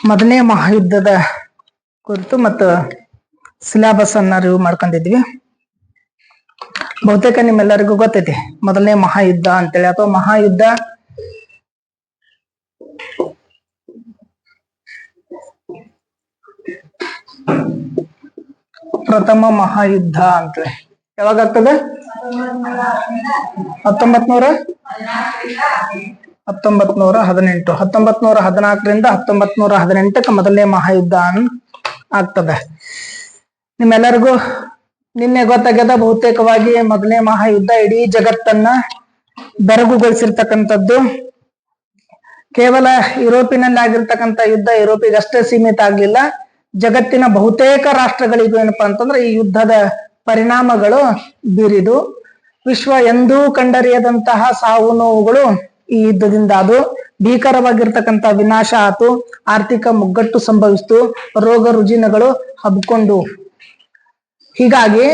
ಮೊದಲನೇ ಮಹಾಯುದ್ಧದ ಕುರಿತು ಮತ್ತು ಸಿಲೆಬಸ್ ಅನ್ನ ರಿವ್ಯೂ ಮಾಡ್ಕೊಂಡಿದ್ವಿ. ಬಹುತೇಕ ನಿಮ್ಮೆಲ್ಲರಿಗೂ ಗೊತ್ತೈತಿ ಮೊದಲನೇ ಮಹಾಯುದ್ಧ ಅಂತೇಳಿ, ಅಥವಾ ಮಹಾಯುದ್ಧ ಪ್ರಥಮ ಮಹಾಯುದ್ಧ ಅಂತೇಳಿ ಯಾವಾಗ ಆಗ್ತದೆ? 1918 1914ರಿಂದ 1918 ಮೊದಲನೇ ಮಹಾಯುದ್ಧ ಆಗ್ತದೆ. ನಿಮ್ಮೆಲ್ಲರಿಗೂ ನಿನ್ನೆ ಗೊತ್ತಾಗ್ಯದ, ಬಹುತೇಕವಾಗಿ ಮೊದಲನೇ ಮಹಾಯುದ್ಧ ಇಡೀ ಜಗತ್ತನ್ನ ಬೆರಗುಗೊಳಿಸಿರ್ತಕ್ಕಂಥದ್ದು. ಕೇವಲ ಯುರೋಪಿನಲ್ಲಿ ಆಗಿರ್ತಕ್ಕಂಥ ಯುದ್ಧ ಯುರೋಪಿಗೆ ಅಷ್ಟೇ ಸೀಮಿತ ಆಗ್ಲಿಲ್ಲ, ಜಗತ್ತಿನ ಬಹುತೇಕ ರಾಷ್ಟ್ರಗಳಿಗೂ ಏನಪ್ಪಾ ಅಂತಂದ್ರೆ ಈ ಯುದ್ಧದ ಪರಿಣಾಮಗಳು ಬೀರಿದು. ವಿಶ್ವ ಎಂದೂ ಕಂಡರಿಯದಂತಹ ಸಾವು ನೋವುಗಳು ಈ ಯುದ್ಧದಿಂದ ಅದು ಭೀಕರವಾಗಿರ್ತಕ್ಕಂಥ ವಿನಾಶ ಆತು, ಆರ್ಥಿಕ ಮುಗ್ಗಟ್ಟು ಸಂಭವಿಸಿತು, ರೋಗ ರುಜಿನಗಳು ಹಬ್ಕೊಂಡು. ಹೀಗಾಗಿ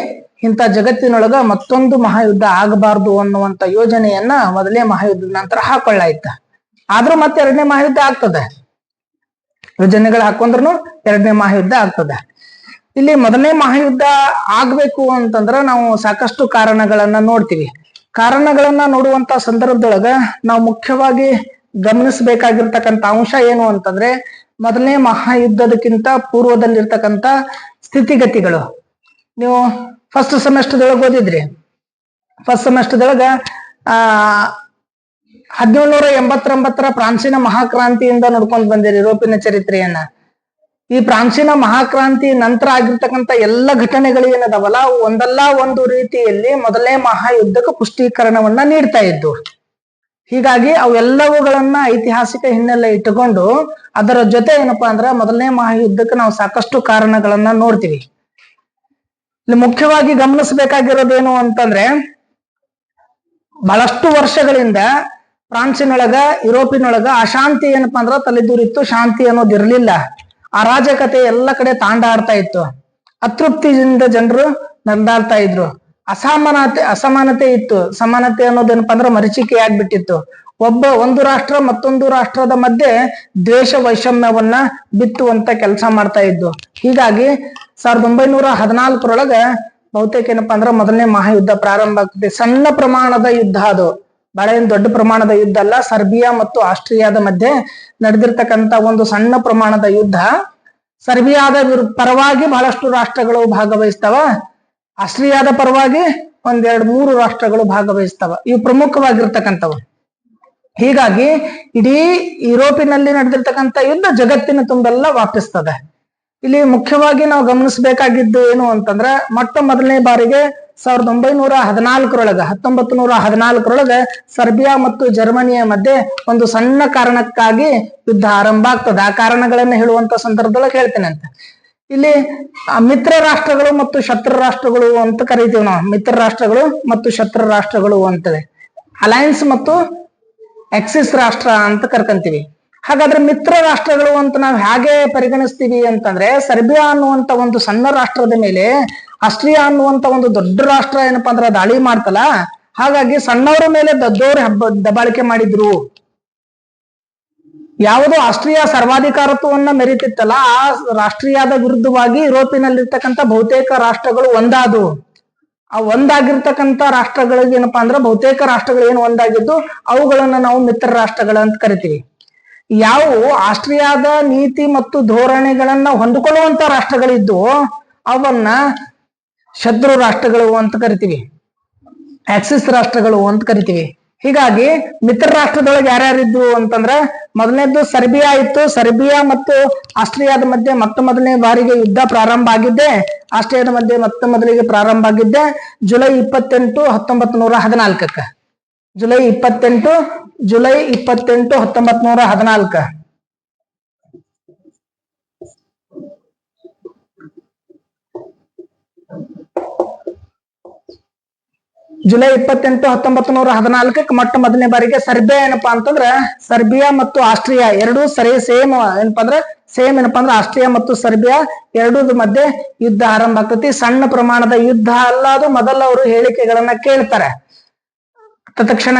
ಇಂಥ ಜಗತ್ತಿನೊಳಗ ಮತ್ತೊಂದು ಮಹಾಯುದ್ಧ ಆಗಬಾರ್ದು ಅನ್ನುವಂತ ಯೋಜನೆಯನ್ನ ಮೊದಲನೇ ಮಹಾಯುದ್ಧದ ನಂತರ ಹಾಕೊಳ್ಳಾಯ್ತ. ಆದ್ರೂ ಮತ್ತೆ ಎರಡನೇ ಮಹಾಯುದ್ಧ ಆಗ್ತದೆ, ಯೋಜನೆಗಳು ಹಾಕೊಂಡ್ರು ಎರಡನೇ ಮಹಾಯುದ್ಧ ಆಗ್ತದೆ. ಇಲ್ಲಿ ಮೊದಲನೇ ಮಹಾಯುದ್ಧ ಆಗ್ಬೇಕು ಅಂತಂದ್ರ ನಾವು ಸಾಕಷ್ಟು ಕಾರಣಗಳನ್ನ ನೋಡ್ತೀವಿ. ಕಾರಣಗಳನ್ನ ನೋಡುವಂತ ಸಂದರ್ಭದೊಳಗ ನಾವು ಮುಖ್ಯವಾಗಿ ಗಮನಿಸಬೇಕಾಗಿರ್ತಕ್ಕಂಥ ಅಂಶ ಏನು ಅಂತಂದ್ರೆ, ಮೊದಲನೇ ಮಹಾಯುದ್ಧದಕ್ಕಿಂತ ಪೂರ್ವದಲ್ಲಿರ್ತಕ್ಕಂಥ ಸ್ಥಿತಿಗತಿಗಳು. ನೀವು ಫಸ್ಟ್ ಸೆಮೆಸ್ಟರ್ದೊಳಗೆ ಓದಿದ್ರಿ. ಫಸ್ಟ್ ಸೆಮೆಸ್ಟರ್ದೊಳಗ 1789 ಫ್ರಾನ್ಸಿನ ಮಹಾಕ್ರಾಂತಿಯಿಂದ ನೋಡ್ಕೊಂಡ್ ಬಂದಿರಿ ಯುರೋಪಿನ ಚರಿತ್ರೆಯನ್ನ. ಈ ಫ್ರಾನ್ಸಿನ ಮಹಾಕ್ರಾಂತಿ ನಂತರ ಆಗಿರ್ತಕ್ಕಂಥ ಎಲ್ಲ ಘಟನೆಗಳು ಏನದವಲ್ಲ, ಒಂದಲ್ಲ ಒಂದು ರೀತಿಯಲ್ಲಿ ಮೊದಲನೇ ಮಹಾಯುದ್ಧಕ್ಕೆ ಪುಷ್ಟೀಕರಣವನ್ನ ನೀಡ್ತಾ ಇದ್ದು. ಹೀಗಾಗಿ ಅವೆಲ್ಲವುಗಳನ್ನ ಐತಿಹಾಸಿಕ ಹಿನ್ನೆಲೆ ಇಟ್ಟುಕೊಂಡು ಅದರ ಜೊತೆ ಏನಪ್ಪಾ ಅಂದ್ರೆ ಮೊದಲನೇ ಮಹಾಯುದ್ಧಕ್ಕೆ ನಾವು ಸಾಕಷ್ಟು ಕಾರಣಗಳನ್ನ ನೋಡ್ತೀವಿ. ಇಲ್ಲಿ ಮುಖ್ಯವಾಗಿ ಗಮನಿಸಬೇಕಾಗಿರೋದೇನು ಅಂತಂದ್ರೆ, ಬಹಳಷ್ಟು ವರ್ಷಗಳಿಂದ ಫ್ರಾನ್ಸಿನೊಳಗ ಯುರೋಪಿನೊಳಗ ಅಶಾಂತಿ ಏನಪ್ಪಾ ಅಂದ್ರ ತಲೆದೂರಿತ್ತು, ಶಾಂತಿ ಅನ್ನೋದಿರ್ಲಿಲ್ಲ. ಅರಾಜಕತೆ ಎಲ್ಲ ಕಡೆ ತಾಂಡಾಡ್ತಾ ಇತ್ತು, ಅತೃಪ್ತಿಯಿಂದ ಜನರು ನಡೆದಾಡ್ತಾ ಇದ್ರು, ಅಸಮಾನತೆ ಇತ್ತು. ಸಮಾನತೆ ಅನ್ನೋದೇನಪ್ಪಾ ಅಂದ್ರೆ ಮರೀಚಿಕೆ ಆಗ್ಬಿಟ್ಟಿತ್ತು. ಒಂದು ರಾಷ್ಟ್ರ ಮತ್ತೊಂದು ರಾಷ್ಟ್ರದ ಮಧ್ಯೆ ದ್ವೇಷ ವೈಷಮ್ಯವನ್ನ ಬಿತ್ತುವಂತ ಕೆಲಸ ಮಾಡ್ತಾ ಇದ್ದು. ಹೀಗಾಗಿ 1914 ಬಹುತೇಕ ಏನಪ್ಪಾ ಅಂದ್ರೆ ಮೊದಲನೇ ಮಹಾಯುದ್ಧ ಪ್ರಾರಂಭ ಆಗ್ತದೆ. ಸಣ್ಣ ಪ್ರಮಾಣದ ಯುದ್ಧ ಅದು, ಬಹಳ ಏನ್ ದೊಡ್ಡ ಪ್ರಮಾಣದ ಯುದ್ಧ ಅಲ್ಲ. ಸರ್ಬಿಯಾ ಮತ್ತು ಆಸ್ಟ್ರಿಯಾದ ಮಧ್ಯೆ ನಡೆದಿರ್ತಕ್ಕಂಥ ಒಂದು ಸಣ್ಣ ಪ್ರಮಾಣದ ಯುದ್ಧ. ಸರ್ಬಿಯಾದ ಪರವಾಗಿ ಬಹಳಷ್ಟು ರಾಷ್ಟ್ರಗಳು ಭಾಗವಹಿಸ್ತಾವ, ಆಸ್ಟ್ರಿಯಾದ ಪರವಾಗಿ 1-2-3 ರಾಷ್ಟ್ರಗಳು ಭಾಗವಹಿಸ್ತಾವ. ಇವು ಪ್ರಮುಖವಾಗಿರ್ತಕ್ಕಂಥವು. ಹೀಗಾಗಿ ಇಡೀ ಯುರೋಪಿನಲ್ಲಿ ನಡೆದಿರ್ತಕ್ಕಂಥ ಯುದ್ಧ ಜಗತ್ತಿನ ತುಂಬೆಲ್ಲ ವ್ಯಾಪಿಸ್ತದೆ. ಇಲ್ಲಿ ಮುಖ್ಯವಾಗಿ ನಾವು ಗಮನಿಸಬೇಕಾಗಿದ್ದು ಏನು ಅಂತಂದ್ರೆ, ಮೊದಲನೇ ಬಾರಿಗೆ 1914 ಸರ್ಬಿಯಾ ಮತ್ತು ಜರ್ಮನಿಯ ಮಧ್ಯೆ ಒಂದು ಸಣ್ಣ ಕಾರಣಕ್ಕಾಗಿ ಯುದ್ಧ ಆರಂಭ ಆಗ್ತದೆ. ಆ ಕಾರಣಗಳನ್ನ ಹೇಳುವಂತ ಸಂದರ್ಭದೊಳಗೆ ಹೇಳ್ತೇನೆ ಅಂತ. ಇಲ್ಲಿ ಮಿತ್ರ ರಾಷ್ಟ್ರಗಳು ಮತ್ತು ಶತ್ರು ರಾಷ್ಟ್ರಗಳು ಅಂತ ಕರಿತೀವಿ ನಾವು. ಮಿತ್ರ ರಾಷ್ಟ್ರಗಳು ಮತ್ತು ಶತ್ರು ರಾಷ್ಟ್ರಗಳು ಅಂತೇಳಿ, ಅಲಯನ್ಸ್ ಮತ್ತು ಎಕ್ಸಿಸ್ ರಾಷ್ಟ್ರ ಅಂತ ಕರ್ಕಂತೀವಿ. ಹಾಗಾದ್ರೆ ಮಿತ್ರ ರಾಷ್ಟ್ರಗಳು ಅಂತ ನಾವು ಹೇಗೆ ಪರಿಗಣಿಸ್ತೀವಿ ಅಂತಂದ್ರೆ, ಸರ್ಬಿಯಾ ಅನ್ನುವಂತ ಒಂದು ಸಣ್ಣ ರಾಷ್ಟ್ರದ ಮೇಲೆ ಆಸ್ಟ್ರಿಯಾ ಅನ್ನುವಂತ ಒಂದು ದೊಡ್ಡ ರಾಷ್ಟ್ರ ಏನಪ್ಪಾ ಅಂದ್ರೆ ದಾಳಿ ಮಾಡ್ತಲ್ಲ, ಹಾಗಾಗಿ ಸಣ್ಣವರ ಮೇಲೆ ದೊಡ್ಡವರು ದಬ್ಬಾಳಿಕೆ ಮಾಡಿದ್ರು. ಯಾವುದು ಆಸ್ಟ್ರಿಯಾ ಸರ್ವಾಧಿಕಾರತ್ವವನ್ನ ಮೆರೀತಿತ್ತಲ್ಲ, ಆ ರಾಷ್ಟ್ರೀಯದ ವಿರುದ್ಧವಾಗಿ ಯುರೋಪಿನಲ್ಲಿರ್ತಕ್ಕಂಥ ಬಹುತೇಕ ರಾಷ್ಟ್ರಗಳು ಒಂದಾದವು. ಆ ಒಂದಾಗಿರ್ತಕ್ಕಂಥ ರಾಷ್ಟ್ರಗಳಿಗೆ ಏನಪ್ಪಾ ಅಂದ್ರೆ ಬಹುತೇಕ ರಾಷ್ಟ್ರಗಳು ಏನು ಒಂದಾಗಿದ್ದು ಅವುಗಳನ್ನ ನಾವು ಮಿತ್ರ ರಾಷ್ಟ್ರಗಳು ಅಂತ ಕರಿತೀವಿ. ಯಾವುವು ಆಸ್ಟ್ರಿಯಾದ ನೀತಿ ಮತ್ತು ಧೋರಣೆಗಳನ್ನ ಹೊಂದಿಕೊಳ್ಳುವಂತ ರಾಷ್ಟ್ರಗಳಿದ್ದು ಅವನ್ನ ಶತ್ರು ರಾಷ್ಟ್ರಗಳು ಅಂತ ಕರಿತೀವಿ, ಆಕ್ಸಿಸ್ ರಾಷ್ಟ್ರಗಳು ಅಂತ ಕರಿತೀವಿ. ಹೀಗಾಗಿ ಮಿತ್ರ ರಾಷ್ಟ್ರದೊಳಗೆ ಯಾರ್ಯಾರಿದ್ರು ಅಂತಂದ್ರೆ, ಮೊದಲನೇದ್ದು ಸರ್ಬಿಯಾ ಇತ್ತು. ಸರ್ಬಿಯಾ ಮತ್ತು ಆಸ್ಟ್ರಿಯಾದ ಮಧ್ಯೆ ಮೊದಲನೇ ಬಾರಿಗೆ ಯುದ್ಧ ಪ್ರಾರಂಭ ಆಗಿದ್ದೆ, ಆಸ್ಟ್ರಿಯಾದ ಮಧ್ಯೆ ಮೊದಲಿಗೆ ಪ್ರಾರಂಭ ಆಗಿದ್ದೆ ಜುಲೈ 28, 1914. ಜುಲೈ 28, 1914. ಜುಲೈ 28, 1914 ಮೊದಲನೇ ಬಾರಿಗೆ ಸರ್ಬಿಯಾ ಏನಪ್ಪಾ ಅಂತಂದ್ರ, ಸರ್ಬಿಯಾ ಮತ್ತು ಆಸ್ಟ್ರಿಯಾ ಎರಡೂ ಸೇಮ್ ಏನಪ್ಪಾ ಅಂದ್ರೆ ಆಸ್ಟ್ರಿಯಾ ಮತ್ತು ಸರ್ಬಿಯಾ ಎರಡೂ ಮಧ್ಯೆ ಯುದ್ಧ ಆರಂಭ ಆಗ್ತತಿ. ಸಣ್ಣ ಪ್ರಮಾಣದ ಯುದ್ಧ ಅಲ್ಲ ಅದು. ಮೊದಲ ಅವರು ಹೇಳಿಕೆಗಳನ್ನ ಕೇಳ್ತಾರೆ, ತತ್ಕ್ಷಣ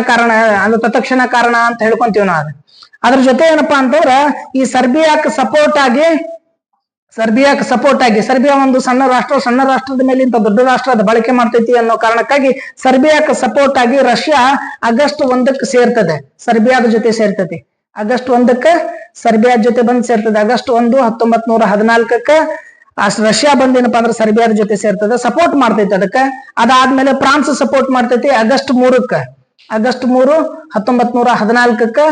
ಕಾರಣ ಅಂತ ಹೇಳ್ಕೊಂತೀವಿ ನಾವು. ಅದ್ರ ಜೊತೆ ಏನಪ್ಪಾ ಅಂತಂದ್ರ ಈ ಸರ್ಬಿಯಾಕ್ ಸಪೋರ್ಟ್ ಆಗಿ ಸರ್ಬಿಯಾ ಒಂದು ಸಣ್ಣ ರಾಷ್ಟ್ರದ ಮೇಲೆ ಇಂತ ದೊಡ್ಡ ರಾಷ್ಟ್ರ ಅದ ಬಳಕೆ ಮಾಡ್ತೈತಿ ಅನ್ನೋ ಕಾರಣಕ್ಕಾಗಿ ಸರ್ಬಿಯಾಕ್ ಸಪೋರ್ಟ್ ಆಗಿ ರಷ್ಯಾ ಆಗಸ್ಟ್ 1ಕ್ಕೆ ಸೇರ್ತದೆ, ಸರ್ಬಿಯಾದ ಜೊತೆ ಸೇರ್ತತಿ. ಆಗಸ್ಟ್ 1ಕ್ಕೆ ಸರ್ಬಿಯಾದ ಜೊತೆ ಬಂದ್ ಸೇರ್ತದೆ. ಆಗಸ್ಟ್ 1, 1914 ರಷ್ಯಾ ಬಂದೇನಪ್ಪಾ ಅಂದ್ರೆ ಸರ್ಬಿಯಾದ ಜೊತೆ ಸೇರ್ತದೆ, ಸಪೋರ್ಟ್ ಮಾಡ್ತೈತಿ ಅದಕ್ಕೆ. ಅದಾದ್ಮೇಲೆ ಫ್ರಾನ್ಸ್ ಸಪೋರ್ಟ್ ಮಾಡ್ತೈತಿ ಆಗಸ್ಟ್ 3ಕ್ಕೆ. ಆಗಸ್ಟ್ 3, 1914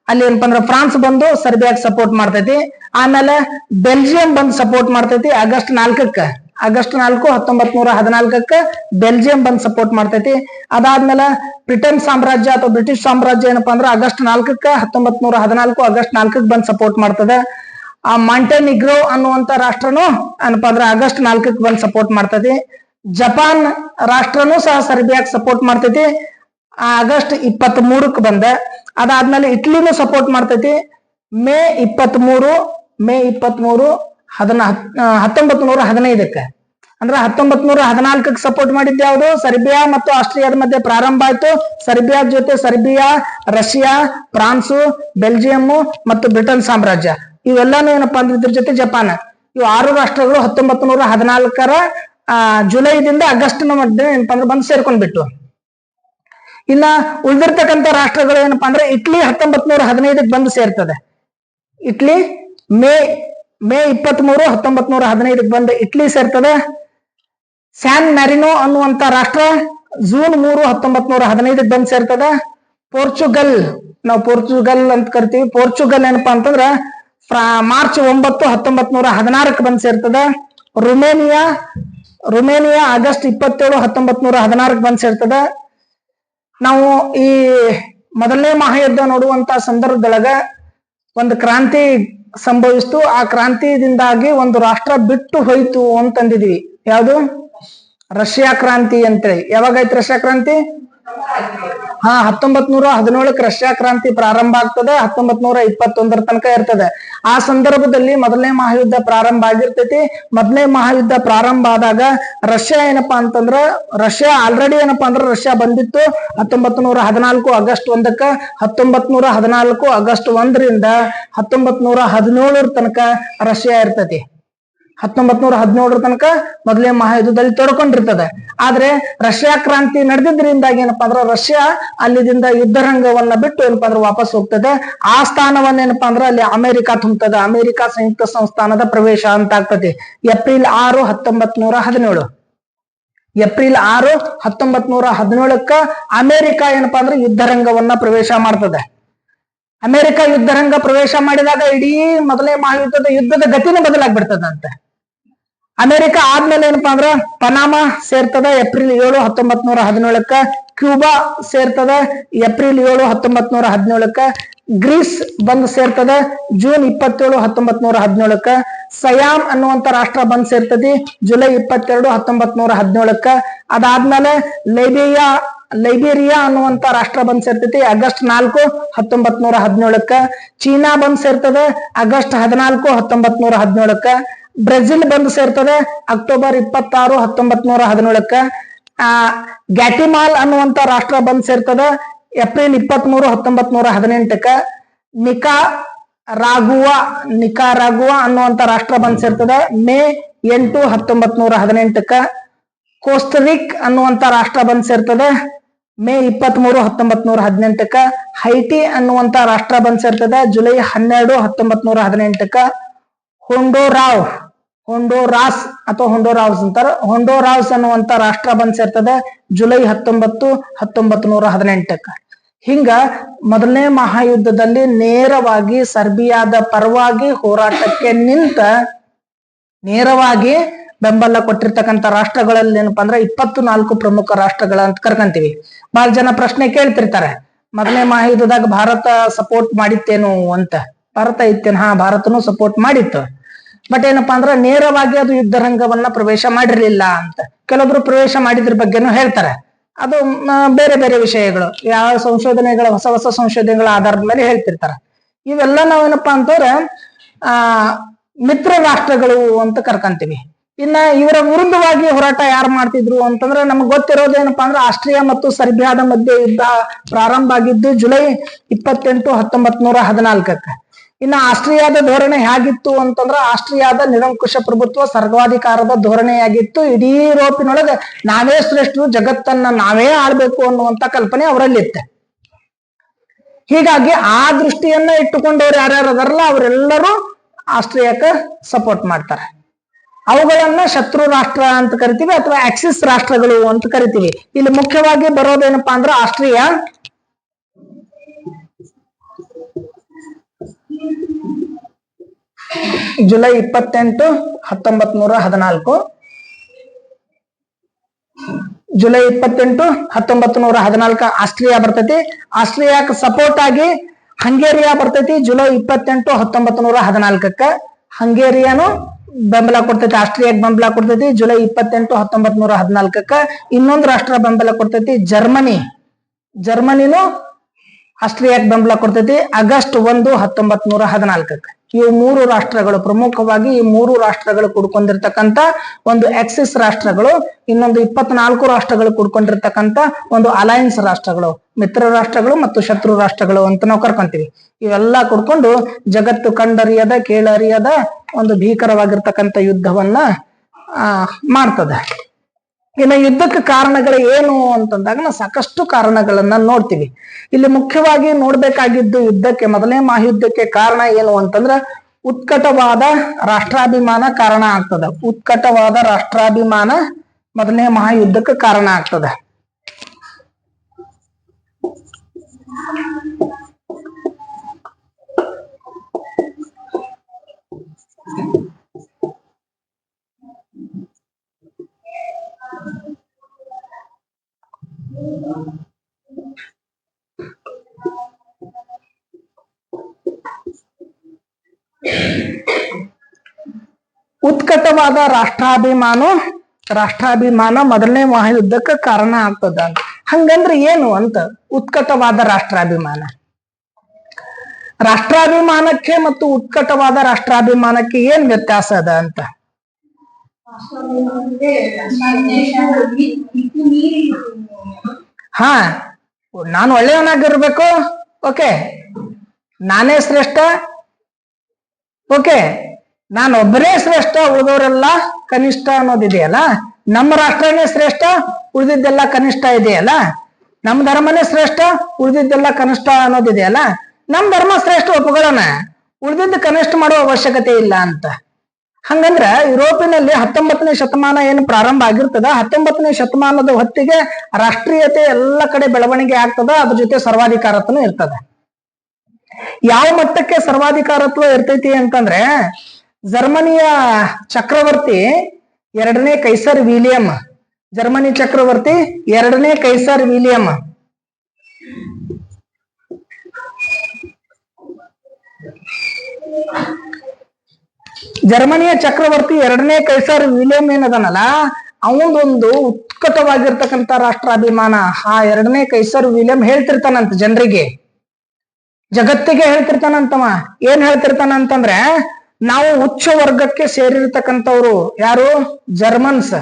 ಅಲ್ಲಿ ಏನಪ್ಪಾ ಅಂದ್ರೆ ಫ್ರಾನ್ಸ್ ಬಂದು ಸರ್ಬಿಯಾಕ್ ಸಪೋರ್ಟ್ ಮಾಡ್ತೈತಿ. ಆಮೇಲೆ ಬೆಲ್ಜಿಯಂ ಬಂದು ಸಪೋರ್ಟ್ ಮಾಡ್ತೈತಿ ಆಗಸ್ಟ್ 4ಕ್ಕೆ. ಆಗಸ್ಟ್ 4, 1914 ಬೆಲ್ಜಿಯಂ ಬಂದ್ ಸಪೋರ್ಟ್ ಮಾಡ್ತೈತಿ. ಅದಾದ್ಮೇಲೆ ಬ್ರಿಟನ್ ಸಾಮ್ರಾಜ್ಯ ಅಥವಾ ಬ್ರಿಟಿಷ್ ಸಾಮ್ರಾಜ್ಯ ಏನಪ್ಪಾ ಅಂದ್ರೆ ಆಗಸ್ಟ್ 4ಕ್ಕೆ 1914 ಆಗಸ್ಟ್ 4ಕ್ಕೆ ಬಂದ್ ಸಪೋರ್ಟ್ ಮಾಡ್ತದೆ. ಆ ಮಾಂಟೆನಿಗ್ರೋ ಅನ್ನುವಂತ ರಾಷ್ಟ್ರನು ಏನಪ್ಪಾ ಅಂದ್ರೆ ಆಗಸ್ಟ್ 4ಕ್ಕೆ ಬಂದ್ ಸಪೋರ್ಟ್ ಮಾಡ್ತೈತಿ. ಜಪಾನ್ ರಾಷ್ಟ್ರನು ಸಹ ಸರ್ಬಿಯಾಕ್ ಸಪೋರ್ಟ್ ಮಾಡ್ತೈತಿ ಆಗಸ್ಟ್ 23ಕ್ಕೆ ಬಂದ. ಅದಾದ್ಮೇಲೆ ಇಟ್ಲಿನೂ ಸಪೋರ್ಟ್ ಮಾಡ್ತೈತಿ ಮೇ 23, 1915 ಅಂದ್ರೆ 1914 ಸಪೋರ್ಟ್ ಮಾಡಿದ್ದ ಯಾವುದು ಸರ್ಬಿಯಾ ಮತ್ತು ಆಸ್ಟ್ರಿಯಾದ ಮಧ್ಯೆ ಪ್ರಾರಂಭ ಆಯ್ತು. ಸರ್ಬಿಯಾದ ಜೊತೆ ಸರ್ಬಿಯಾ, ರಷ್ಯಾ, ಫ್ರಾನ್ಸು, ಬೆಲ್ಜಿಯಂ ಮತ್ತು ಬ್ರಿಟನ್ ಸಾಮ್ರಾಜ್ಯ ಇವೆಲ್ಲಾನು ಏನಪ್ಪಾ ಅಂದ್ರೆ ಇದ್ರ ಜೊತೆ ಜಪಾನ್, ಇವು 6 ರಾಷ್ಟ್ರಗಳು 1914 ಜುಲೈದಿಂದ ಆಗಸ್ಟ್ನ ಮಧ್ಯೆ ಏನಪ್ಪಾ ಅಂದ್ರೆ ಬಂದು ಸೇರ್ಕೊಂಡ್ಬಿಟ್ಟು. ಇನ್ನ ಉಳಿದಿರ್ತಕ್ಕಂಥ ರಾಷ್ಟ್ರಗಳು ಏನಪ್ಪಾ ಅಂದ್ರೆ ಇಟ್ಲಿ 1915 ಬಂದು ಸೇರ್ತದೆ. ಇಟ್ಲಿ ಮೇ 23, 1915 ಬಂದು ಇಟ್ಲಿ ಸೇರ್ತದೆ. ಸ್ಯಾನ್ ಮ್ಯಾರಿನೋ ಅನ್ನುವಂತ ರಾಷ್ಟ್ರ ಜೂನ್ 3, 1915 ಬಂದು ಸೇರ್ತದೆ. ಪೋರ್ಚುಗಲ್, ನಾವು ಪೋರ್ಚುಗಲ್ ಅಂತ ಕರಿತೀವಿ. ಪೋರ್ಚುಗಲ್ ಏನಪ್ಪಾ ಅಂತಂದ್ರ ಮಾರ್ಚ್ 9, 1916 ಬಂದು ಸೇರ್ತದೆ. ರುಮೇನಿಯಾ ಆಗಸ್ಟ್ 27, 1916 ಬಂದು ಸೇರ್ತದೆ. ನಾವು ಈ ಮೊದಲನೇ ಮಹಾಯುದ್ಧ ನೋಡುವಂತ ಸಂದರ್ಭದೊಳಗ ಒಂದು ಕ್ರಾಂತಿ ಸಂಭವಿಸ್ತು. ಆ ಕ್ರಾಂತಿದಿಂದಾಗಿ ಒಂದು ರಾಷ್ಟ್ರ ಬಿಟ್ಟು ಹೋಯ್ತು ಅಂತಂದಿದ್ವಿ. ಯಾವುದು? ರಷ್ಯಾ ಕ್ರಾಂತಿ ಅಂತೇಳಿ. ಯಾವಾಗಾಯ್ತು ರಷ್ಯಾ ಕ್ರಾಂತಿ? 1917 ರಷ್ಯಾ ಕ್ರಾಂತಿ ಪ್ರಾರಂಭ ಆಗ್ತದೆ, 1921 ತನಕ ಇರ್ತದೆ. ಆ ಸಂದರ್ಭದಲ್ಲಿ ಮೊದಲನೇ ಮಹಾಯುದ್ಧ ಪ್ರಾರಂಭ ಆಗಿರ್ತೈತಿ. ಮೊದಲನೇ ಮಹಾಯುದ್ಧ ಪ್ರಾರಂಭ ಆದಾಗ ರಷ್ಯಾ ಏನಪ್ಪಾ ಅಂತಂದ್ರ ರಷ್ಯಾ ಆಲ್ರೆಡಿ ಏನಪ್ಪಾ ಅಂದ್ರೆ ರಷ್ಯಾ ಬಂದಿತ್ತು 1914 ಆಗಸ್ಟ್ 1ಕ್ಕೆ. 1914 ಆಗಸ್ಟ್ 1ರಿಂದ 1917 ತನಕ ರಷ್ಯಾ ಇರ್ತೈತಿ. 1917 ತನಕ ಮೊದಲನೇ ಮಹಾಯುದ್ಧದಲ್ಲಿ ತೊಡ್ಕೊಂಡಿರ್ತದೆ. ಆದ್ರೆ ರಷ್ಯಾ ಕ್ರಾಂತಿ ನಡೆದಿದ್ರಿಂದಾಗಿ ಏನಪ್ಪಾ ಅಂದ್ರೆ ರಷ್ಯಾ ಅಲ್ಲಿದಿಂದ ಯುದ್ಧ ರಂಗವನ್ನ ಬಿಟ್ಟು ಏನಪ್ಪಾ ಅಂದ್ರೆ ವಾಪಸ್ ಹೋಗ್ತದೆ. ಆ ಸ್ಥಾನವನ್ನ ಏನಪ್ಪಾ ಅಂದ್ರೆ ಅಲ್ಲಿ ಅಮೆರಿಕ ತುಂಬುತ್ತದೆ. ಅಮೆರಿಕ ಸಂಯುಕ್ತ ಸಂಸ್ಥಾನದ ಪ್ರವೇಶ ಅಂತ ಆಗ್ತದೆ. ಏಪ್ರಿಲ್ 6, 1917 ಏಪ್ರಿಲ್ 6, 1917 ಅಮೆರಿಕ ಏನಪ್ಪಾ ಅಂದ್ರೆ ಯುದ್ಧ ರಂಗವನ್ನ ಪ್ರವೇಶ ಮಾಡ್ತದೆ. ಅಮೆರಿಕ ಯುದ್ಧ ರಂಗ ಪ್ರವೇಶ ಮಾಡಿದಾಗ ಇಡೀ ಮೊದಲನೇ ಮಹಾಯುದ್ಧದ ಯುದ್ಧದ ಗತಿನೇ ಬದಲಾಗ್ಬಿಡ್ತದಂತೆ. ಅಮೆರಿಕ ಆದ್ಮೇಲೆ ಏನಪ್ಪಾ ಅಂದ್ರ ಪನಾಮಾ ಸೇರ್ತದ ಏಪ್ರಿಲ್ 7, 1917. ಕ್ಯೂಬಾ ಸೇರ್ತದ ಏಪ್ರಿಲ್ 7, 1917. ಗ್ರೀಸ್ ಬಂದ್ ಸೇರ್ತದ ಜೂನ್ 27, 1917. ಸಯಾಮ್ ಅನ್ನುವಂತ ರಾಷ್ಟ್ರ ಬಂದ್ ಸೇರ್ತದೆ ಜುಲೈ 22, 1917. ಅದಾದ್ಮೇಲೆ ಲೈಬೇರಿಯಾ ಅನ್ನುವಂತ ರಾಷ್ಟ್ರ ಬಂದ್ ಸೇರ್ತೈತಿ ಆಗಸ್ಟ್ 4, 1917. ಚೀನಾ ಬಂದ್ ಸೇರ್ತದೆ ಆಗಸ್ಟ್ 14, 1917. ಬ್ರೆಜಿಲ್ ಬಂದು ಸೇರ್ತದೆ ಅಕ್ಟೋಬರ್ 26, 1917. ಗ್ಯಾಟಿಮಾಲ್ ಅನ್ನುವಂತ ರಾಷ್ಟ್ರ ಬಂದ್ ಸೇರ್ತದೆ ಏಪ್ರಿಲ್ 23, 1918. ನಿಕಾರಾಗುವಾ ಅನ್ನುವಂತ ರಾಷ್ಟ್ರ ಬಂದ್ ಸೇರ್ತದೆ ಮೇ 8, 1918. ಕೋಸ್ಟರಿಕ್ ಅನ್ನುವಂತ ರಾಷ್ಟ್ರ ಬಂದ್ ಸೇರ್ತದೆ ಮೇ 23, 1918. ಹೈಟಿ ಅನ್ನುವಂತ ರಾಷ್ಟ್ರ ಬಂದ್ ಸೇರ್ತದೆ ಜುಲೈ 12, 1918. ಹೊಂಡೋರಾಸ್ ಅಥವಾ ಹೊಂಡೋರಾವ್ಸ್ ಅಂತಾರ. ಹೊಂಡೋರಾವ್ಸ್ ಅನ್ನುವಂತ ರಾಷ್ಟ್ರ ಬಂದ್ ಸೇರ್ತದೆ ಜುಲೈ 19, 1918. ಹಿಂಗ ಮೊದಲನೇ ಮಹಾಯುದ್ಧದಲ್ಲಿ ನೇರವಾಗಿ ಸರ್ಬಿಯಾದ ಪರವಾಗಿ ಹೋರಾಟಕ್ಕೆ ನಿಂತ ನೇರವಾಗಿ ಬೆಂಬಲ ಕೊಟ್ಟಿರ್ತಕ್ಕಂಥ ರಾಷ್ಟ್ರಗಳಲ್ಲಿ ಏನಪ್ಪಾ ಅಂದ್ರೆ 24 ಪ್ರಮುಖ ರಾಷ್ಟ್ರಗಳ ಅಂತ ಕರ್ಕಂತೀವಿ. ಬಹಳ ಜನ ಪ್ರಶ್ನೆ ಕೇಳ್ತಿರ್ತಾರೆ, ಮೊದಲನೇ ಮಹಾಯುದ್ಧದಾಗ ಭಾರತ ಸಪೋರ್ಟ್ ಮಾಡಿತ್ತೇನು ಅಂತ. ಭಾರತ ಇತ್ತೇನು? ಭಾರತನು ಸಪೋರ್ಟ್ ಮಾಡಿತ್ತು. ಬಟ್ ಏನಪ್ಪಾ ಅಂದ್ರೆ ನೇರವಾಗಿ ಅದು ಯುದ್ಧ ರಂಗವನ್ನ ಪ್ರವೇಶ ಮಾಡಿರ್ಲಿಲ್ಲ ಅಂತ. ಕೆಲವೊಬ್ರು ಪ್ರವೇಶ ಮಾಡಿದ್ರ ಬಗ್ಗೆನೂ ಹೇಳ್ತಾರೆ. ಅದು ಬೇರೆ ಬೇರೆ ವಿಷಯಗಳು, ಯಾವ ಸಂಶೋಧನೆಗಳ ಹೊಸ ಸಂಶೋಧನೆಗಳ ಆಧಾರದ ಮೇಲೆ ಹೇಳ್ತಿರ್ತಾರೆ. ಇವೆಲ್ಲ ನಾವೇನಪ್ಪಾ ಅಂತಂದ್ರೆ ಮಿತ್ರ ರಾಷ್ಟ್ರಗಳು ಅಂತ ಕರ್ಕಂತೀವಿ. ಇನ್ನ ಇವರ ವಿರುದ್ಧವಾಗಿ ಹೋರಾಟ ಯಾರು ಮಾಡ್ತಿದ್ರು ಅಂತಂದ್ರೆ ನಮ್ಗೆ ಗೊತ್ತಿರೋದೇನಪ್ಪಾ ಅಂದ್ರೆ ಆಸ್ಟ್ರಿಯಾ ಮತ್ತು ಸರ್ಬಿಯಾದ ಮಧ್ಯೆ ಯುದ್ಧ ಪ್ರಾರಂಭ ಆಗಿದ್ದು ಜುಲೈ 28, 1914. ಇನ್ನು ಆಸ್ಟ್ರಿಯಾದ ಧೋರಣೆ ಹೇಗಿತ್ತು ಅಂತಂದ್ರೆ ಆಸ್ಟ್ರಿಯಾದ ನಿರಂಕುಶ ಪ್ರಭುತ್ವ ಸರ್ವಾಧಿಕಾರದ ಧೋರಣೆಯಾಗಿತ್ತು. ಇಡೀ ಯುರೋಪಿನೊಳಗೆ ನಾವೇ ಶ್ರೇಷ್ಠರು, ಜಗತ್ತನ್ನ ನಾವೇ ಆಳ್ಬೇಕು ಅನ್ನುವಂತ ಕಲ್ಪನೆ ಅವರಲ್ಲಿತ್ತೆ. ಹೀಗಾಗಿ ಆ ದೃಷ್ಟಿಯನ್ನ ಇಟ್ಟುಕೊಂಡವ್ರು ಯಾರ್ಯಾರು ಅದಾರಲ್ಲ ಅವರೆಲ್ಲರೂ ಆಸ್ಟ್ರಿಯಾಕ್ಕೆ ಸಪೋರ್ಟ್ ಮಾಡ್ತಾರೆ. ಅವುಗಳನ್ನ ಶತ್ರು ರಾಷ್ಟ್ರ ಅಂತ ಕರಿತೀವಿ ಅಥವಾ ಆಕ್ಸಿಸ್ ರಾಷ್ಟ್ರಗಳು ಅಂತ ಕರಿತೀವಿ. ಇಲ್ಲಿ ಮುಖ್ಯವಾಗಿ ಬರೋದೇನಪ್ಪಾ ಅಂದ್ರೆ ಆಸ್ಟ್ರಿಯಾ ಜುಲೈ 28, 1914 ಜುಲೈ 28, 1914 ಆಸ್ಟ್ರಿಯಾ ಬರ್ತೈತಿ. ಆಸ್ಟ್ರಿಯಾಕ್ ಸಪೋರ್ಟ್ ಆಗಿ ಹಂಗೇರಿಯಾ ಬರ್ತೈತಿ ಜುಲೈ 28, 1914. ಹಂಗೇರಿಯಾನು ಬೆಂಬಲ ಕೊಡ್ತೈತಿ, ಆಸ್ಟ್ರಿಯಾಕ್ ಬೆಂಬಲ ಕೊಡ್ತೈತಿ ಜುಲೈ 28, 1914. ಇನ್ನೊಂದು ರಾಷ್ಟ್ರ ಬೆಂಬಲ ಕೊಡ್ತೈತಿ ಜರ್ಮನಿನು ಆಸ್ಟ್ರಿಯಾಕ್ ಬೆಂಬಲ ಕೊಡ್ತೈತಿ ಆಗಸ್ಟ್ 1, 1914. ಇವು 3 ರಾಷ್ಟ್ರಗಳು ಪ್ರಮುಖವಾಗಿ ಈ 3 ರಾಷ್ಟ್ರಗಳು ಕೂಡ್ಕೊಂಡಿರ್ತಕ್ಕಂಥ ಒಂದು ಆಕ್ಸಿಸ್ ರಾಷ್ಟ್ರಗಳು, ಇನ್ನೊಂದು 24 ರಾಷ್ಟ್ರಗಳು ಕೂಡ್ಕೊಂಡಿರ್ತಕ್ಕಂಥ ಒಂದು ಅಲಯನ್ಸ್ ರಾಷ್ಟ್ರಗಳು, ಮಿತ್ರ ರಾಷ್ಟ್ರಗಳು ಮತ್ತು ಶತ್ರು ರಾಷ್ಟ್ರಗಳು ಅಂತ ನಾವು ಕರ್ಕೊಂತೀವಿ. ಇವೆಲ್ಲ ಕೂಡ್ಕೊಂಡು ಜಗತ್ತು ಕಂಡರಿಯದ ಕೇಳರಿಯದ ಒಂದು ಭೀಕರವಾಗಿರ್ತಕ್ಕಂಥ ಯುದ್ಧವನ್ನ ಮಾಡ್ತದೆ. ಇನ್ನು ಯುದ್ಧಕ್ಕೆ ಕಾರಣಗಳು ಏನು ಅಂತಂದಾಗ ನಾವು ಸಾಕಷ್ಟು ಕಾರಣಗಳನ್ನ ನೋಡ್ತೀವಿ. ಇಲ್ಲಿ ಮುಖ್ಯವಾಗಿ ನೋಡ್ಬೇಕಾಗಿದ್ದು ಯುದ್ಧಕ್ಕೆ, ಮೊದಲನೇ ಮಹಾಯುದ್ಧಕ್ಕೆ ಕಾರಣ ಏನು ಅಂತಂದ್ರ ಉತ್ಕಟವಾದ ರಾಷ್ಟ್ರಾಭಿಮಾನ ಕಾರಣ ಆಗ್ತದ. ಉತ್ಕಟವಾದ ರಾಷ್ಟ್ರಾಭಿಮಾನ ಮೊದಲನೇ ಮಹಾಯುದ್ಧಕ್ಕೆ ಕಾರಣ ಆಗ್ತದ. ಉತ್ಕಟವಾದ ರಾಷ್ಟ್ರಾಭಿಮಾನ ಮೊದಲನೇ ಮಹಾಯುದ್ಧಕ್ಕೆ ಕಾರಣ ಆಗ್ತದ. ಹಂಗಂದ್ರೆ ಏನು ಅಂತ ಉತ್ಕಟವಾದ ರಾಷ್ಟ್ರಾಭಿಮಾನಕ್ಕೆ ಮತ್ತು ಉತ್ಕಟವಾದ ರಾಷ್ಟ್ರಾಭಿಮಾನಕ್ಕೆ ಏನ್ ವ್ಯತ್ಯಾಸ ಅದ ಅಂತ. ಹಾ, ನಾನು ಒಳ್ಳೆಯವನಾಗಿರ್ಬೇಕು, ಓಕೆ, ನಾನೇ ಶ್ರೇಷ್ಠ, ಓಕೆ, ನಾನು ಒಬ್ಬನೇ ಶ್ರೇಷ್ಠ, ಉಳಿದವರೆಲ್ಲ ಕನಿಷ್ಠ ಅನ್ನೋದಿದೆಯಲ್ಲ. ನಮ್ಮ ರಾಷ್ಟ್ರನೇ ಶ್ರೇಷ್ಠ, ಉಳಿದಿದ್ದೆಲ್ಲ ಕನಿಷ್ಠ ಇದೆಯಲ್ಲ. ನಮ್ಮ ಧರ್ಮನೇ ಶ್ರೇಷ್ಠ, ಉಳಿದಿದ್ದೆಲ್ಲ ಕನಿಷ್ಠ ಅನ್ನೋದಿದೆಯಲ್ಲ. ನಮ್ಮ ಧರ್ಮ ಶ್ರೇಷ್ಠ ಒಪ್ಪುಗಳನ್ನ ಉಳಿದಿದ್ದು ಕನಿಷ್ಠ ಮಾಡುವ ಅವಶ್ಯಕತೆ ಇಲ್ಲ ಅಂತ. ಹಂಗಂದ್ರ ಯುರೋಪಿನಲ್ಲಿ 19ನೇ ಶತಮಾನ ಏನು ಪ್ರಾರಂಭ ಆಗಿರ್ತದ, 19ನೇ ಶತಮಾನದ ಹೊತ್ತಿಗೆ ರಾಷ್ಟ್ರೀಯತೆ ಎಲ್ಲ ಕಡೆ ಬೆಳವಣಿಗೆ ಆಗ್ತದ, ಅದ್ರ ಜೊತೆ ಸರ್ವಾಧಿಕಾರತ್ವನು ಇರ್ತದ. ಯಾವ ಮಟ್ಟಕ್ಕೆ ಸರ್ವಾಧಿಕಾರತ್ವ ಇರ್ತೈತಿ ಅಂತಂದ್ರೆ ಜರ್ಮನಿಯ ಚಕ್ರವರ್ತಿ 2ನೇ ಕೈಸರ್ ವಿಲಿಯಂ, ಜರ್ಮನಿ ಚಕ್ರವರ್ತಿ 2ನೇ ಕೈಸರ್ ವಿಲಿಯಂ ಜರ್ಮನಿಯ ಚಕ್ರವರ್ತಿ 2ನೇ ಕೈಸರ್ ವಿಲಿಯಂ ಏನದನಲ್ಲ, ಅವನದೊಂದು ಉತ್ಕಟವಾಗಿರ್ತಕ್ಕಂಥ ರಾಷ್ಟ್ರಾಭಿಮಾನ. ಆ 2ನೇ ಕೈಸರ್ ವಿಲಿಯಂ ಹೇಳ್ತಿರ್ತಾನಂತ ಜನರಿಗೆ, ಜಗತ್ತಿಗೆ ಹೇಳ್ತಿರ್ತಾನಂತವ. ಏನ್ ಹೇಳ್ತಿರ್ತಾನಂತಂದ್ರೆ, ನಾವು ಉಚ್ಚ ವರ್ಗಕ್ಕೆ ಸೇರಿರ್ತಕ್ಕಂಥವ್ರು. ಯಾರು? ಜರ್ಮನ್ಸ್.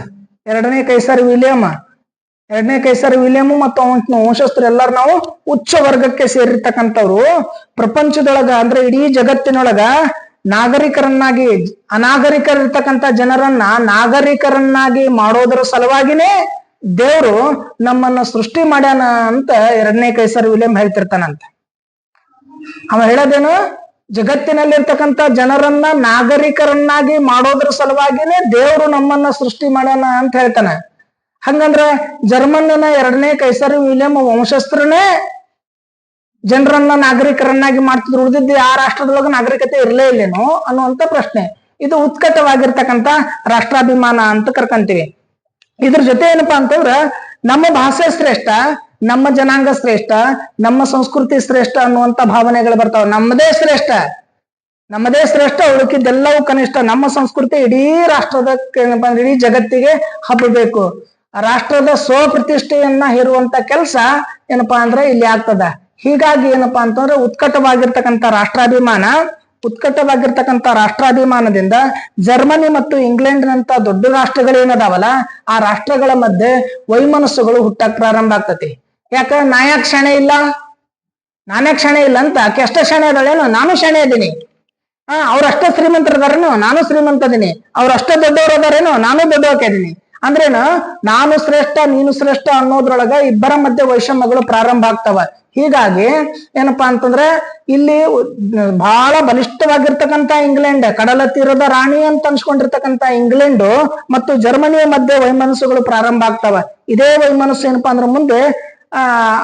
2ನೇ ಕೈಸರ್ ವಿಲಿಯಂ ಮತ್ತು ಅವನ ವಂಶಸ್ಥರು ಎಲ್ಲಾರು ನಾವು ಉಚ್ಚ ವರ್ಗಕ್ಕೆ ಸೇರಿರ್ತಕ್ಕಂಥವ್ರು. ಪ್ರಪಂಚದೊಳಗ ಅಂದ್ರೆ ಇಡೀ ಜಗತ್ತಿನೊಳಗ ನಾಗರಿಕರನ್ನಾಗಿ ಅನಾಗರಿಕರಿರ್ತಕ್ಕಂಥ ಜನರನ್ನ ನಾಗರಿಕರನ್ನಾಗಿ ಮಾಡೋದ್ರ ಸಲುವಾಗಿನೇ ದೇವ್ರು ನಮ್ಮನ್ನ ಸೃಷ್ಟಿ ಮಾಡ್ಯಾನ ಅಂತ 2ನೇ ಕೈಸರ್ ವಿಲಿಯಂ ಹೇಳ್ತಿರ್ತಾನಂತ. ಅವ ಹೇಳೋದೇನು, ಜಗತ್ತಿನಲ್ಲಿರ್ತಕ್ಕಂಥ ಜನರನ್ನ ನಾಗರಿಕರನ್ನಾಗಿ ಮಾಡೋದ್ರ ಸಲುವಾಗಿನೇ ದೇವ್ರು ನಮ್ಮನ್ನ ಸೃಷ್ಟಿ ಮಾಡ್ಯಾನ ಅಂತ ಹೇಳ್ತಾನೆ. ಹಂಗಂದ್ರ ಜರ್ಮನ್ನ 2ನೇ ಕೈಸರ್ ವಿಲಿಯಂ ವಂಶಸ್ಥರನೇ ಜನರನ್ನ ನಾಗರಿಕರನ್ನಾಗಿ ಮಾಡ್ತಿದ್ರು, ಉಳಿದಿದ್ದು ಆ ರಾಷ್ಟ್ರದೊಳಗ ನಾಗರಿಕತೆ ಇರ್ಲೇ ಇಲ್ಲೇನೋ ಅನ್ನುವಂತ ಪ್ರಶ್ನೆ. ಇದು ಉತ್ಕಟವಾಗಿರ್ತಕ್ಕಂಥ ರಾಷ್ಟ್ರಾಭಿಮಾನ ಅಂತ ಕರ್ಕಂತೀವಿ. ಇದ್ರ ಜೊತೆ ಏನಪ್ಪಾ ಅಂತಂದ್ರ ನಮ್ಮ ಭಾಷೆ ಶ್ರೇಷ್ಠ, ನಮ್ಮ ಜನಾಂಗ ಶ್ರೇಷ್ಠ, ನಮ್ಮ ಸಂಸ್ಕೃತಿ ಶ್ರೇಷ್ಠ ಅನ್ನುವಂತ ಭಾವನೆಗಳು ಬರ್ತಾವ. ನಮ್ಮದೇ ಶ್ರೇಷ್ಠ, ಉಳುಕಿದ್ದೆಲ್ಲವೂ ಕನಿಷ್ಠ. ನಮ್ಮ ಸಂಸ್ಕೃತಿ ಇಡೀ ರಾಷ್ಟ್ರದ ಏನಪ್ಪಾ ಅಂದ್ರೆ ಇಡೀ ಜಗತ್ತಿಗೆ ಹಬ್ಬಬೇಕು. ರಾಷ್ಟ್ರದ ಸ್ವಪ್ರತಿಷ್ಠೆಯನ್ನ ಹೇರುವಂತ ಕೆಲಸ ಏನಪ್ಪಾ ಅಂದ್ರೆ ಇಲ್ಲಿ ಆಗ್ತದ. ಹೀಗಾಗಿ ಏನಪ್ಪಾ ಅಂತಂದ್ರೆ ಉತ್ಕಟವಾಗಿರ್ತಕ್ಕಂಥ ರಾಷ್ಟ್ರಾಭಿಮಾನ ಉತ್ಕಟವಾಗಿರ್ತಕ್ಕಂಥ ರಾಷ್ಟ್ರಾಭಿಮಾನದಿಂದ ಜರ್ಮನಿ ಮತ್ತು ಇಂಗ್ಲೆಂಡ್ನಂತ ದೊಡ್ಡ ರಾಷ್ಟ್ರಗಳೇನದಾವಲ್ಲ ಆ ರಾಷ್ಟ್ರಗಳ ಮಧ್ಯೆ ವೈಮನಸ್ಸುಗಳು ಹುಟ್ಟಕ್ ಪ್ರಾರಂಭ ಆಗ್ತತಿ. ಯಾಕ ನಾಯಕ್ ಶಾಣೆ ಇಲ್ಲ, ನಾನೇ ಕ್ಷಣೆ ಇಲ್ಲ ಅಂತ ಆಕೆ ಅಷ್ಟ ಶಾಣೆ ಅದಳೇನು, ನಾನು ಶಾಣೆ ಅದೀನಿ. ಅವ್ರಷ್ಟ ಶ್ರೀಮಂತರದಾರೇನು, ನಾನು ಶ್ರೀಮಂತ ಅದೀನಿ. ಅವ್ರಷ್ಟ ದೊಡ್ಡವ್ರು ಅದಾರೇನು, ನಾನು ದೊಡ್ಡವಕ್ಕೆ ಅದೀನಿ. ಅಂದ್ರೇನು, ನಾನು ಶ್ರೇಷ್ಠ ನೀನು ಶ್ರೇಷ್ಠ ಅನ್ನೋದ್ರೊಳಗ ಇಬ್ಬರ ಮಧ್ಯೆ ವೈಷಮ್ಯಗಳು ಪ್ರಾರಂಭ ಆಗ್ತಾವ. ಹೀಗಾಗಿ ಏನಪ್ಪಾ ಅಂತಂದ್ರೆ ಇಲ್ಲಿ ಬಹಳ ಬಲಿಷ್ಠವಾಗಿರ್ತಕ್ಕಂಥ ಇಂಗ್ಲೆಂಡ್, ಕಡಲ ತೀರದ ರಾಣಿ ಅಂತ ಅನ್ಸ್ಕೊಂಡಿರ್ತಕ್ಕಂಥ ಇಂಗ್ಲೆಂಡ್ ಮತ್ತು ಜರ್ಮನಿಯ ಮಧ್ಯೆ ವೈಮನಸ್ಸುಗಳು ಪ್ರಾರಂಭ ಆಗ್ತಾವ. ಇದೇ ವೈಮನಸ್ಸು ಏನಪ್ಪಾ ಅಂದ್ರೆ ಮುಂದೆ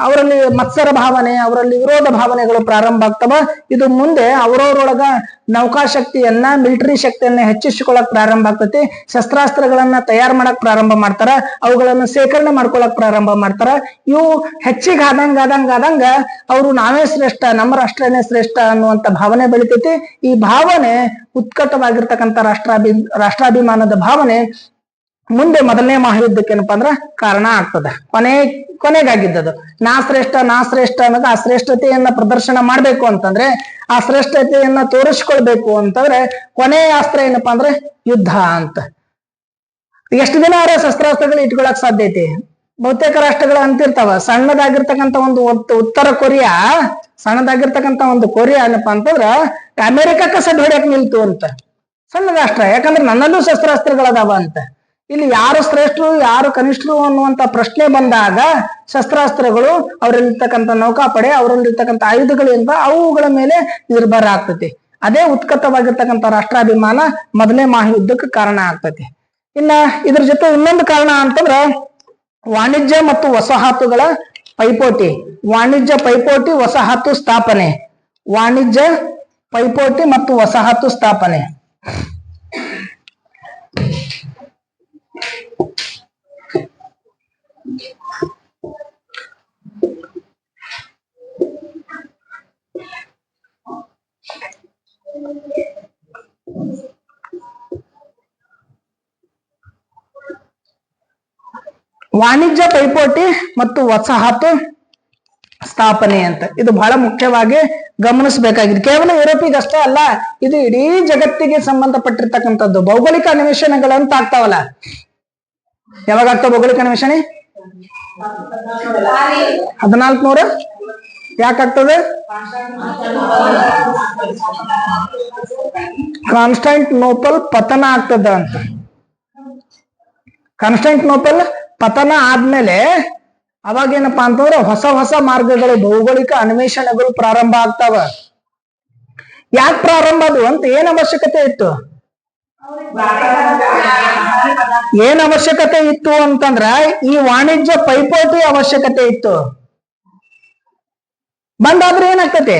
ಅವರಲ್ಲಿ ಮತ್ಸರ ಭಾವನೆ, ಅವರಲ್ಲಿ ವಿರೋಧ ಭಾವನೆಗಳು ಪ್ರಾರಂಭ ಆಗ್ತವ. ಇದು ಮುಂದೆ ಅವರವರೊಳಗ ನೌಕಾಶಕ್ತಿಯನ್ನ, ಮಿಲಿಟರಿ ಶಕ್ತಿಯನ್ನ ಹೆಚ್ಚಿಸಿಕೊಳ್ಳಕ್ ಪ್ರಾರಂಭ ಆಗ್ತತಿ. ಶಸ್ತ್ರಾಸ್ತ್ರಗಳನ್ನ ತಯಾರು ಮಾಡಕ್ ಪ್ರಾರಂಭ ಮಾಡ್ತಾರ, ಅವುಗಳನ್ನ ಸೇಕರಣೆ ಮಾಡ್ಕೊಳಕ್ ಪ್ರಾರಂಭ ಮಾಡ್ತಾರ. ಇವು ಹೆಚ್ಚಿಗೆ ಆದಂಗ ಅವರು ನಾವೇ ಶ್ರೇಷ್ಠ, ನಮ್ಮ ರಾಷ್ಟ್ರನೇ ಶ್ರೇಷ್ಠ ಅನ್ನುವಂತ ಭಾವನೆ ಬೆಳಿತೈತಿ. ಈ ಭಾವನೆ ಉತ್ಕಟವಾಗಿರ್ತಕ್ಕಂಥ ರಾಷ್ಟ್ರಾಭಿಮಾನದ ಭಾವನೆ ಮುಂದೆ ಮೊದಲನೇ ಮಹಾಯುದ್ಧಕ್ಕೆ ಏನಪ್ಪಾ ಅಂದ್ರ ಕಾರಣ ಆಗ್ತದ. ಕೊನೆಗಾಗಿದ್ದದು ನಾ ಶ್ರೇಷ್ಠ ಅನ್ನೋದು ಆ ಶ್ರೇಷ್ಠತೆಯನ್ನ ಪ್ರದರ್ಶನ ಮಾಡ್ಬೇಕು ಅಂತಂದ್ರೆ, ಆ ಶ್ರೇಷ್ಠತೆಯನ್ನ ತೋರಿಸ್ಕೊಳ್ಬೇಕು ಅಂತಂದ್ರೆ ಕೊನೆಯ ಅಸ್ತ್ರ ಏನಪ್ಪಾ ಅಂದ್ರೆ ಯುದ್ಧ ಅಂತ. ಎಷ್ಟು ದಿನ ಅವರ ಶಸ್ತ್ರಾಸ್ತ್ರಗಳು ಇಟ್ಕೊಳಕ್ ಸಾಧ್ಯ ಐತಿ? ಬಹುತೇಕ ರಾಷ್ಟ್ರಗಳು ಅಂತಿರ್ತಾವ, ಸಣ್ಣದಾಗಿರ್ತಕ್ಕಂಥ ಒಂದು ಉತ್ತರ ಕೊರಿಯಾ, ಸಣ್ಣದಾಗಿರ್ತಕ್ಕಂಥ ಒಂದು ಕೊರಿಯಾ ಏನಪ್ಪಾ ಅಂತಂದ್ರ ಅಮೆರಿಕಕ್ಕ ಸಡ್ ಹೊಡ್ಯಕ್ ನಿಲ್ತು ಅಂತ. ಸಣ್ಣ ರಾಷ್ಟ್ರ, ಯಾಕಂದ್ರೆ ನನ್ನಲ್ಲೂ ಶಸ್ತ್ರಾಸ್ತ್ರಗಳದಾವ ಅಂತ. ಇಲ್ಲಿ ಯಾರು ಶ್ರೇಷ್ಠರು ಯಾರು ಕನಿಷ್ಠರು ಅನ್ನುವಂತ ಪ್ರಶ್ನೆ ಬಂದಾಗ ಶಸ್ತ್ರಾಸ್ತ್ರಗಳು, ಅವರಲ್ಲಿರ್ತಕ್ಕಂಥ ನೌಕಾಪಡೆ, ಅವರಲ್ಲಿರ್ತಕ್ಕಂಥ ಆಯುಧಗಳು ಎಂಬ ಅವುಗಳ ಮೇಲೆ ನಿರ್ಭರ ಆಗ್ತತಿ. ಅದೇ ಉತ್ಕಟವಾಗಿರ್ತಕ್ಕಂಥ ರಾಷ್ಟ್ರಾಭಿಮಾನ ಮೊದಲನೇ ಮಹಾಯುದ್ಧಕ್ಕೆ ಕಾರಣ ಆಗ್ತತಿ. ಇನ್ನ ಇದ್ರ ಜೊತೆ ಇನ್ನೊಂದು ಕಾರಣ ಅಂತಂದ್ರ ವಾಣಿಜ್ಯ ಮತ್ತು ವಸಾಹತುಗಳ ಪೈಪೋಟಿ. ವಾಣಿಜ್ಯ ಪೈಪೋಟಿ, ವಸಾಹತು ಸ್ಥಾಪನೆ. ವಾಣಿಜ್ಯ ಪೈಪೋಟಿ ಮತ್ತು ವಸಾಹತು ಸ್ಥಾಪನೆ. ವಾಣಿಜ್ಯ ಪೈಪೋಟಿ ಮತ್ತು ವಸಾಹತು ಸ್ಥಾಪನೆ ಅಂತ ಇದು ಬಹಳ ಮುಖ್ಯವಾಗಿ ಗಮನಿಸಬೇಕಾಗಿದೆ. ಕೇವಲ ಯುರೋಪಿಗೆ ಅಷ್ಟೇ ಅಲ್ಲ, ಇದು ಇಡೀ ಜಗತ್ತಿಗೆ ಸಂಬಂಧಪಟ್ಟಿರ್ತಕ್ಕಂಥದ್ದು. ಭೌಗೋಳಿಕ ಅನ್ವೇಷಣೆಗಳಂತ ಆಗ್ತಾವಲ್ಲ, ಯಾವಾಗ ಆಗ್ತಾವ ಭೌಗೋಳಿಕ ಅನ್ವೇಷಣೆ? 1400. ಯಾಕಾಗ್ತದೆ? ಕಾನ್ಸ್ಟಾಂಟಿನೋಪಲ್ ಪತನ ಆಗ್ತದ ಅಂತ. ಕಾನ್ಸ್ಟಾಂಟಿನೋಪಲ್ ಪತನ ಆದ್ಮೇಲೆ ಅವಾಗೇನಪ್ಪಾ ಅಂತಂದ್ರೆ ಹೊಸ ಮಾರ್ಗಗಳು, ಭೌಗೋಳಿಕ ಅನ್ವೇಷಣೆಗಳು ಪ್ರಾರಂಭ ಆಗ್ತಾವ. ಯಾಕೆ ಪ್ರಾರಂಭ ಅದು ಅಂತ ಏನ್ ಅವಶ್ಯಕತೆ ಇತ್ತು? ಏನ್ ಅವಶ್ಯಕತೆ ಇತ್ತು ಅಂತಂದ್ರ ಈ ವಾಣಿಜ್ಯ ಪೈಪೋಟಿ ಅವಶ್ಯಕತೆ ಇತ್ತು. ಬಂದಾದ್ರೆ ಏನಾಗ್ತದೆ?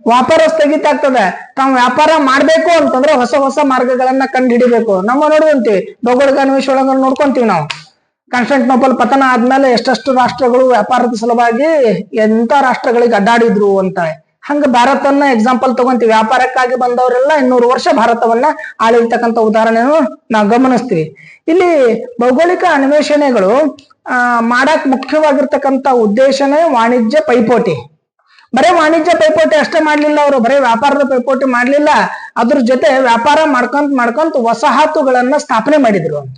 ವ್ಯಾಪಾರ ಸ್ಥಗಿತ ಆಗ್ತದೆ. ತಾವು ವ್ಯಾಪಾರ ಮಾಡ್ಬೇಕು ಅಂತಂದ್ರೆ ಹೊಸ ಮಾರ್ಗಗಳನ್ನ ಕಂಡು ಹಿಡಿಬೇಕು. ನಮ್ಮ ನೋಡುವಂತೀವಿ, ಭೌಗೋಳಿಕ ಅನ್ವೇಷಣೆಗಳನ್ನ ನೋಡ್ಕೊಂತೀವಿ ನಾವು. ಕಾನ್ಸ್ಟಾಂಟಿನೋಪಲ್ ಪತನ ಆದ್ಮೇಲೆ ಎಷ್ಟೆಷ್ಟು ರಾಷ್ಟ್ರಗಳು ವ್ಯಾಪಾರದ ಸಲುವಾಗಿ ಎಂತ ರಾಷ್ಟ್ರಗಳಿಗೆ ಅಡ್ಡಾಡಿದ್ರು ಅಂತ. ಹಂಗ ಭಾರತವನ್ನ ಎಕ್ಸಾಂಪಲ್ ತಗೊಂತೀವಿ. ವ್ಯಾಪಾರಕ್ಕಾಗಿ ಬಂದವರೆಲ್ಲ 200 ವರ್ಷ ಭಾರತವನ್ನ ಆಳಿರ್ತಕ್ಕಂಥ ಉದಾಹರಣೆಯನ್ನು ನಾವು ಗಮನಿಸ್ತೀವಿ. ಇಲ್ಲಿ ಭೌಗೋಳಿಕ ಅನ್ವೇಷಣೆಗಳು ಮಾಡಕ್ ಮುಖ್ಯವಾಗಿರ್ತಕ್ಕಂಥ ಉದ್ದೇಶನೇ ವಾಣಿಜ್ಯ ಪೈಪೋಟಿ. ಬರೇ ವಾಣಿಜ್ಯ ಪೈಪೋಟಿ ಅಷ್ಟೇ ಮಾಡ್ಲಿಲ್ಲ ಅವರು, ಬರೇ ವ್ಯಾಪಾರದ ಪೈಪೋಟಿ ಮಾಡ್ಲಿಲ್ಲ. ಅದ್ರ ಜೊತೆ ವ್ಯಾಪಾರ ಮಾಡ್ಕೊಂತ ವಸಾಹತುಗಳನ್ನ ಸ್ಥಾಪನೆ ಮಾಡಿದ್ರು ಅಂತ.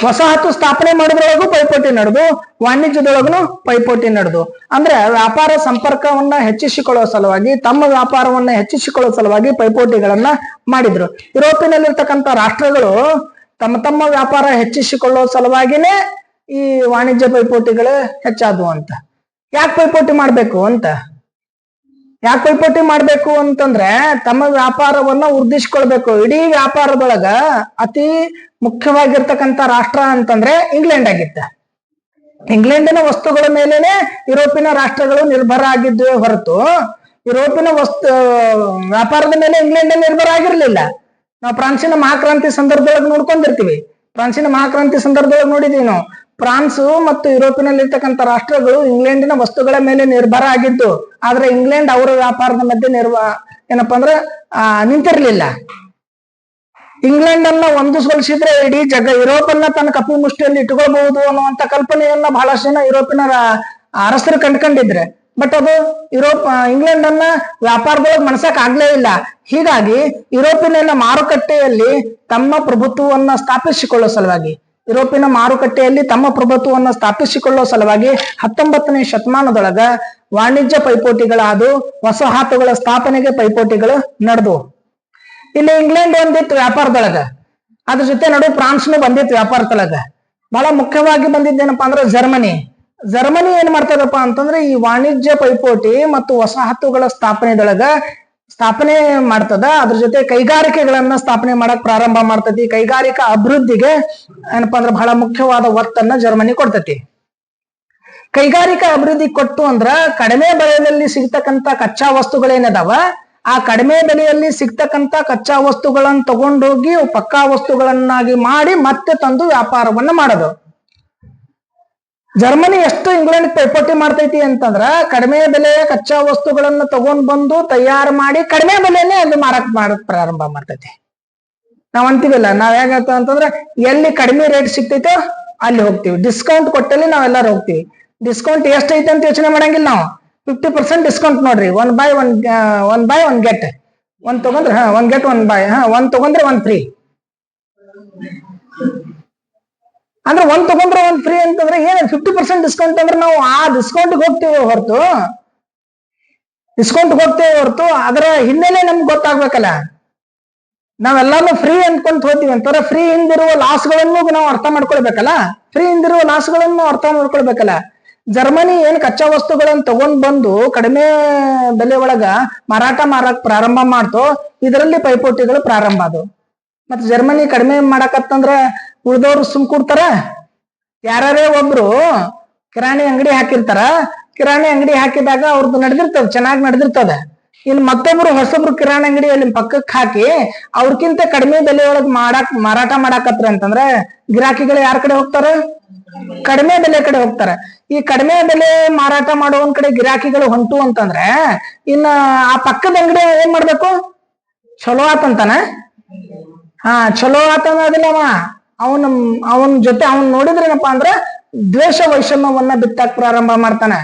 ವಸಾಹತು ಸ್ಥಾಪನೆ ಮಾಡಿದ್ರೊಳಗೂ ಪೈಪೋಟಿ ನಡೆದು, ವಾಣಿಜ್ಯದೊಳಗೂ ಪೈಪೋಟಿ ನಡೆದು. ಅಂದ್ರೆ ವ್ಯಾಪಾರ ಸಂಪರ್ಕವನ್ನ ಹೆಚ್ಚಿಸಿಕೊಳ್ಳುವ ಸಲುವಾಗಿ, ತಮ್ಮ ವ್ಯಾಪಾರವನ್ನ ಹೆಚ್ಚಿಸಿಕೊಳ್ಳುವ ಸಲುವಾಗಿ ಪೈಪೋಟಿಗಳನ್ನ ಮಾಡಿದ್ರು. ಯುರೋಪಿನಲ್ಲಿರ್ತಕ್ಕಂಥ ರಾಷ್ಟ್ರಗಳು ತಮ್ಮ ವ್ಯಾಪಾರ ಹೆಚ್ಚಿಸಿಕೊಳ್ಳುವ ಸಲುವಾಗಿನೇ ಈ ವಾಣಿಜ್ಯ ಪೈಪೋಟಿಗಳು ಹೆಚ್ಚಾದವು ಅಂತ. ಯಾಕೆ ಪೈಪೋಟಿ ಮಾಡ್ಬೇಕು ಅಂತಂದ್ರೆ ತಮ್ಮ ವ್ಯಾಪಾರವನ್ನ ವೃದ್ಧಿಸ್ಕೊಳ್ಬೇಕು. ಇಡೀ ವ್ಯಾಪಾರದೊಳಗ ಅತಿ ಮುಖ್ಯವಾಗಿರ್ತಕ್ಕಂಥ ರಾಷ್ಟ್ರ ಅಂತಂದ್ರೆ ಇಂಗ್ಲೆಂಡ್ ಆಗಿತ್ತ. ಇಂಗ್ಲೆಂಡಿನ ವಸ್ತುಗಳ ಮೇಲೇನೆ ಯುರೋಪಿನ ರಾಷ್ಟ್ರಗಳು ನಿರ್ಭರ ಆಗಿದ್ದುವೆ ಹೊರತು ಯುರೋಪಿನ ವ್ಯಾಪಾರದ ಮೇಲೆ ಇಂಗ್ಲೆಂಡ್ ನಿರ್ಭರ ಆಗಿರ್ಲಿಲ್ಲ. ನಾವು ಫ್ರಾನ್ಸಿನ ಮಹಾಕ್ರಾಂತಿ ಸಂದರ್ಭದೊಳಗೆ ನೋಡ್ಕೊಂಡಿರ್ತೀವಿ. ಫ್ರಾನ್ಸಿನ ಮಹಾಕ್ರಾಂತಿ ಸಂದರ್ಭದೊಳಗೆ ನೋಡಿದೀವಿ ನಾವು. ಫ್ರಾನ್ಸ್ ಮತ್ತು ಯುರೋಪಿನಲ್ಲಿರ್ತಕ್ಕಂಥ ರಾಷ್ಟ್ರಗಳು ಇಂಗ್ಲೆಂಡಿನ ವಸ್ತುಗಳ ಮೇಲೆ ನಿರ್ಭರ ಆಗಿದ್ದು, ಆದ್ರೆ ಇಂಗ್ಲೆಂಡ್ ಅವರ ವ್ಯಾಪಾರದ ಮಧ್ಯೆ ಏನಪ್ಪಾ ಅಂದ್ರೆ ನಿಂತಿರ್ಲಿಲ್ಲ. ಇಂಗ್ಲೆಂಡ್ ಅನ್ನ ಒಂದಿಸಿದ್ರೆ ಇಡೀ ಯುರೋಪ್ ಅನ್ನ ತನ್ನ ಕಪ್ಪಿ ಮುಷ್ಟಿಯಲ್ಲಿ ಇಟ್ಕೊಳ್ಬಹುದು ಅನ್ನುವಂತ ಕಲ್ಪನೆಯನ್ನ ಬಹಳಷ್ಟು ಜನ ಯುರೋಪಿನ ಅರಸರು ಕಂಡ್ಕೊಂಡಿದ್ರೆ, ಬಟ್ ಅದು ಇಂಗ್ಲೆಂಡ್ ಅನ್ನ ವ್ಯಾಪಾರದೊಳಗೆ ಮನಸಕ್ ಆಗ್ಲೇ ಇಲ್ಲ. ಹೀಗಾಗಿ ಯುರೋಪಿನ ಮಾರುಕಟ್ಟೆಯಲ್ಲಿ ತಮ್ಮ ಪ್ರಭುತ್ವವನ್ನ ಸ್ಥಾಪಿಸಿಕೊಳ್ಳೋ ಸಲುವಾಗಿ ತಮ್ಮ ಪ್ರಭುತ್ವವನ್ನು ಸ್ಥಾಪಿಸಿಕೊಳ್ಳುವ ಸಲುವಾಗಿ 19ನೇ ಶತಮಾನದೊಳಗ ವಾಣಿಜ್ಯ ಪೈಪೋಟಿಗಳಾದು, ವಸಾಹತುಗಳ ಸ್ಥಾಪನೆಗೆ ಪೈಪೋಟಿಗಳು ನಡೆದು. ಇಲ್ಲಿ ಇಂಗ್ಲೆಂಡ್ ಒಂದಿತ್ತು ವ್ಯಾಪಾರದೊಳಗ, ಅದ್ರ ಜೊತೆ ನಡು ಫ್ರಾನ್ಸ್ನು ಬಂದಿತ್ತು ವ್ಯಾಪಾರದೊಳಗ. ಬಹಳ ಮುಖ್ಯವಾಗಿ ಬಂದಿದ್ದೇನಪ್ಪಾ ಅಂದ್ರೆ ಜರ್ಮನಿ ಏನ್ ಮಾಡ್ತದಪ್ಪ ಅಂತಂದ್ರೆ ಈ ವಾಣಿಜ್ಯ ಪೈಪೋಟಿ ಮತ್ತು ವಸಾಹತುಗಳ ಸ್ಥಾಪನೆ ಮಾಡ್ತದ. ಅದ್ರ ಜೊತೆ ಕೈಗಾರಿಕೆಗಳನ್ನ ಸ್ಥಾಪನೆ ಮಾಡಕ್ ಪ್ರಾರಂಭ ಮಾಡ್ತತಿ. ಕೈಗಾರಿಕಾ ಅಭಿವೃದ್ಧಿಗೆ ಏನಪ್ಪಾ ಅಂದ್ರೆ ಬಹಳ ಮುಖ್ಯವಾದ ಒತ್ತನ್ನ ಜರ್ಮನಿ ಕೊಡ್ತತಿ. ಕೈಗಾರಿಕಾ ಅಭಿವೃದ್ಧಿ ಕೊಟ್ಟು ಅಂದ್ರ ಕಡಿಮೆ ಬೆಲೆಯಲ್ಲಿ ಸಿಗ್ತಕ್ಕಂತ ಕಚ್ಚಾ ವಸ್ತುಗಳೇನದಾವ, ಆ ಕಡಿಮೆ ಬೆಲೆಯಲ್ಲಿ ಸಿಗ್ತಕ್ಕಂತ ಕಚ್ಚಾ ವಸ್ತುಗಳನ್ನ ತಗೊಂಡೋಗಿ ಪಕ್ಕಾ ವಸ್ತುಗಳನ್ನಾಗಿ ಮಾಡಿ ಮತ್ತೆ ತಂದು ವ್ಯಾಪಾರವನ್ನ ಮಾಡೋದು. ಜರ್ಮನಿ ಎಷ್ಟು ಇಂಗ್ಲೆಂಡ್ ಪೈಪೋಟಿ ಮಾಡ್ತೈತಿ ಅಂತಂದ್ರ ಕಡಿಮೆ ಬೆಲೆಯ ಕಚ್ಚಾ ವಸ್ತುಗಳನ್ನ ತಗೊಂಡ್ ಬಂದು ತಯಾರು ಮಾಡಿ ಕಡಿಮೆ ಬೆಲೆನೇ ಅಲ್ಲಿ ಮಾಡಕ್ ಪ್ರಾರಂಭ ಮಾಡ್ತೈತಿ. ನಾವ್ ಅಂತೀವಲ್ಲ, ನಾವ್ ಹೇಗತ್ತ ಅಂತಂದ್ರೆ ಎಲ್ಲಿ ಕಡಿಮೆ ರೇಟ್ ಸಿಗ್ತೈತೋ ಅಲ್ಲಿ ಹೋಗ್ತೀವಿ. ಡಿಸ್ಕೌಂಟ್ ಕೊಟ್ಟಲ್ಲಿ ನಾವೆಲ್ಲಾರು ಹೋಗ್ತೀವಿ. ಡಿಸ್ಕೌಂಟ್ ಎಷ್ಟೈತೆ ಅಂತ ಯೋಚನೆ ಮಾಡಂಗಿಲ್ಲ ನಾವು. 50% ಡಿಸ್ಕೌಂಟ್ ನೋಡ್ರಿ, ಒನ್ ಬೈ ಒನ್ ಗೆಟ್. ಒಂದ್ ತಗೊಂಡ್ರೆ ಒನ್ ಗೆಟ್ ಒನ್ ಬೈ, ಒಂದ್ ತಗೊಂಡ್ರೆ ಒನ್ ಫ್ರೀ. ಅಂದ್ರೆ ಒಂದ್ ತಗೊಂಡ್ರೆ ಒಂದ್ ಫ್ರೀ ಅಂತಂದ್ರೆ ಏನ್ 50% ಡಿಸ್ಕೌಂಟ್ ಅಂದ್ರೆ ನಾವು ಆ ಡಿಸ್ಕೌಂಟ್ ಹೋಗ್ತೇವೆ ಹೊರತು ಅದರ ಹಿನ್ನೆಲೆ ನಮ್ಗೆ ಗೊತ್ತಾಗ್ಬೇಕಲ್ಲ. ನಾವೆಲ್ಲಾನು ಫ್ರೀ ಅನ್ಕೊಂತ ಹೋಗ್ತೀವಿ ಅಂತಾರೆ. ಫ್ರೀ ಹಿಂದಿರುವ ಲಾಸ್ಗಳನ್ನು ನಾವು ಅರ್ಥ ಮಾಡ್ಕೊಳ್ಬೇಕಲ್ಲ. ಜರ್ಮನಿ ಏನ್ ಕಚ್ಚಾ ವಸ್ತುಗಳನ್ನ ತಗೊಂಡ್ ಬಂದು ಕಡಿಮೆ ಬೆಲೆ ಒಳಗ ಮಾರಾಟ ಮಾಡಕ್ ಪ್ರಾರಂಭ ಮಾಡ್ತೋ, ಇದರಲ್ಲಿ ಪೈಪೋಟಿಗಳು ಪ್ರಾರಂಭ ಆದವು. ಮತ್ ಜರ್ಮನಿ ಕಡಿಮೆ ಮಾಡಕತ್ತಂದ್ರ ಉಳಿದವ್ರು ಸುಮ್ ಕೂಡ್ತಾರ? ಯಾರೇ ಒಬ್ರು ಕಿರಾಣಿ ಅಂಗಡಿ ಹಾಕಿರ್ತಾರ. ಕಿರಾಣಿ ಅಂಗಡಿ ಹಾಕಿದಾಗ ಅವ್ರದ್ದು ನಡೆದಿರ್ತದ, ಚೆನ್ನಾಗಿ ನಡೆದಿರ್ತದ. ಇನ್ನು ಮತ್ತೊಬ್ರು ಹೊಸಬ್ರು ಕಿರಾಣಿ ಅಂಗಡಿ ಅಲ್ಲಿ ಪಕ್ಕಕ್ಕೆ ಹಾಕಿ ಅವ್ರಕ್ಕಿಂತ ಕಡಿಮೆ ಬೆಲೆ ಒಳಗ್ ಮಾರಾಟ ಮಾಡಾಕತ್ರ ಅಂತಂದ್ರೆ ಗಿರಾಕಿಗಳು ಯಾರ ಕಡೆ ಹೋಗ್ತಾರ? ಕಡಿಮೆ ಬೆಲೆ ಕಡೆ ಹೋಗ್ತಾರ. ಈ ಕಡಿಮೆ ಬೆಲೆ ಮಾರಾಟ ಮಾಡೋನ್ ಕಡೆ ಗಿರಾಕಿಗಳು ಹೊಂಟು ಅಂತಂದ್ರೆ ಇನ್ನ ಆ ಪಕ್ಕದ ಅಂಗಡಿ ಏನ್ ಮಾಡ್ಬೇಕು? ಚಲೋ ಆತಂತಾನ. ಚಲೋ ಆತನದಿಲ್ಲವ. ಅವನ್ ಜೊತೆ ನೋಡಿದ್ರೇನಪ್ಪಾ ಅಂದ್ರ ದ್ವೇಷ ವೈಷಮ್ಯವನ್ನ ಬಿತ್ತಾಕ್ ಪ್ರಾರಂಭ ಮಾಡ್ತಾನೆ.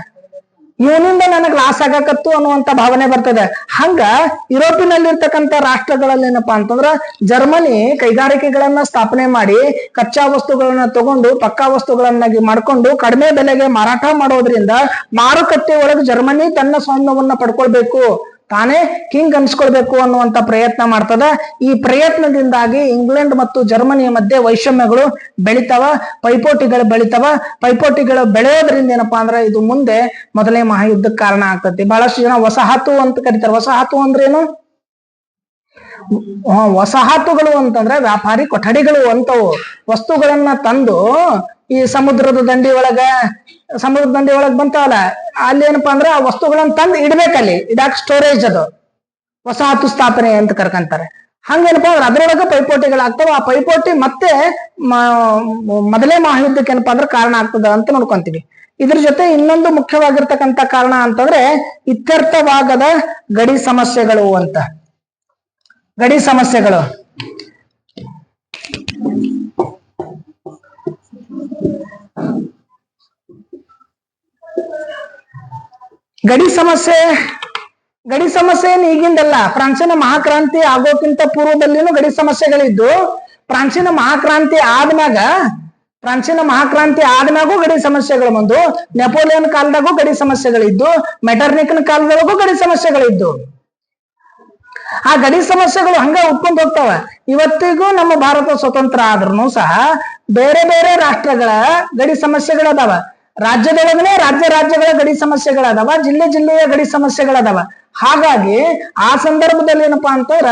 ಇವನಿಂದ ನನಗ್ ಲಾಸ್ ಆಗಾಕತ್ತು ಅನ್ನುವಂತ ಭಾವನೆ ಬರ್ತದೆ. ಹಂಗ ಯುರೋಪಿನಲ್ಲಿರ್ತಕ್ಕಂಥ ರಾಷ್ಟ್ರಗಳಲ್ಲಿ ಏನಪ್ಪಾ ಅಂತಂದ್ರ ಜರ್ಮನಿ ಕೈಗಾರಿಕೆಗಳನ್ನ ಸ್ಥಾಪನೆ ಮಾಡಿ ಕಚ್ಚಾ ವಸ್ತುಗಳನ್ನ ತಗೊಂಡು ಪಕ್ಕಾ ವಸ್ತುಗಳನ್ನಾಗಿ ಮಾಡ್ಕೊಂಡು ಕಡಿಮೆ ಬೆಲೆಗೆ ಮಾರಾಟ ಮಾಡೋದ್ರಿಂದ ಮಾರುಕಟ್ಟೆ ಒಳಗೆ ಜರ್ಮನಿ ತನ್ನ ಸ್ವಾಮ್ಯವನ್ನ ಪಡ್ಕೊಳ್ಬೇಕು, ತಾನೇ ಕಿಂಗ್ ಅನ್ಸ್ಕೊಳ್ಬೇಕು ಅನ್ನುವಂತ ಪ್ರಯತ್ನ ಮಾಡ್ತದ. ಈ ಪ್ರಯತ್ನದಿಂದಾಗಿ ಇಂಗ್ಲೆಂಡ್ ಮತ್ತು ಜರ್ಮನಿಯ ಮಧ್ಯೆ ವೈಷಮ್ಯಗಳು ಬೆಳಿತಾವ, ಪೈಪೋಟಿಗಳು ಬೆಳೆಯೋದ್ರಿಂದ ಏನಪ್ಪಾ ಅಂದ್ರೆ ಇದು ಮುಂದೆ ಮೊದಲನೇ ಮಹಾಯುದ್ಧಕ್ಕೆ ಕಾರಣ ಆಗ್ತತಿ. ಬಹಳಷ್ಟು ಜನ ವಸಾಹತು ಅಂತ ಕರೀತಾರೆ. ವಸಾಹತು ಅಂದ್ರೇನು? ವಸಾಹತುಗಳು ಅಂತಂದ್ರೆ ವ್ಯಾಪಾರಿ ಕೊಠಡಿಗಳು ಅಂತವು. ವಸ್ತುಗಳನ್ನ ತಂದು ಈ ಸಮುದ್ರದ ದಂಡಿ ಒಳಗ್ ಬಂತಾವಲ್ಲ, ಅಲ್ಲಿ ಏನಪ್ಪಾ ಅಂದ್ರೆ ಆ ವಸ್ತುಗಳನ್ನ ತಂದು ಇಡ್ಬೇಕಲ್ಲಿ. ಇದಾಕ್ ಸ್ಟೋರೇಜ್, ಅದು ವಸಾಹತು ಸ್ಥಾಪನೆ ಅಂತ ಕರ್ಕಂತಾರೆ. ಹಂಗೇನಪ್ಪಾ ಅಂದ್ರೆ ಅದ್ರೊಳಗ ಪೈಪೋಟಿಗಳಾಗ್ತಾವ. ಆ ಪೈಪೋಟಿ ಮತ್ತೆ ಮೊದಲೇ ಮಹಾಯುದ್ಧಕ್ಕೆ ಏನಪ್ಪಾ ಅಂದ್ರೆ ಕಾರಣ ಆಗ್ತದ ಅಂತ ನೋಡ್ಕೊಂತೀವಿ. ಇದ್ರ ಜೊತೆ ಇನ್ನೊಂದು ಮುಖ್ಯವಾಗಿರ್ತಕ್ಕಂಥ ಕಾರಣ ಅಂತಂದ್ರೆ ಇತ್ಯರ್ಥವಾಗದ ಗಡಿ ಸಮಸ್ಯೆಗಳು. ಗಡಿ ಸಮಸ್ಯೆಗಳು ಗಡಿ ಸಮಸ್ಯೆ ಏನು ಈಗಿಂದಲ್ಲ. ಫ್ರಾನ್ಸಿನ ಮಹಾಕ್ರಾಂತಿ ಆಗೋಕ್ಕಿಂತ ಪೂರ್ವದಲ್ಲಿನೂ ಗಡಿ ಸಮಸ್ಯೆಗಳಿದ್ದು, ಫ್ರಾನ್ಸಿನ ಮಹಾಕ್ರಾಂತಿ ಆದ್ಮ್ಯಾಗೂ ಗಡಿ ಸಮಸ್ಯೆಗಳು ಬಂದು, ನೆಪೋಲಿಯನ್ ಕಾಲದಾಗೂ ಗಡಿ ಸಮಸ್ಯೆಗಳಿದ್ದು, ಮೆಟರ್ನಿಕ್ನ ಕಾಲದೊಳಗೂ ಗಡಿ ಸಮಸ್ಯೆಗಳಿದ್ದು. ಆ ಗಡಿ ಸಮಸ್ಯೆಗಳು ಹಂಗ ಉಟ್ಕೊಂಡು ಹೋಗ್ತಾವ. ಇವತ್ತಿಗೂ ನಮ್ಮ ಭಾರತ ಸ್ವತಂತ್ರ ಆದ್ರೂ ಸಹ ಬೇರೆ ಬೇರೆ ರಾಷ್ಟ್ರಗಳ ಗಡಿ ಸಮಸ್ಯೆಗಳದಾವ. ರಾಜ್ಯದೊಳಗನೆ ರಾಜ್ಯಗಳ ಗಡಿ ಸಮಸ್ಯೆಗಳದಾವ, ಜಿಲ್ಲೆಯ ಗಡಿ ಸಮಸ್ಯೆಗಳದಾವ. ಹಾಗಾಗಿ ಆ ಸಂದರ್ಭದಲ್ಲಿ ಏನಪ್ಪಾ ಅಂತಂದ್ರ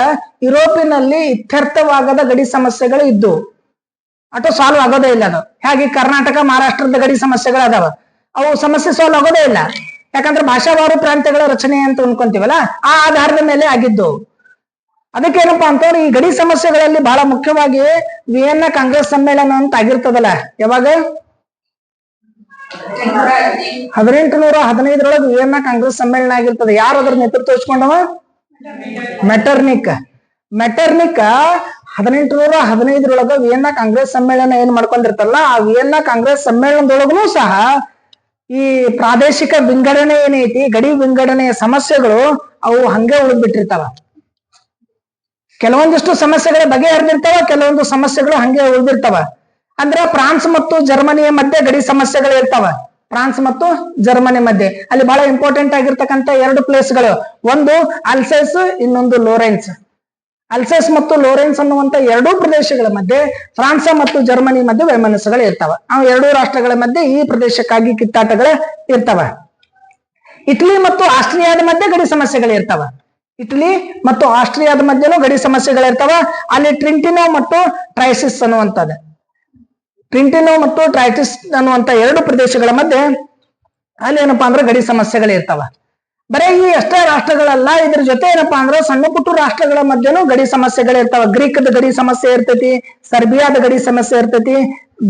ಯುರೋಪಿನಲ್ಲಿ ಇತ್ಯರ್ಥವಾಗದ ಗಡಿ ಸಮಸ್ಯೆಗಳು ಇದ್ದು ಅಟೋ ಸಾಲ್ವ್ ಆಗೋದೇ ಇಲ್ಲ. ಅದು ಹಾಗೆ ಕರ್ನಾಟಕ ಮಹಾರಾಷ್ಟ್ರದ ಗಡಿ ಸಮಸ್ಯೆಗಳದಾವ, ಅವು ಸಮಸ್ಯೆ ಸಾಲ್ವ್ ಆಗೋದೇ ಇಲ್ಲ. ಯಾಕಂದ್ರೆ ಭಾಷಾವಾರು ಪ್ರಾಂತ್ಯಗಳ ರಚನೆ ಅಂತ ಅನ್ಕೊಂತೀವಲ್ಲ, ಆ ಆಧಾರದ ಮೇಲೆ ಆಗಿದ್ದು. ಅದಕ್ಕೇನಪ್ಪಾ ಅಂತಂದ್ರೆ ಈ ಗಡಿ ಸಮಸ್ಯೆಗಳಲ್ಲಿ ಬಹಳ ಮುಖ್ಯವಾಗಿ ವಿಯೆನ್ನಾ ಕಾಂಗ್ರೆಸ್ ಸಮ್ಮೇಳನ ಅಂತ ಆಗಿರ್ತದಲ್ಲ. ಯಾವಾಗ? 1815 ವಿಯೆನ್ನಾ ಕಾಂಗ್ರೆಸ್ ಸಮ್ಮೇಳನ ಆಗಿರ್ತದೆ. ಯಾರು ಅದ್ರ ನೇತೃತ್ವ ವಹಿಸ್ಕೊಂಡವ? ಮೆಟರ್ನಿಕ್ 1815 ವಿಯೆನ್ನಾ ಕಾಂಗ್ರೆಸ್ ಸಮ್ಮೇಳನ ಏನ್ ಮಾಡ್ಕೊಂಡಿರ್ತಲ್ಲ, ಆ ವಿಯೆನ್ನಾ ಕಾಂಗ್ರೆಸ್ ಸಮ್ಮೇಳನದೊಳಗೂ ಸಹ ಈ ಪ್ರಾದೇಶಿಕ ವಿಂಗಡಣೆ ಏನೈತಿ, ಗಡಿ ವಿಂಗಡಣೆಯ ಸಮಸ್ಯೆಗಳು ಅವು ಹಂಗೆ ಉಳಿದ್ಬಿಟ್ಟಿರ್ತಾವ. ಕೆಲವೊಂದಿಷ್ಟು ಸಮಸ್ಯೆಗಳು ಬಗೆಹರಿದಿರ್ತಾವ, ಕೆಲವೊಂದು ಸಮಸ್ಯೆಗಳು ಹಂಗೆ ಉಳಿದಿರ್ತಾವ. ಅಂದ್ರೆ ಫ್ರಾನ್ಸ್ ಮತ್ತು ಜರ್ಮನಿಯ ಮಧ್ಯೆ ಗಡಿ ಸಮಸ್ಯೆಗಳು ಇರ್ತಾವ. ಫ್ರಾನ್ಸ್ ಮತ್ತು ಜರ್ಮನಿ ಮಧ್ಯೆ ಅಲ್ಲಿ ಬಹಳ ಇಂಪಾರ್ಟೆಂಟ್ ಆಗಿರ್ತಕ್ಕಂಥ ಎರಡು ಪ್ಲೇಸ್ಗಳು, ಒಂದು ಅಲ್ಸೈಸ್, ಇನ್ನೊಂದು ಲೋರೆನ್ಸ್. ಅಲ್ಸೈಸ್ ಮತ್ತು ಲೋರೆನ್ಸ್ ಅನ್ನುವಂತ ಎರಡೂ ಪ್ರದೇಶಗಳ ಮಧ್ಯೆ ಫ್ರಾನ್ಸ್ ಮತ್ತು ಜರ್ಮನಿ ಮಧ್ಯೆ ವೈಮನಸ್ಸುಗಳು ಇರ್ತಾವ. ಆ ಎರಡೂ ರಾಷ್ಟ್ರಗಳ ಮಧ್ಯೆ ಈ ಪ್ರದೇಶಕ್ಕಾಗಿ ಕಿತ್ತಾಟಗಳು ಇರ್ತಾವ. ಇಟಲಿ ಮತ್ತು ಆಸ್ಟ್ರಿಯಾದ ಮಧ್ಯೆ ಗಡಿ ಸಮಸ್ಯೆಗಳು ಇರ್ತಾವ. ಇಟಲಿ ಮತ್ತು ಆಸ್ಟ್ರಿಯಾದ ಮಧ್ಯೆನೂ ಗಡಿ ಸಮಸ್ಯೆಗಳು ಇರ್ತಾವ. ಅಲ್ಲಿ ಟ್ರಿಂಟಿನೋ ಮತ್ತು ಟ್ರೈಸಿಸ್ ಅನ್ನುವಂಥದ್ದು, ಟ್ರಿಂಟಿನೋ ಮತ್ತು ಟ್ರೈಟಿಸ್ ಅನ್ನುವಂತ ಎರಡು ಪ್ರದೇಶಗಳ ಮಧ್ಯೆ ಅಲ್ಲಿ ಏನಪ್ಪಾ ಅಂದ್ರೆ ಗಡಿ ಸಮಸ್ಯೆಗಳು ಇರ್ತಾವ. ಬರೀ ಈ ಅಷ್ಟೇ ರಾಷ್ಟ್ರಗಳಲ್ಲ, ಇದ್ರ ಜೊತೆ ಏನಪ್ಪಾ ಅಂದ್ರೆ ಸಣ್ಣ ಪುಟ್ಟ ರಾಷ್ಟ್ರಗಳ ಮಧ್ಯೆನೂ ಗಡಿ ಸಮಸ್ಯೆಗಳು ಇರ್ತಾವ. ಗ್ರೀಕ್ದ ಗಡಿ ಸಮಸ್ಯೆ ಇರ್ತೈತಿ, ಸರ್ಬಿಯಾದ ಗಡಿ ಸಮಸ್ಯೆ ಇರ್ತೈತಿ,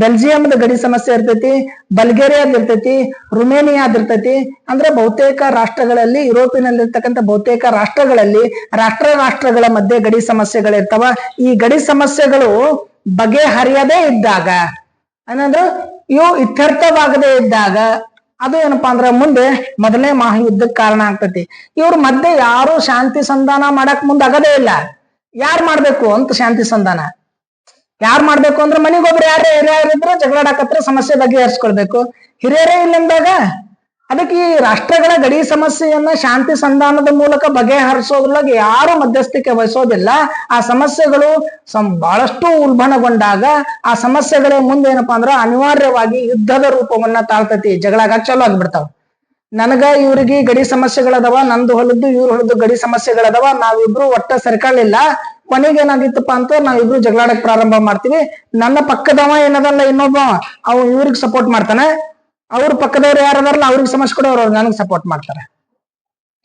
ಬೆಲ್ಜಿಯಂದ ಗಡಿ ಸಮಸ್ಯೆ ಇರ್ತೈತಿ, ಬಲ್ಗೇರಿಯಾದ ಇರ್ತೈತಿ, ರುಮೇನಿಯಾದ ಇರ್ತೈತಿ. ಅಂದ್ರೆ ಬಹುತೇಕ ರಾಷ್ಟ್ರಗಳಲ್ಲಿ, ಯುರೋಪಿನಲ್ಲಿರ್ತಕ್ಕಂಥ ಬಹುತೇಕ ರಾಷ್ಟ್ರಗಳಲ್ಲಿ ರಾಷ್ಟ್ರಗಳ ಮಧ್ಯೆ ಗಡಿ ಸಮಸ್ಯೆಗಳು ಇರ್ತಾವ. ಈ ಗಡಿ ಸಮಸ್ಯೆಗಳು ಬಗೆಹರಿಯದೇ ಇದ್ದಾಗ, ಏನಂದ್ರೆ ಇವು ಇತ್ಯರ್ಥವಾಗದೇ ಇದ್ದಾಗ ಅದು ಏನಪ್ಪಾ ಅಂದ್ರ ಮುಂದೆ ಮೊದಲನೇ ಮಹಾಯುದ್ಧಕ್ಕೆ ಕಾರಣ ಆಗ್ತತಿ. ಇವ್ರ ಮಧ್ಯೆ ಯಾರು ಶಾಂತಿ ಸಂಧಾನ ಮಾಡಕ್ ಮುಂದಾಗದೇ ಇಲ್ಲ. ಯಾರು ಮಾಡ್ಬೇಕು ಅಂತ ಶಾಂತಿ ಸಂಧಾನ ಯಾರು ಮಾಡ್ಬೇಕು ಅಂದ್ರೆ ಮನಿಗೊಬ್ರು ಯಾರೇ ಹಿರಿಯರಿದ್ರೆ ಜಗಳಾಡಕತ್ರ ಸಮಸ್ಯೆ ಬಗೆಹರಿಸ್ಕೊಳ್ಬೇಕು. ಹಿರಿಯರೇ ಇಲ್ಲಂದಾಗ ಅದಕ್ಕೆ ಈ ರಾಷ್ಟ್ರಗಳ ಗಡಿ ಸಮಸ್ಯೆಯನ್ನ ಶಾಂತಿ ಸಂಧಾನದ ಮೂಲಕ ಬಗೆಹರಿಸೋದ್ರೊಳಗೆ ಯಾರು ಮಧ್ಯಸ್ಥಿಕೆ ವಹಿಸೋದಿಲ್ಲ. ಆ ಸಮಸ್ಯೆಗಳು ಬಹಳಷ್ಟು ಉಲ್ಬಣಗೊಂಡಾಗ ಆ ಸಮಸ್ಯೆಗಳೇ ಮುಂದೆ ಏನಪ್ಪಾ ಅಂದ್ರ ಅನಿವಾರ್ಯವಾಗಿ ಯುದ್ಧದ ರೂಪವನ್ನ ತಾಳ್ತತಿ, ಜಗಳಾಗ ಚಾಲು ಆಗ್ಬಿಡ್ತಾವ. ನನಗ ಇವ್ರಿಗೆ ಗಡಿ ಸಮಸ್ಯೆಗಳದಾವ, ನಂದು ಹೊಲದ್ದು ಇವ್ರ ಹೊಲದ್ದು ಗಡಿ ಸಮಸ್ಯೆಗಳದಾವ, ನಾವಿಬ್ರು ಒಟ್ಟ ಸರ್ಕಳಿಲ್ಲ. ಕೊನೆಗೆ ಏನಾಗಿತ್ತಪ್ಪ ಅಂತ ನಾವಿಬ್ರು ಜಗಳಾಡಕ್ ಪ್ರಾರಂಭ ಮಾಡ್ತೀವಿ. ನನ್ನ ಪಕ್ಕದವ ಏನದಲ್ಲ ಇನ್ನೊಬ್ಬ ಅವ್ ಇವ್ರಿಗೆ ಸಪೋರ್ಟ್ ಮಾಡ್ತಾನೆ, ಅವ್ರ ಪಕ್ಕದವ್ರು ಯಾರದಾರಲ್ಲ ಅವ್ರಿಗೆ ಸಮಸ್ಯೆ ಕೊಡೋರು ಅವ್ರು ನನಗೆ ಸಪೋರ್ಟ್ ಮಾಡ್ತಾರೆ.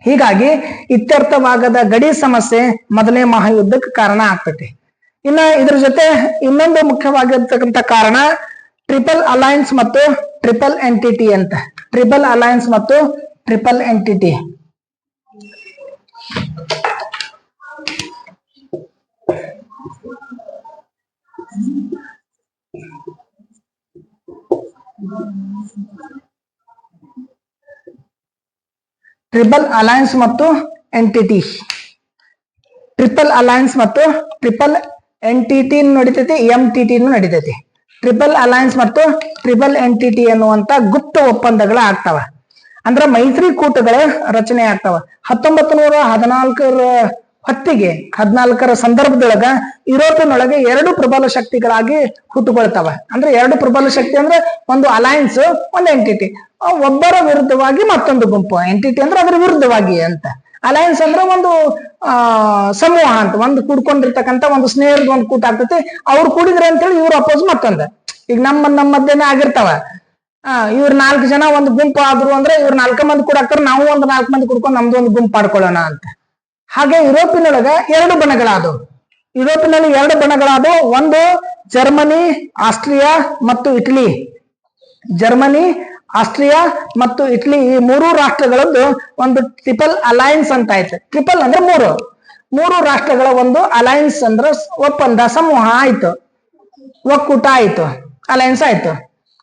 ಹೀಗಾಗಿ ಇತ್ಯರ್ಥವಾಗದ ಗಡಿ ಸಮಸ್ಯೆ ಮೊದಲನೇ ಮಹಾಯುದ್ಧಕ್ಕೆ ಕಾರಣ ಆಗ್ತೈತಿ. ಇನ್ನ ಇದ್ರ ಜೊತೆ ಇನ್ನೊಂದು ಮುಖ್ಯವಾಗಿರ್ತಕ್ಕಂಥ ಕಾರಣ ಟ್ರಿಪಲ್ ಅಲೈನ್ಸ್ ಮತ್ತು ಟ್ರಿಪಲ್ ಎಂಟಿಟಿ ಅಂತ. ಟ್ರಿಪಲ್ ಅಲೈನ್ಸ್ ಮತ್ತು ಟ್ರಿಪಲ್ ಎಂಟಿಟಿ. ಟ್ರಿಪಲ್ ಅಲೈನ್ಸ್ ಮತ್ತು ಎಂಟಿಟಿ. ಟ್ರಿಪಲ್ ಅಲೈನ್ಸ್ ಮತ್ತು ಟ್ರಿಪಲ್ ಎಂಟಿಟಿ ನಡೀತೈತಿ, ಎಂಟಿಟಿ ನಡೀತೈತಿ. ಟ್ರಿಪಲ್ ಅಲೈನ್ಸ್ ಮತ್ತು ಟ್ರಿಪಲ್ ಎಂಟಿಟಿ ಅನ್ನುವಂತ ಗುಪ್ತ ಒಪ್ಪಂದಗಳು ಆಗ್ತಾವ. ಅಂದ್ರ ಮೈತ್ರಿಕೂಟಗಳ ರಚನೆ ಆಗ್ತಾವ. 1914 ಹೊತ್ತಿಗೆ 14ರ ಸಂದರ್ಭದೊಳಗ ಯುರೋಪಿನೊಳಗೆ ಎರಡು ಪ್ರಬಲ ಶಕ್ತಿಗಳಾಗಿ ಹುಟ್ಟುಕೊಳ್ತಾವ. ಅಂದ್ರೆ ಎರಡು ಪ್ರಬಲ ಶಕ್ತಿ ಅಂದ್ರೆ ಒಂದು ಅಲೈನ್ಸ್, ಒಂದು ಎಂಟಿಟಿ. ಒಬ್ಬರ ವಿರುದ್ಧವಾಗಿ ಮತ್ತೊಂದು ಗುಂಪು. ಎಂಟಿಟಿ ಅಂದ್ರೆ ಅದ್ರ ವಿರುದ್ಧವಾಗಿ ಅಂತ. ಅಲೈನ್ಸ್ ಅಂದ್ರೆ ಒಂದು ಸಮೂಹ ಅಂತ, ಒಂದು ಕೂಡ್ಕೊಂಡಿರ್ತಕ್ಕಂಥ ಒಂದು ಸ್ನೇಹದ ಒಂದು ಕೂಟ ಆಗ್ತೈತಿ. ಅವ್ರು ಕೂಡಿದ್ರೆ ಅಂತೇಳಿ ಇವ್ರು ಅಪೋಸ್ ಮತ್ತೊಂದು. ಈಗ ನಮ್ಮ ಮಧ್ಯೆನೇ ಆಗಿರ್ತಾವ. ಇವ್ರ 4 ಜನ ಒಂದು ಗುಂಪು ಆದ್ರು ಅಂದ್ರೆ ಇವ್ರ 4 ಮಂದಿ ಕೂಡಾಕ್ತಾರೆ, ನಾವು ಒಂದು 4 ಮಂದಿ ಕೂಡ್ಕೊಂಡು ನಮ್ದು ಒಂದು ಗುಂಪು ಮಾಡ್ಕೊಳ್ಳೋಣ ಅಂತ. ಹಾಗೆ ಯುರೋಪಿನೊಳಗ ಎರಡು ಬಣಗಳಾದವು. ಯುರೋಪಿನಲ್ಲಿ ಎರಡು ಬಣಗಳಾದವು. ಒಂದು ಜರ್ಮನಿ, ಆಸ್ಟ್ರಿಯಾ ಮತ್ತು ಇಟಲಿ. ಜರ್ಮನಿ, ಆಸ್ಟ್ರಿಯಾ ಮತ್ತು ಇಟಲಿ ಈ ಮೂರು ರಾಷ್ಟ್ರಗಳದ್ದು ಒಂದು ಟ್ರಿಪಲ್ ಅಲೈನ್ಸ್ ಅಂತ ಆಯ್ತು. ಟ್ರಿಪಲ್ ಅಂದ್ರೆ ಮೂರು ರಾಷ್ಟ್ರಗಳ ಒಂದು ಅಲೈನ್ಸ್ ಅಂದ್ರೆ ಒಪ್ಪಂದ, ಸಮೂಹ ಆಯ್ತು, ಒಕ್ಕೂಟ ಆಯ್ತು, ಅಲೈನ್ಸ್ ಆಯ್ತು.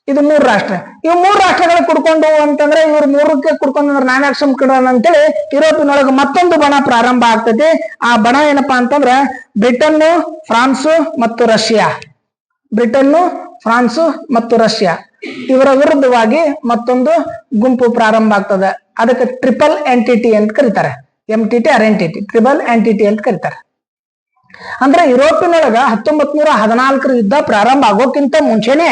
ಇದು 3 ರಾಷ್ಟ್ರ. ಇವು 3 ರಾಷ್ಟ್ರಗಳು ಕುಡ್ಕೊಂಡು ಅಂತಂದ್ರೆ ಇವ್ರು 3ಕ್ಕೆ ಕುಡ್ಕೊಂಡ್ರೆ ನಾನಾಕ್ಷಮ್ ಕಿಡೋಣ ಅಂತೇಳಿ ಯುರೋಪಿನೊಳಗೆ ಮತ್ತೊಂದು ಬಣ ಪ್ರಾರಂಭ ಆಗ್ತದೆ. ಆ ಬಣ ಏನಪ್ಪಾ ಅಂತಂದ್ರ ಬ್ರಿಟನ್ನು, ಫ್ರಾನ್ಸು ಮತ್ತು ರಷ್ಯಾ. ಬ್ರಿಟನ್ನು, ಫ್ರಾನ್ಸು ಮತ್ತು ರಷ್ಯಾ ಇವರ ವಿರುದ್ಧವಾಗಿ ಮತ್ತೊಂದು ಗುಂಪು ಪ್ರಾರಂಭ ಆಗ್ತದೆ. ಅದಕ್ಕೆ ಟ್ರಿಪಲ್ ಎಂಟಿಟಿ ಅಂತ ಕರೀತಾರೆ. Entity or entity, triple entity ಅಂತ ಕರೀತಾರೆ. ಅಂದ್ರೆ ಯುರೋಪಿನೊಳಗ 1914 ಯುದ್ಧ ಪ್ರಾರಂಭ ಆಗೋಕ್ಕಿಂತ ಮುಂಚೆನೆ,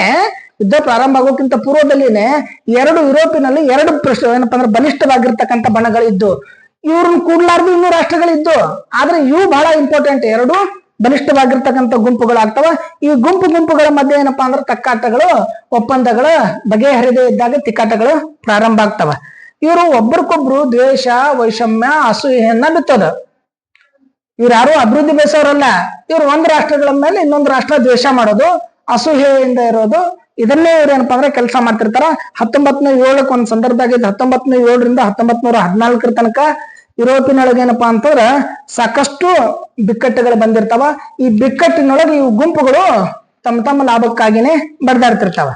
ಯುದ್ಧ ಪ್ರಾರಂಭ ಆಗೋಕ್ಕಿಂತ ಪೂರ್ವದಲ್ಲಿನೇ ಯುರೋಪಿನಲ್ಲಿ ಎರಡು ಏನಪ್ಪಾ ಅಂದ್ರೆ ಬಲಿಷ್ಠವಾಗಿರ್ತಕ್ಕಂಥ ಬಣಗಳಿದ್ದು. ಇವ್ರನ್ನ ಕೂಡ್ಲಾರ್ದು ಇನ್ನೂ ರಾಷ್ಟ್ರಗಳಿದ್ದು. ಆದ್ರೆ ಇವು ಬಹಳ ಇಂಪಾರ್ಟೆಂಟ್. ಎರಡು ಬಲಿಷ್ಠವಾಗಿರ್ತಕ್ಕಂಥ ಗುಂಪುಗಳಾಗ್ತವ. ಈ ಗುಂಪುಗಳ ಮಧ್ಯೆ ಏನಪ್ಪಾ ಅಂದ್ರೆ ತಕ್ಕಾಟಗಳು, ಒಪ್ಪಂದಗಳು ಬಗೆಹರಿದೇ ಇದ್ದಾಗ ತಿಕ್ಕಾಟಗಳು ಪ್ರಾರಂಭ ಆಗ್ತವ. ಇವರು ಒಬ್ರಿಗೊಬ್ರು ದ್ವೇಷ, ವೈಷಮ್ಯ, ಅಸೂಯೆಯನ್ನ ಬಿತ್ತದ. ಇವ್ರು ಯಾರು ಅಭಿವೃದ್ಧಿ ಬೇಸವರಲ್ಲ. ಇವ್ರು ಒಂದು ರಾಷ್ಟ್ರಗಳ ಮೇಲೆ ಇನ್ನೊಂದು ರಾಷ್ಟ್ರ ದ್ವೇಷ ಮಾಡೋದು, ಅಸೂಯೆಯಿಂದ ಇರೋದು, ಇದನ್ನೇ ಇವ್ರು ಏನಪ್ಪಾ ಅಂದ್ರೆ ಕೆಲಸ ಮಾಡ್ತಿರ್ತಾರ. 1907 ಒಂದ್ ಸಂದರ್ಭದಾಗ 1907ರಿಂದ 1914 ತನಕ ಯುರೋಪಿನೊಳಗೆ ಏನಪ್ಪಾ ಅಂತಂದ್ರ ಸಾಕಷ್ಟು ಬಿಕ್ಕಟ್ಟುಗಳು ಬಂದಿರ್ತಾವ. ಈ ಬಿಕ್ಕಟ್ಟಿನೊಳಗೆ ಇವು ಗುಂಪುಗಳು ತಮ್ಮ ಲಾಭಕ್ಕಾಗಿನೇ ಬಡ್ದಾಡ್ತಿರ್ತಾವ.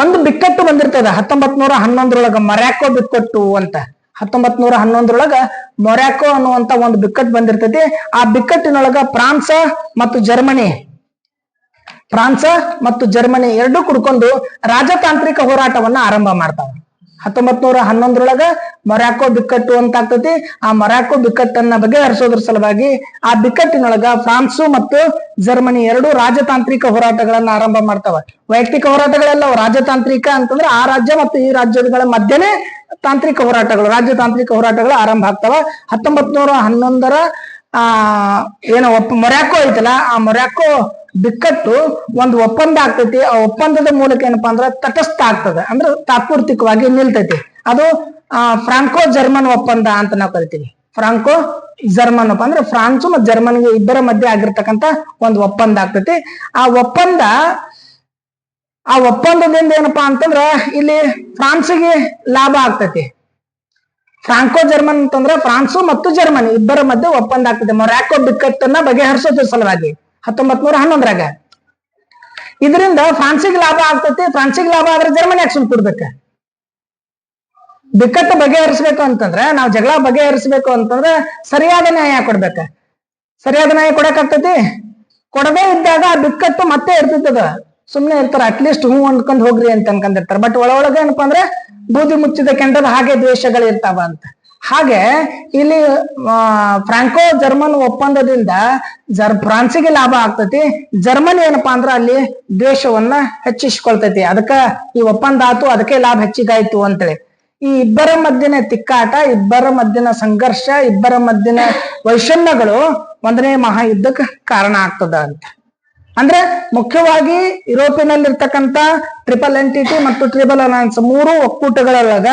ಒಂದು ಬಿಕ್ಕಟ್ಟು ಬಂದಿರ್ತದ 1911 ಮೊರ್ಯಾಕೋ ಬಿಕ್ಕಟ್ಟು ಅಂತ. 1911 ಮೊರ್ಯಾಕೋ ಅನ್ನುವಂತ ಒಂದು ಬಿಕ್ಕಟ್ಟು ಬಂದಿರ್ತೈತಿ. ಆ ಬಿಕ್ಕಟ್ಟಿನೊಳಗ ಫ್ರಾನ್ಸ್ ಮತ್ತು ಜರ್ಮನಿ ಎರಡೂ ಕುಡ್ಕೊಂಡು ರಾಜತಾಂತ್ರಿಕ ಹೋರಾಟವನ್ನ ಆರಂಭ ಮಾಡ್ತಾವ. 1911 ಮೊರ್ಯಾಕೋ ಬಿಕ್ಕಟ್ಟು ಅಂತ ಆಗ್ತತಿ. ಆ ಮೊರ್ಯಾಕೋ ಬಿಕ್ಕಟ್ಟನ್ನ ಬಗೆಹರಿಸೋದ್ರ ಸಲುವಾಗಿ ಆ ಬಿಕ್ಕಟ್ಟಿನೊಳಗ ಫ್ರಾನ್ಸು ಮತ್ತು ಜರ್ಮನಿ ಎರಡೂ ರಾಜತಾಂತ್ರಿಕ ಹೋರಾಟಗಳನ್ನ ಆರಂಭ ಮಾಡ್ತಾವ. ವೈಯಕ್ತಿಕ ಹೋರಾಟಗಳೆಲ್ಲ ರಾಜತಾಂತ್ರಿಕ ಅಂತಂದ್ರೆ ಆ ರಾಜ್ಯ ಮತ್ತು ಈ ರಾಜ್ಯಗಳ ಮಧ್ಯೆನೆ ರಾಜತಾಂತ್ರಿಕ ಹೋರಾಟಗಳು ಆರಂಭ ಆಗ್ತಾವ. 1911 ಮೊರ್ಯಾಕೋ ಐತಲ್ಲ, ಆ ಮೊರ್ಯಾಕೋ ಬಿಕ್ಕಟ್ಟು ಒಂದು ಒಪ್ಪಂದ ಆಗ್ತೈತಿ. ಆ ಒಪ್ಪಂದದ ಮೂಲಕ ಏನಪ್ಪಾ ಅಂದ್ರ ತಟಸ್ಥ ಆಗ್ತದೆ, ಅಂದ್ರೆ ತಾತ್ಪೂರ್ತಿಕವಾಗಿ ನಿಲ್ತೈತಿ. ಅದು ಫ್ರಾಂಕೋ ಜರ್ಮನ್ ಒಪ್ಪಂದ ಅಂತ ನಾವು ಕರಿತೀವಿ. ಫ್ರಾಂಕೋ ಜರ್ಮನ್ ಒಪ್ಪಂದ ಅಂದ್ರೆ ಫ್ರಾನ್ಸ್ ಮತ್ತು ಜರ್ಮನಿಗೆ ಇಬ್ಬರ ಮಧ್ಯೆ ಆಗಿರ್ತಕ್ಕಂಥ ಒಂದು ಒಪ್ಪಂದ ಆಗ್ತೈತಿ. ಆ ಒಪ್ಪಂದದಿಂದ ಏನಪ್ಪಾ ಅಂತಂದ್ರ ಇಲ್ಲಿ ಫ್ರಾನ್ಸ್ಗೆ ಲಾಭ ಆಗ್ತೈತಿ. ಫ್ರಾಂಕೋ ಜರ್ಮನ್ ಅಂತಂದ್ರೆ ಫ್ರಾನ್ಸು ಮತ್ತು ಜರ್ಮನಿ ಇಬ್ಬರ ಮಧ್ಯೆ ಒಪ್ಪಂದ ಆಗ್ತದೆ ಮೊರ್ಯಾಕೋ ಬಿಕ್ಕಟ್ಟನ್ನ ಬಗೆಹರಿಸೋದ್ರ ಸಲುವಾಗಿ 1911 ಇದರಿಂದ ಫ್ರಾನ್ಸಿಗೆ ಲಾಭ ಆಗ್ತೈತಿ. ಫ್ರಾನ್ಸಿಗೆ ಲಾಭ ಆದ್ರೆ ಜರ್ಮನಿ ಯಾಕೆ ಸುಮ್ ಕೊಡ್ಬೇಕ? ಬಿಕ್ಕಟ್ಟು ಬಗೆಹರಿಸ್ಬೇಕು ಅಂತಂದ್ರೆ, ನಾವು ಜಗಳ ಬಗೆಹರಿಸ್ಬೇಕು ಅಂತಂದ್ರೆ ಸರಿಯಾದ ನ್ಯಾಯ ಕೊಡ್ಬೇಕ. ಸರಿಯಾದ ನ್ಯಾಯ ಕೊಡಕ್ಕಾಗ್ತೈತಿ? ಕೊಡದೇ ಇದ್ದಾಗ ಆ ಬಿಕ್ಕಟ್ಟು ಮತ್ತೆ ಇರ್ತೈತದ. ಸುಮ್ನೆ ಇರ್ತಾರ, ಅಟ್ಲೀಸ್ಟ್ ಹೂ ಅಂದ್ಕೊಂಡ್ ಹೋಗ್ರಿ ಅಂತ ಅನ್ಕೊಂಡಿರ್ತಾರ. ಬಟ್ ಒಳಗೆ ಏನಪ್ಪಾ ಅಂದ್ರೆ ಬೂದಿ ಮುಚ್ಚಿದ ಕೆಂಡದ ಹಾಗೆ ದ್ವೇಷಗಳು ಇರ್ತಾವ ಅಂತ. ಹಾಗೆ ಇಲ್ಲಿ ಫ್ರಾಂಕೋ ಜರ್ಮನ್ ಒಪ್ಪಂದದಿಂದ ಫ್ರಾನ್ಸಿಗೆ ಲಾಭ ಆಗ್ತೈತಿ. ಜರ್ಮನಿ ಏನಪ್ಪಾ ಅಂದ್ರ ಅಲ್ಲಿ ದ್ವೇಷವನ್ನ ಹೆಚ್ಚಿಸ್ಕೊಳ್ತೈತಿ. ಅದಕ್ಕ ಈ ಒಪ್ಪಂದ ಆತು, ಅದಕ್ಕೆ ಲಾಭ ಹೆಚ್ಚಿಗಾಯ್ತು ಅಂತೇಳಿ. ಈ ಇಬ್ಬರ ಮಧ್ಯನ ತಿಕ್ಕಾಟ, ಇಬ್ಬರ ಮಧ್ಯನ ಸಂಘರ್ಷ, ಇಬ್ಬರ ಮಧ್ಯನ ವೈಷಮ್ಯಗಳು 1ನೇ ಮಹಾಯುದ್ಧಕ್ಕೆ ಕಾರಣ ಆಗ್ತದ ಅಂತ. ಅಂದ್ರೆ ಮುಖ್ಯವಾಗಿ ಯುರೋಪಿನಲ್ಲಿರ್ತಕ್ಕಂಥ ಟ್ರಿಪಲ್ ಎಂಟಿಟಿ ಮತ್ತು ಟ್ರಿಪಲ್ ಅಲಯನ್ಸ್ 3 ಒಕ್ಕೂಟಗಳೊಳಗ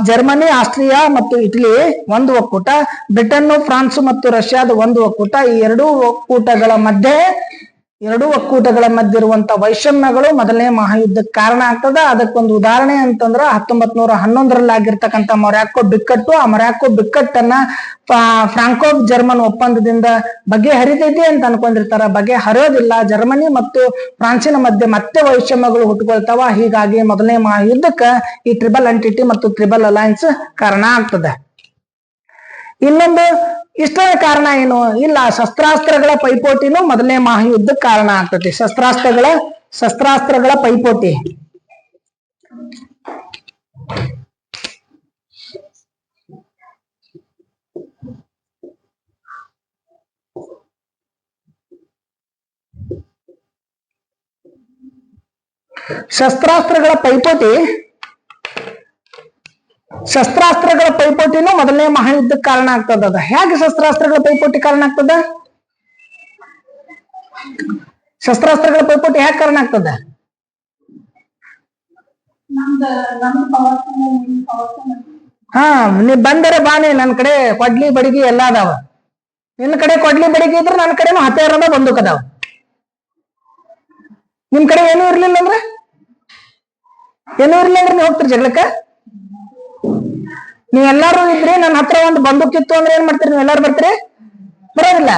ಜರ್ಮನಿ, ಆಸ್ಟ್ರಿಯಾ ಮತ್ತು ಇಟಲಿ ಒಂದು ಒಕ್ಕೂಟ, ಬ್ರಿಟನ್, ಫ್ರಾನ್ಸ್ ಮತ್ತು ರಷ್ಯಾದ ಒಂದು ಒಕ್ಕೂಟ. ಈ ಎರಡೂ ಒಕ್ಕೂಟಗಳ ಮಧ್ಯೆ ಇರುವಂತ ವೈಷಮ್ಯಗಳು 1ನೇ ಮಹಾಯುದ್ಧಕ್ಕೆ ಕಾರಣ ಆಗ್ತದ. ಅದಕ್ಕೊಂದು ಉದಾಹರಣೆ ಅಂತಂದ್ರ 1911 ಆಗಿರ್ತಕ್ಕಂಥ ಮೊರ್ಯಾಕೋ ಬಿಕ್ಕಟ್ಟು. ಆ ಮೊರ್ಯಾಕೋ ಬಿಕ್ಕಟ್ಟನ್ನ ಫ್ರಾಂಕೋ ಜರ್ಮನ್ ಒಪ್ಪಂದದಿಂದ ಬಗೆಹರಿತೈತಿ ಅಂತ ಅನ್ಕೊಂಡಿರ್ತಾರ. ಬಗೆಹರಿಯೋದಿಲ್ಲ. ಜರ್ಮನಿ ಮತ್ತು ಫ್ರಾನ್ಸಿನ ಮಧ್ಯೆ ಮತ್ತೆ ವೈಷಮ್ಯಗಳು ಹುಟ್ಟುಕೊಳ್ತಾವ. ಹೀಗಾಗಿ 1ನೇ ಮಹಾಯುದ್ಧಕ್ಕೆ ಈ ಟ್ರಿಬಲ್ ಎಂಟಿಟಿ ಮತ್ತು ಟ್ರಿಬಲ್ ಅಲಯನ್ಸ್ ಕಾರಣ ಆಗ್ತದೆ. ಇನ್ನೊಂದು ಇಷ್ಟೇ ಕಾರಣ ಏನು ಇಲ್ಲ, ಶಸ್ತ್ರಾಸ್ತ್ರಗಳ ಪೈಪೋಟಿನೂ 1ನೇ ಮಹಾಯುದ್ಧಕ್ಕೆ ಕಾರಣ ಆಗ್ತದೆ. ಶಸ್ತ್ರಾಸ್ತ್ರಗಳ ಪೈಪೋಟಿ. ಶಸ್ತ್ರಾಸ್ತ್ರಗಳ ಪೈಪೋಟಿನೂ 1ನೇ ಮಹಾಯುದ್ಧಕ್ಕೆ ಕಾರಣ ಆಗ್ತದ. ಹೇಗೆ ಶಸ್ತ್ರಾಸ್ತ್ರಗಳ ಪೈಪೋಟಿ ಕಾರಣ ಆಗ್ತದ? ಶಸ್ತ್ರಾಸ್ತ್ರಗಳ ಪೈಪೋಟಿ ಹೇಗೆ ಕಾರಣ ಆಗ್ತದ? ನೀ ಬಂದರೆ ಬಾನಿ, ನನ್ ಕಡೆ ಕೊಡ್ಲಿ ಬಡಿಗಿ ಎಲ್ಲ ಅದಾವ. ನಿನ್ ಕಡೆ ಕೊಡ್ಲಿ ಬಡಿಗಿ ಇದ್ರೆ ನನ್ನ ಕಡೆನೂ ಹತ್ಯಾರದ ಬಂದೂಕ್ ಅದಾವ. ನಿಮ್ ಕಡೆ ಏನೂ ಇರ್ಲಿಲ್ಲ ಅಂದ್ರೆ ನೀವ್ ಹೋಗ್ತೀರಿ ಜಗಳಕ್ಕ? ನೀವೆಲ್ಲಾರು ಇದ್ರಿ, ನನ್ನ ಹತ್ರ ಒಂದು ಬಂದೂಕಿತ್ತು ಅಂದ್ರೆ ಏನ್ ಮಾಡ್ತೀರಿ? ನೀವೆಲ್ಲಾರು ಬರ್ತೀರಿ? ಬರೋದಿಲ್ಲ.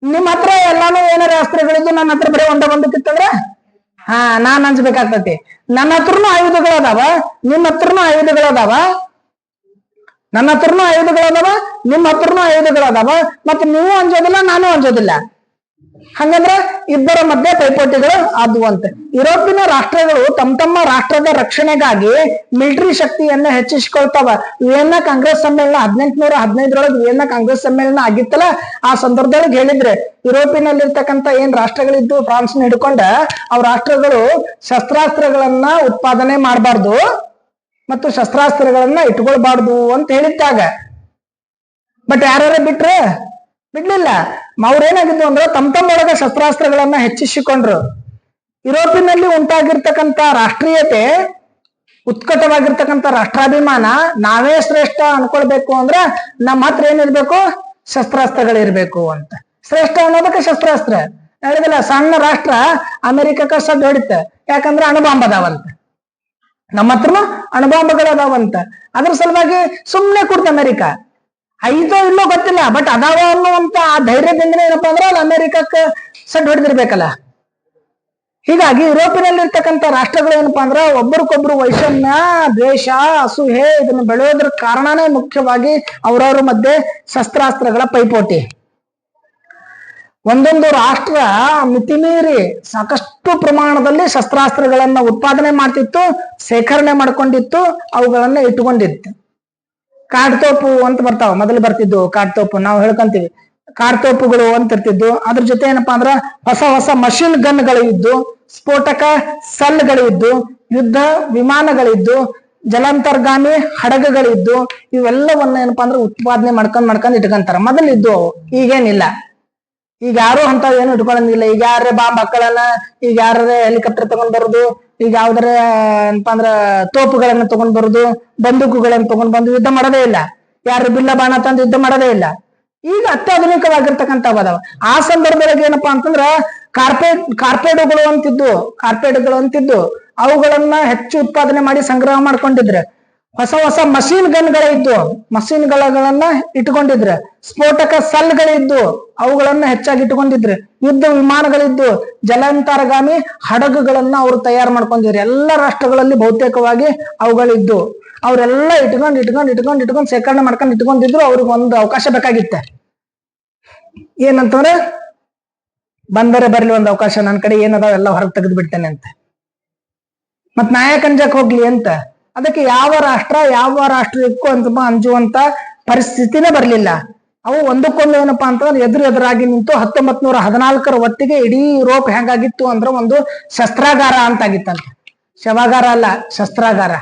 ನಿಮ್ ಹತ್ರ ಎಲ್ಲಾನು ಏನಾರ ಅಸ್ತ್ರಗಳಿದ್ದು, ನನ್ನ ಹತ್ರ ಬರೀ ಒಂದ ಬಂದೂಕಿತ್ತಂದ್ರ ನಾನ್ ಅಂಜಬೇಕಾಗ್ತತಿ. ನನ್ನ ಹತ್ರನು ಆಯುಧಗಳದಾವ, ನಿಮ್ ಹತ್ರನು ಆಯುಧಗಳದಾವ. ನನ್ನ ಹತ್ರನು ಆಯುಧಗಳದಾವ, ನಿಮ್ ಹತ್ರನು ಆಯುಧಗಳದಾವ. ಮತ್ತೆ ನೀವು ಅಂಜೋದಿಲ್ಲ, ನಾನು ಅಂಜೋದಿಲ್ಲ. ಹಂಗಂದ್ರ ಇಬ್ಬರ ಮಧ್ಯೆ ಪೈಪೋಟಿಗಳು ಆದ್ವು ಅಂತ. ಯುರೋಪಿನ ರಾಷ್ಟ್ರಗಳು ತಮ್ಮ ರಾಷ್ಟ್ರದ ರಕ್ಷಣೆಗಾಗಿ ಮಿಲಿಟರಿ ಶಕ್ತಿಯನ್ನ ಹೆಚ್ಚಿಸಿಕೊಳ್ತಾವ. ವಿಯೆನ್ನಾ ಕಾಂಗ್ರೆಸ್ ಸಮ್ಮೇಳನ 1815 ವಿಯೆನ್ನಾ ಕಾಂಗ್ರೆಸ್ ಸಮ್ಮೇಳನ ಆಗಿತ್ತಲ್ಲ, ಆ ಸಂದರ್ಭದೊಳಗೆ ಹೇಳಿದ್ರೆ ಯುರೋಪಿನಲ್ಲಿರ್ತಕ್ಕಂಥ ಏನ್ ರಾಷ್ಟ್ರಗಳಿದ್ದು ಫ್ರಾನ್ಸ್ ಹಿಡ್ಕೊಂಡ ಅವ್ ರಾಷ್ಟ್ರಗಳು ಶಸ್ತ್ರಾಸ್ತ್ರಗಳನ್ನ ಉತ್ಪಾದನೆ ಮಾಡಬಾರ್ದು ಮತ್ತು ಶಸ್ತ್ರಾಸ್ತ್ರಗಳನ್ನ ಇಟ್ಕೊಳ್ಬಾರ್ದು ಅಂತ ಹೇಳಿದ್ದಾಗ, ಬಟ್ ಯಾರು ಬಿಡ್ಲಿಲ್ಲ. ಅವ್ರೇನಾಗಿದ್ದು ಅಂದ್ರೆ ತಮ್ಮೊಳಗೆ ಶಸ್ತ್ರಾಸ್ತ್ರಗಳನ್ನ ಹೆಚ್ಚಿಸಿಕೊಂಡ್ರು. ಯುರೋಪಿನಲ್ಲಿ ಉಂಟಾಗಿರ್ತಕ್ಕಂಥ ರಾಷ್ಟ್ರೀಯತೆ, ಉತ್ಕಟವಾಗಿರ್ತಕ್ಕಂಥ ರಾಷ್ಟ್ರಾಭಿಮಾನ, ನಾವೇ ಶ್ರೇಷ್ಠ ಅನ್ಕೊಳ್ಬೇಕು ಅಂದ್ರ ನಮ್ಮ ಹತ್ರ ಏನಿರ್ಬೇಕು? ಶಸ್ತ್ರಾಸ್ತ್ರಗಳಿರ್ಬೇಕು ಅಂತ. ಶ್ರೇಷ್ಠ ಅನ್ನೋದಕ್ಕೆ ಶಸ್ತ್ರಾಸ್ತ್ರ ಹೇಳಿದಿಲ್ಲ. ಸಣ್ಣ ರಾಷ್ಟ್ರ ಅಮೆರಿಕಕ್ಕ ಸಡ್ ಹೊಡಿತ, ಯಾಕಂದ್ರೆ ಅಣುಬಾಂಬ್ ಅದಾವಂತ. ನಮ್ಮ ಹತ್ರನು ಅಣುಬಾಂಬಗಳು ಅದಾವಂತ. ಅದ್ರ ಸಲುವಾಗಿ ಸುಮ್ನೆ ಕೊಡ್ತ ಅಮೆರಿಕ. ಐದೋ ಇಲ್ಲೋ ಗೊತ್ತಿಲ್ಲ, ಬಟ್ ಅದಾವ ಅನ್ನುವಂತ ಆ ಧೈರ್ಯದಿಂದ ಏನಪ್ಪಾ ಅಂದ್ರೆ ಅಲ್ಲಿ ಅಮೆರಿಕಕ್ಕೆ ಸಡ್ ಹೊಡೆದಿರ್ಬೇಕಲ್ಲ. ಹೀಗಾಗಿ ಯುರೋಪಿನಲ್ಲಿರ್ತಕ್ಕಂಥ ರಾಷ್ಟ್ರಗಳು ಏನಪ್ಪಾ ಅಂದ್ರ ಒಬ್ಬರಿಗೊಬ್ರು ವೈಷಮ್ಯ, ದ್ವೇಷ, ಅಸೂಹೆ ಇದನ್ನು ಬೆಳೆಯೋದ್ರ ಕಾರಣನೇ ಮುಖ್ಯವಾಗಿ ಅವರವ್ರ ಮಧ್ಯೆ ಶಸ್ತ್ರಾಸ್ತ್ರಗಳ ಪೈಪೋಟಿ. ಒಂದೊಂದು ರಾಷ್ಟ್ರ ಮಿತಿಮೀರಿ ಸಾಕಷ್ಟು ಪ್ರಮಾಣದಲ್ಲಿ ಶಸ್ತ್ರಾಸ್ತ್ರಗಳನ್ನ ಉತ್ಪಾದನೆ ಮಾಡ್ತಿತ್ತು, ಶೇಖರಣೆ ಮಾಡ್ಕೊಂಡಿತ್ತು, ಅವುಗಳನ್ನ ಇಟ್ಕೊಂಡಿತ್ತು. ಕಾಡ್ತೋಪು ಅಂತ ಬರ್ತಾವ, ಮೊದಲು ಬರ್ತಿದ್ದು ಕಾಡ್ತೋಪು, ನಾವು ಹೇಳ್ಕೊಂತೀವಿ ಕಾಡ್ತೋಪುಗಳು ಅಂತ ಇರ್ತಿದ್ದು. ಅದ್ರ ಜೊತೆ ಏನಪ್ಪಾ ಅಂದ್ರ ಹೊಸ ಹೊಸ ಮಷಿನ್ ಗನ್ಗಳು ಇದ್ದು, ಸ್ಫೋಟಕ ಸಲ್ಗಳಿದ್ದು, ಯುದ್ಧ ವಿಮಾನಗಳಿದ್ದು, ಜಲಾಂತರ್ಗಾಮಿ ಹಡಗುಗಳಿದ್ದು, ಇವೆಲ್ಲವನ್ನ ಏನಪ್ಪಾ ಅಂದ್ರೆ ಉತ್ಪಾದನೆ ಮಾಡ್ಕೊಂಡ್ ಇಟ್ಕೊಂತಾರ. ಮೊದಲಿದ್ದು ಅವು, ಈಗೇನಿಲ್ಲ. ಈಗ ಯಾರು ಅಂತ ಏನು ಇಟ್ಕೊಳ್ಳಂಗಿಲ್ಲ. ಈಗ ಯಾರೇ ಬಾಂಬ್ ಹಾಕೊಳ್ಳಲ್ಲ, ಈಗ ಯಾರೇ ಹೆಲಿಕಾಪ್ಟರ್ ತಗೊಂಡ್ ಬರುದು, ಈಗ ಯಾವ್ದಾರ ಏನಪ್ಪಾ ಅಂದ್ರ ತೋಪುಗಳನ್ನ ತಗೊಂಡ್ ಬರುದು, ಬಂದೂಕುಗಳನ್ನ ತಗೊಂಡ್ ಬಂದು ಯುದ್ಧ ಮಾಡೋದೇ ಇಲ್ಲ. ಯಾರು ಬಿಲ್ಲ ಬಾಣ ತಂದು ಯುದ್ಧ ಮಾಡೋದೇ ಇಲ್ಲ. ಈಗ ಅತ್ಯಾಧುನಿಕವಾಗಿರ್ತಕ್ಕಂಥ ಅದಾವ. ಆ ಸಂದರ್ಭದಲ್ಲಿ ಏನಪ್ಪಾ ಅಂತಂದ್ರ ಕಾರ್ಪೇಡುಗಳು ಅಂತಿದ್ದು ಅವುಗಳನ್ನ ಹೆಚ್ಚು ಉತ್ಪಾದನೆ ಮಾಡಿ ಸಂಗ್ರಹ ಮಾಡ್ಕೊಂಡಿದ್ರೆ. ಹೊಸ ಹೊಸ ಮಷೀನ್ ಗನ್ಗಳಿದ್ದು, ಮಷೀನ್ಗಳನ್ನ ಇಟ್ಕೊಂಡಿದ್ರೆ. ಸ್ಫೋಟಕ ಸಲ್ಗಳಿದ್ದು ಅವುಗಳನ್ನ ಹೆಚ್ಚಾಗಿ ಇಟ್ಕೊಂಡಿದ್ರೆ. ಯುದ್ಧ ವಿಮಾನಗಳಿದ್ದು, ಜಲಾಂತರ್ಗಾಮಿ ಹಡಗುಗಳನ್ನ ಅವರು ತಯಾರು ಮಾಡ್ಕೊಂಡಿದ್ರು. ಎಲ್ಲ ರಾಷ್ಟ್ರಗಳಲ್ಲಿ ಬಹುತೇಕವಾಗಿ ಅವುಗಳಿದ್ದು ಅವರೆಲ್ಲ ಇಟ್ಕೊಂಡು ಶೇಖರಣೆ ಮಾಡ್ಕೊಂಡು ಇಟ್ಕೊಂಡಿದ್ರು. ಅವ್ರಿಗೆ ಒಂದು ಅವಕಾಶ ಬೇಕಾಗಿತ್ತೆ. ಏನಂತಂದ್ರೆ ಬಂದರೆ ಬರ್ಲಿ ಒಂದು ಅವಕಾಶ, ನನ್ನ ಕಡೆ ಏನದಾವ ಎಲ್ಲ ಹೊರಗೆ ತೆಗೆದು ಬಿಡ್ತೇನೆ ಅಂತ, ಮತ್ ನಾಯಕಂಜಕ್ ಹೋಗ್ಲಿ ಅಂತ. ಅದಕ್ಕೆ ಯಾವ ರಾಷ್ಟ್ರಕ್ಕೂ ಅಂತ ಅಂಜುವಂತ ಪರಿಸ್ಥಿತಿನೇ ಬರ್ಲಿಲ್ಲ. ಅವು ಒಂದಕ್ಕೊಂದು ಏನಪ್ಪಾ ಅಂತಂದ್ರೆ ಎದುರಾಗಿ ನಿಂತು 1914 ಹೊತ್ತಿಗೆ ಇಡೀ ಯುರೋಪ್ ಹೆಂಗಾಗಿತ್ತು ಅಂದ್ರೆ ಒಂದು ಶಸ್ತ್ರಾಗಾರ ಅಂತಾಗಿತ್ತಂತ. ಶವಾಗಾರ ಅಲ್ಲ, ಶಸ್ತ್ರಾಗಾರ.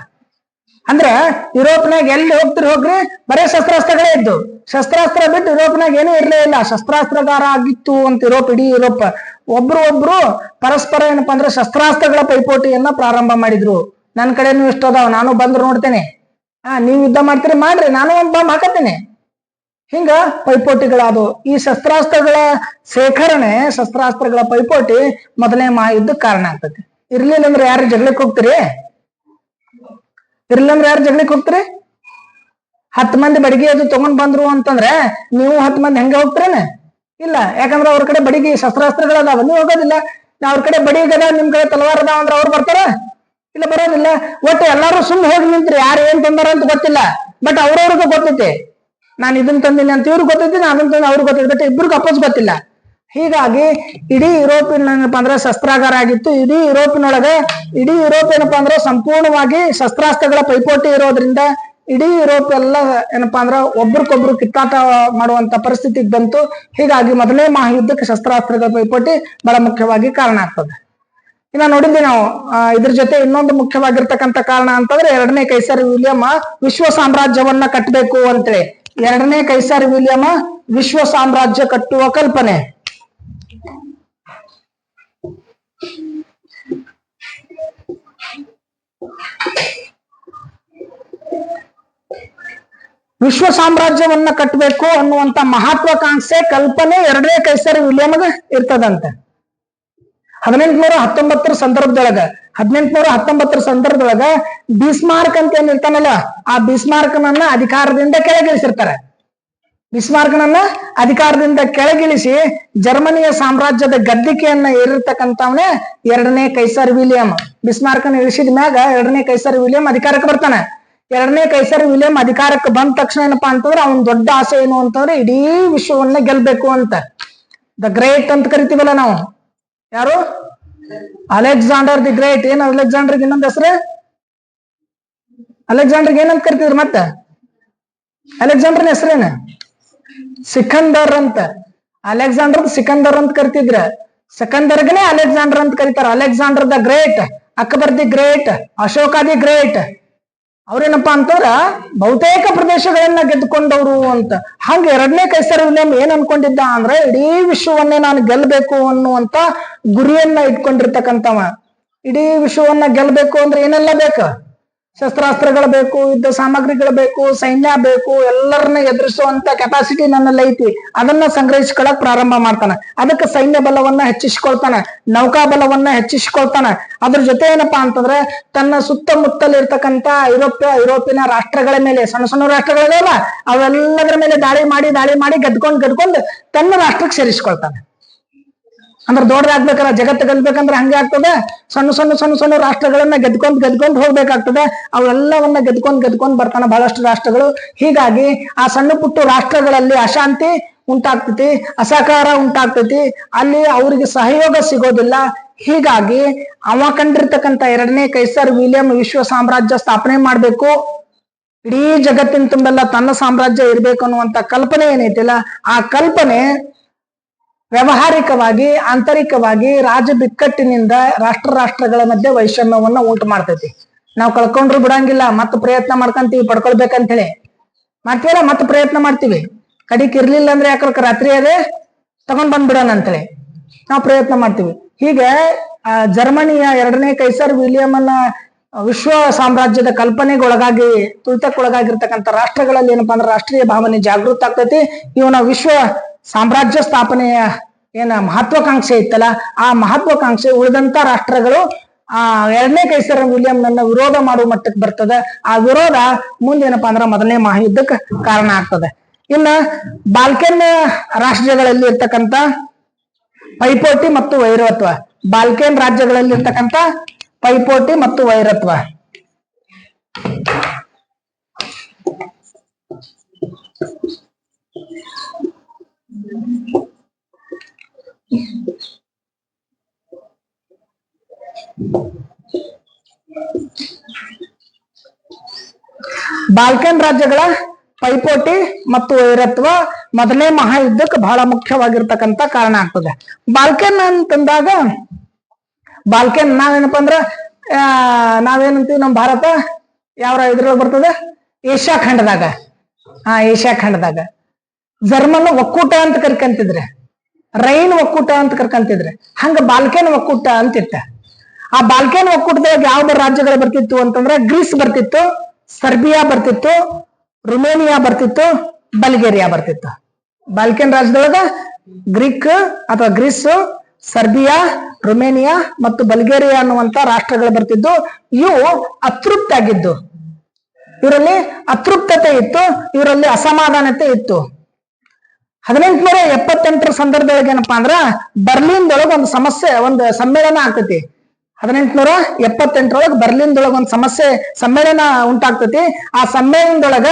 ಅಂದ್ರೆ ಯುರೋಪ್ನಾಗ ಎಲ್ಲಿ ಹೋಗ್ರಿ ಬರೇ ಶಸ್ತ್ರಾಸ್ತ್ರಗಳೇ ಇದ್ದು. ಶಸ್ತ್ರಾಸ್ತ್ರ ಬಿಟ್ಟು ಯುರೋಪ್ನಾಗ ಏನೂ ಇರ್ಲೇ ಇಲ್ಲ. ಶಸ್ತ್ರಾಸ್ತ್ರಗಾರ ಆಗಿತ್ತು ಅಂತ ಇಡೀ ಯುರೋಪ್. ಒಬ್ರು ಪರಸ್ಪರ ಏನಪ್ಪಾ ಅಂದ್ರೆ ಶಸ್ತ್ರಾಸ್ತ್ರಗಳ ಪೈಪೋಟಿಯನ್ನ ಪ್ರಾರಂಭ ಮಾಡಿದ್ರು. ನನ್ನ ಕಡೆನೂ ಇಷ್ಟ ಅದಾವ, ನಾನು ಬಂದ್ರು ನೋಡ್ತೇನೆ, ನೀವ್ ಯುದ್ಧ ಮಾಡ್ತೀರಿ ಮಾಡ್ರಿ, ನಾನು ಒಂದ್ ಬಾಂಬ್ ಹಾಕತ್ತೇನೆ. ಹಿಂಗ ಪೈಪೋಟಿಗಳಾದವು. ಈ ಶಸ್ತ್ರಾಸ್ತ್ರಗಳ ಶೇಖರಣೆ, ಶಸ್ತ್ರಾಸ್ತ್ರಗಳ ಪೈಪೋಟಿ ಮೊದಲನೇ ಮಹಾಯುದ್ಧಕ್ಕೆ ಕಾರಣ ಆಗ್ತದೆ. ಇರ್ಲಿಲ್ಲ ಅಂದ್ರೆ ಯಾರು ಜಗಳಕ್ಕೆ ಹೋಗ್ತೀರಿ? 10 ಮಂದಿ ಬಡಿಗೆ ಅದು ತಗೊಂಡ್ ಬಂದ್ರು ಅಂತಂದ್ರೆ ನೀವು 10 ಮಂದಿ ಹೆಂಗ ಹೋಗ್ತೀರೇನ? ಇಲ್ಲ. ಯಾಕಂದ್ರೆ ಅವ್ರ ಕಡೆ ಬಡಿಗೆ ಶಸ್ತ್ರಾಸ್ತ್ರಗಳದಾವ, ನೀವು ಹೋಗೋದಿಲ್ಲ. ಅವ್ರ ಕಡೆ ಬಡಿಗದ, ನಿಮ್ ಕಡೆ ತಲವಾರ್ ಅದಾವ ಅಂದ್ರೆ ಅವ್ರು ಬರ್ತಾರ? ಇಲ್ಲ, ಬರೋದಿಲ್ಲ. ಒಟ್ಟು ಎಲ್ಲಾರು ಸುಮ್ಮನೆ ಹೋಗಿ ನಿಂತ್ರಿ, ಯಾರು ಏನ್ ತಂದಾರ ಅಂತ ಗೊತ್ತಿಲ್ಲ. ಬಟ್ ಅವ್ರವ್ರಿಗೆ ಗೊತ್ತೈತಿ, ನಾನು ಇದನ್ನ ತಂದಿನಿ ಅಂತ ಇವ್ರಿಗೆ ಗೊತ್ತೈತಿ, ನಾನು ಅದನ್ನ ತಂದ ಅವ್ರಿಗೆ ಗೊತ್ತೈತಿ. ಬಟ್ ಇಬ್ರಿಗೆ ಅಪ್ಪಸ್ ಗೊತ್ತಿಲ್ಲ. ಹೀಗಾಗಿ ಇಡೀ ಯುರೋಪಿನ ಏನಪ್ಪಾ ಅಂದ್ರೆ ಶಸ್ತ್ರಾಗಾರ ಆಗಿತ್ತು. ಇಡೀ ಯುರೋಪ್ ಏನಪ್ಪಾ ಅಂದ್ರೆ ಸಂಪೂರ್ಣವಾಗಿ ಶಸ್ತ್ರಾಸ್ತ್ರಗಳ ಪೈಪೋಟಿ ಇರೋದ್ರಿಂದ ಇಡೀ ಯುರೋಪ್ ಎಲ್ಲ ಏನಪ್ಪಾ ಅಂದ್ರ ಒಬ್ರಿಗೊಬ್ರು ಕಿತ್ತಾಟ ಮಾಡುವಂತ ಪರಿಸ್ಥಿತಿಗೆ ಬಂತು. ಹೀಗಾಗಿ ಮೊದಲನೇ ಮಹಾಯುದ್ಧಕ್ಕೆ ಶಸ್ತ್ರಾಸ್ತ್ರಗಳ ಪೈಪೋಟಿ ಬಹಳ ಮುಖ್ಯವಾಗಿ ಕಾರಣ ಆಗ್ತದೆ. ಇನ್ನ ನೋಡಿದ್ವಿ ನಾವು. ಇದ್ರ ಜೊತೆ ಇನ್ನೊಂದು ಮುಖ್ಯವಾಗಿರ್ತಕ್ಕಂಥ ಕಾರಣ ಅಂತಂದ್ರೆ 2ನೇ ಕೈಸರ್ ವಿಲಿಯಂ ವಿಶ್ವ ಸಾಮ್ರಾಜ್ಯವನ್ನ ಕಟ್ಟಬೇಕು ಅಂತೇಳಿ. 2ನೇ ಕೈಸರ್ ವಿಲಿಯಂ ವಿಶ್ವ ಸಾಮ್ರಾಜ್ಯ ಕಟ್ಟುವ ಕಲ್ಪನೆ. ವಿಶ್ವ ಸಾಮ್ರಾಜ್ಯವನ್ನ ಕಟ್ಟಬೇಕು ಅನ್ನುವಂತ ಮಹತ್ವಾಕಾಂಕ್ಷೆ ಕಲ್ಪನೆ 2ನೇ ಕೈಸರ್ ವಿಲಿಯಂಗೆ ಇರ್ತದಂತೆ. 1819 ಸಂದರ್ಭದೊಳಗ ಬಿಸ್ಮಾರ್ಕ್ ಅಂತ ಏನ್ ಇರ್ತಾನಲ್ಲ, ಆ ಬಿಸ್ಮಾರ್ಕ್ನನ್ನ ಅಧಿಕಾರದಿಂದ ಕೆಳಗಿಳಿಸಿರ್ತಾರೆ. ಅಧಿಕಾರದಿಂದ ಕೆಳಗಿಳಿಸಿ ಜರ್ಮನಿಯ ಸಾಮ್ರಾಜ್ಯದ ಗದ್ದಿಕೆಯನ್ನ ಏರಿರ್ತಕ್ಕಂಥವನೇ 2ನೇ ಕೈಸರ್ ವಿಲಿಯಂ. ಬಿಸ್ಮಾರ್ಕ್ನ ಇಳಿಸಿದ ಮ್ಯಾಗ 2ನೇ ಕೈಸರ್ ವಿಲಿಯಂ ಅಧಿಕಾರಕ್ಕೆ ಬರ್ತಾನೆ. 2ನೇ ಕೈಸರ್ ವಿಲಿಯಂ ಅಧಿಕಾರಕ್ಕೆ ಬಂದ ತಕ್ಷಣ ಏನಪ್ಪಾ ಅಂತಂದ್ರೆ ಅವನ್ ದೊಡ್ಡ ಆಸೆ ಏನು ಅಂತಂದ್ರೆ ಇಡೀ ವಿಶ್ವವನ್ನ ಗೆಲ್ಬೇಕು ಅಂತ. ದ ಗ್ರೇಟ್ ಅಂತ ಕರಿತೀವಲ್ಲ ನಾವು. ಯಾರು? Alexander the great. ಏನ್ ಅಲೆಕ್ಸಾಂಡರ್ಗೆ ಇನ್ನೊಂದು ಹೆಸರು? ಅಲೆಕ್ಸಾಂಡರ್ಗೆ ಏನಂತ ಕರಿತಿದ್ರು ಮತ್ತೆ? ಅಲೆಕ್ಸಾಂಡರ್ನ ಹೆಸರೇನು? ಸಿಕಂದರ್ ಅಂತ. ಅಲೆಕ್ಸಾಂಡರ್ ಸಿಕಂದರ್ ಅಂತ ಕರಿತಿದ್ರ. ಸಿಕಂದರ್ಗನೇ ಅಲೆಕ್ಸಾಂಡರ್ ಅಂತ ಕರೀತಾರ. Alexander the great, Akbar the great, Ashoka the great. ಅವ್ರೇನಪ್ಪಾ ಅಂತಂದ್ರ ಬಹುತೇಕ ಪ್ರದೇಶಗಳನ್ನ ಗೆದ್ದುಕೊಂಡವ್ರು ಅಂತ. ಹಂಗ 2ನೇ ಕೈಸರ್ ವಿಲಿಯಂ ಏನ್ ಅನ್ಕೊಂಡಿದ್ದ ಅಂದ್ರೆ ಇಡೀ ವಿಶ್ವವನ್ನೇ ನಾನು ಗೆಲ್ಬೇಕು ಅನ್ನುವಂತ ಗುರಿಯನ್ನ ಇಟ್ಕೊಂಡಿರ್ತಕ್ಕಂಥವ. ಇಡೀ ವಿಶ್ವವನ್ನ ಗೆಲ್ಬೇಕು ಅಂದ್ರೆ ಏನೆಲ್ಲ ಬೇಕು? ಶಸ್ತ್ರಾಸ್ತ್ರಗಳು ಬೇಕು, ಯುದ್ಧ ಸಾಮಗ್ರಿಗಳು ಬೇಕು, ಸೈನ್ಯ ಬೇಕು, ಎಲ್ಲರನ್ನ ಎದುರಿಸುವಂತ ಕೆಪಾಸಿಟಿ ನನ್ನಲ್ಲಿ ಐತಿ. ಅದನ್ನ ಸಂಗ್ರಹಿಸ್ಕೊಳಕ್ ಪ್ರಾರಂಭ ಮಾಡ್ತಾನ. ಅದಕ್ಕೆ ಸೈನ್ಯ ಬಲವನ್ನ ಹೆಚ್ಚಿಸ್ಕೊಳ್ತಾನ, ನೌಕಾ ಬಲವನ್ನ ಹೆಚ್ಚಿಸ್ಕೊಳ್ತಾನ. ಅದ್ರ ಜೊತೆ ಏನಪ್ಪಾ ಅಂತಂದ್ರೆ ತನ್ನ ಸುತ್ತಮುತ್ತಲ ಇರ್ತಕ್ಕಂತ ಯುರೋಪಿನ ರಾಷ್ಟ್ರಗಳ ಮೇಲೆ, ಸಣ್ಣ ರಾಷ್ಟ್ರಗಳಲ್ಲ, ಅವೆಲ್ಲದರ ಮೇಲೆ ದಾಳಿ ಮಾಡಿ ಗೆದ್ಕೊಂಡು ತನ್ನ ರಾಷ್ಟ್ರಕ್ಕೆ ಸೇರಿಸ್ಕೊಳ್ತಾನೆ. ಅಂದ್ರೆ ದೊಡ್ಡದಾಗ್ಬೇಕಲ್ಲ, ಜಗತ್ತು ಗೆಲ್ಬೇಕಂದ್ರೆ ಹಂಗೆ ಆಗ್ತದೆ. ಸಣ್ಣ ಸಣ್ಣ ಸಣ್ಣ ಸಣ್ಣ ರಾಷ್ಟ್ರಗಳನ್ನ ಗೆದ್ಕೊಂಡ್ ಹೋಗ್ಬೇಕಾಗ್ತದೆ. ಅವೆಲ್ಲವನ್ನ ಗೆದ್ಕೊಂಡ್ ಬರ್ತಾನೆ ಬಹಳಷ್ಟು ರಾಷ್ಟ್ರಗಳು. ಹೀಗಾಗಿ ಆ ಸಣ್ಣ ಪುಟ್ಟ ರಾಷ್ಟ್ರಗಳಲ್ಲಿ ಅಶಾಂತಿ ಉಂಟಾಗ್ತೈತಿ, ಅಸಹಕಾರ ಉಂಟಾಗ್ತೈತಿ, ಅಲ್ಲಿ ಅವ್ರಿಗೆ ಸಹಯೋಗ ಸಿಗೋದಿಲ್ಲ. ಹೀಗಾಗಿ ಅವ ಕಂಡಿರ್ತಕ್ಕಂಥ 2ನೇ ಕೈಸರ್ ವಿಲಿಯಂ ವಿಶ್ವ ಸಾಮ್ರಾಜ್ಯ ಸ್ಥಾಪನೆ ಮಾಡ್ಬೇಕು, ಇಡೀ ಜಗತ್ತಿನ ತುಂಬೆಲ್ಲ ತನ್ನ ಸಾಮ್ರಾಜ್ಯ ಇರ್ಬೇಕು ಅನ್ನುವಂತ ಕಲ್ಪನೆ ಏನೈತಿಲ್ಲ, ಆ ಕಲ್ಪನೆ ವ್ಯಾವಹಾರಿಕವಾಗಿ ಆಂತರಿಕವಾಗಿ ರಾಜ ಬಿಕ್ಕಟ್ಟಿನಿಂದ ರಾಷ್ಟ್ರಗಳ ಮಧ್ಯೆ ವೈಷಮ್ಯವನ್ನ ಉಂಟು ಮಾಡ್ತೈತಿ. ನಾವು ಕಳ್ಕೊಂಡ್ರು ಬಿಡಂಗಿಲ್ಲ, ಮತ್ತೆ ಪ್ರಯತ್ನ ಮಾಡ್ಕೊಂತೀವಿ ಪಡ್ಕೊಳ್ಬೇಕಂತ ಹೇಳಿ ಮಾಡ್ತೀವಲ್ಲ, ಮತ್ತೆ ಪ್ರಯತ್ನ ಮಾಡ್ತೀವಿ. ಕಡಿಕ್ ಇರ್ಲಿಲ್ಲ ಅಂದ್ರೆ ಯಾಕೆ ರಾತ್ರಿ ಅದೇ ತಗೊಂಡ್ ಬಂದ್ಬಿಡೋಣ ಅಂತೇಳಿ ನಾವು ಪ್ರಯತ್ನ ಮಾಡ್ತೀವಿ. ಹೀಗೆ ಜರ್ಮನಿಯ 2ನೇ ಕೈಸರ್ ವಿಲಿಯಂನ ವಿಶ್ವ ಸಾಮ್ರಾಜ್ಯದ ಕಲ್ಪನೆಗೊಳಗಾಗಿ ತುಳಿತಕ್ಕೊಳಗಾಗಿರ್ತಕ್ಕಂಥ ರಾಷ್ಟ್ರಗಳಲ್ಲಿ ಏನಪ್ಪಾ ಅಂದ್ರೆ ರಾಷ್ಟ್ರೀಯ ಭಾವನೆ ಜಾಗೃತ ಆಗ್ತೈತಿ. ಇವನ ವಿಶ್ವ ಸಾಮ್ರಾಜ್ಯ ಸ್ಥಾಪನೆಯ ಏನ ಮಹತ್ವಾಕಾಂಕ್ಷೆ ಇತ್ತಲ್ಲ, ಆ ಮಹತ್ವಾಕಾಂಕ್ಷೆ ಉಳಿದಂತ ರಾಷ್ಟ್ರಗಳು ಆ 2ನೇ ಕೈಸರ್ ವಿಲಿಯಂನನ್ನ ವಿರೋಧ ಮಾಡುವ ಮಟ್ಟಕ್ಕೆ ಬರ್ತದೆ. ಆ ವಿರೋಧ ಮುಂದೇನಪ್ಪಾ ಅಂದ್ರೆ 1ನೇ ಮಹಾಯುದ್ಧಕ್ಕೆ ಕಾರಣ ಆಗ್ತದೆ. ಇನ್ನ ಬಾಲ್ಕನ್ ರಾಷ್ಟ್ರಗಳಲ್ಲಿ ಇರ್ತಕ್ಕಂಥ ಪೈಪೋಟಿ ಮತ್ತು ವೈರತ್ವ, ಬಾಲ್ಕನ್ ರಾಜ್ಯಗಳಲ್ಲಿ ಇರ್ತಕ್ಕಂಥ ಪೈಪೋಟಿ ಮತ್ತು ವೈರತ್ವ. ಬಾಲ್ಕನ್ ರಾಜ್ಯಗಳ ಪೈಪೋಟಿ ಮತ್ತು ವೈರತ್ವ 1ನೇ ಮಹಾಯುದ್ಧಕ್ಕೆ ಬಹಳ ಮುಖ್ಯವಾಗಿರ್ತಕ್ಕಂಥ ಕಾರಣ ಆಗ್ತದೆ. ಬಾಲ್ಕನ್ ಅಂತಂದಾಗ ಬಾಲ್ಕನ್ ನಾವೇನಪ್ಪ ಅಂದ್ರ ನಾವೇನಂತೀವಿ, ನಮ್ಮ ಭಾರತ ಯಾವ ಇದ್ರೊಳಗೆ ಬರ್ತದೆ, ಏಷ್ಯಾ ಖಂಡದಾಗ. ಏಷ್ಯಾ ಖಂಡದಾಗ ಜರ್ಮನ್ ಒಕ್ಕೂಟ ಅಂತ ಕರ್ಕಂತಿದ್ರೆ, ರೈನ್ ಒಕ್ಕೂಟ ಅಂತ ಕರ್ಕಂತಿದ್ರೆ, ಹಂಗ ಬಾಲ್ಕನ್ ಒಕ್ಕೂಟ ಅಂತಿತ್ತ. ಆ ಬಾಲ್ಕನ್ ಒಕ್ಕೂಟದಾಗ ಯಾವ ರಾಜ್ಯಗಳು ಬರ್ತಿತ್ತು ಅಂತಂದ್ರೆ ಗ್ರೀಸ್ ಬರ್ತಿತ್ತು, ಸರ್ಬಿಯಾ ಬರ್ತಿತ್ತು, ರುಮೇನಿಯಾ ಬರ್ತಿತ್ತು, ಬಲ್ಗೇರಿಯಾ ಬರ್ತಿತ್ತು. ಬಾಲ್ಕನ್ ರಾಜ್ಯದೊಳಗ ಗ್ರೀಕ್ ಅಥವಾ ಗ್ರೀಸ್, ಸರ್ಬಿಯಾ, ರುಮೇನಿಯಾ ಮತ್ತು ಬಲ್ಗೇರಿಯಾ ಅನ್ನುವಂತ ರಾಷ್ಟ್ರಗಳು ಬರ್ತಿದ್ದು. ಇವು ಅತೃಪ್ತ ಆಗಿದ್ದು, ಇವರಲ್ಲಿ ಅತೃಪ್ತತೆ ಇತ್ತು, ಇವರಲ್ಲಿ ಅಸಮಾಧಾನತೆ ಇತ್ತು. 1878 ಸಂದರ್ಭದೊಳಗೆ ಏನಪ್ಪಾ ಅಂದ್ರ ಬರ್ಲಿನ್ದೊಳಗ ಒಂದು ಸಮ್ಮೇಳನ ಆಗ್ತೈತಿ. 1878 ಬರ್ಲಿನ್ದೊಳಗ ಒಂದು ಸಮ್ಮೇಳನ ಉಂಟಾಗ್ತೈತಿ. ಆ ಸಮ್ಮೇಳನದೊಳಗ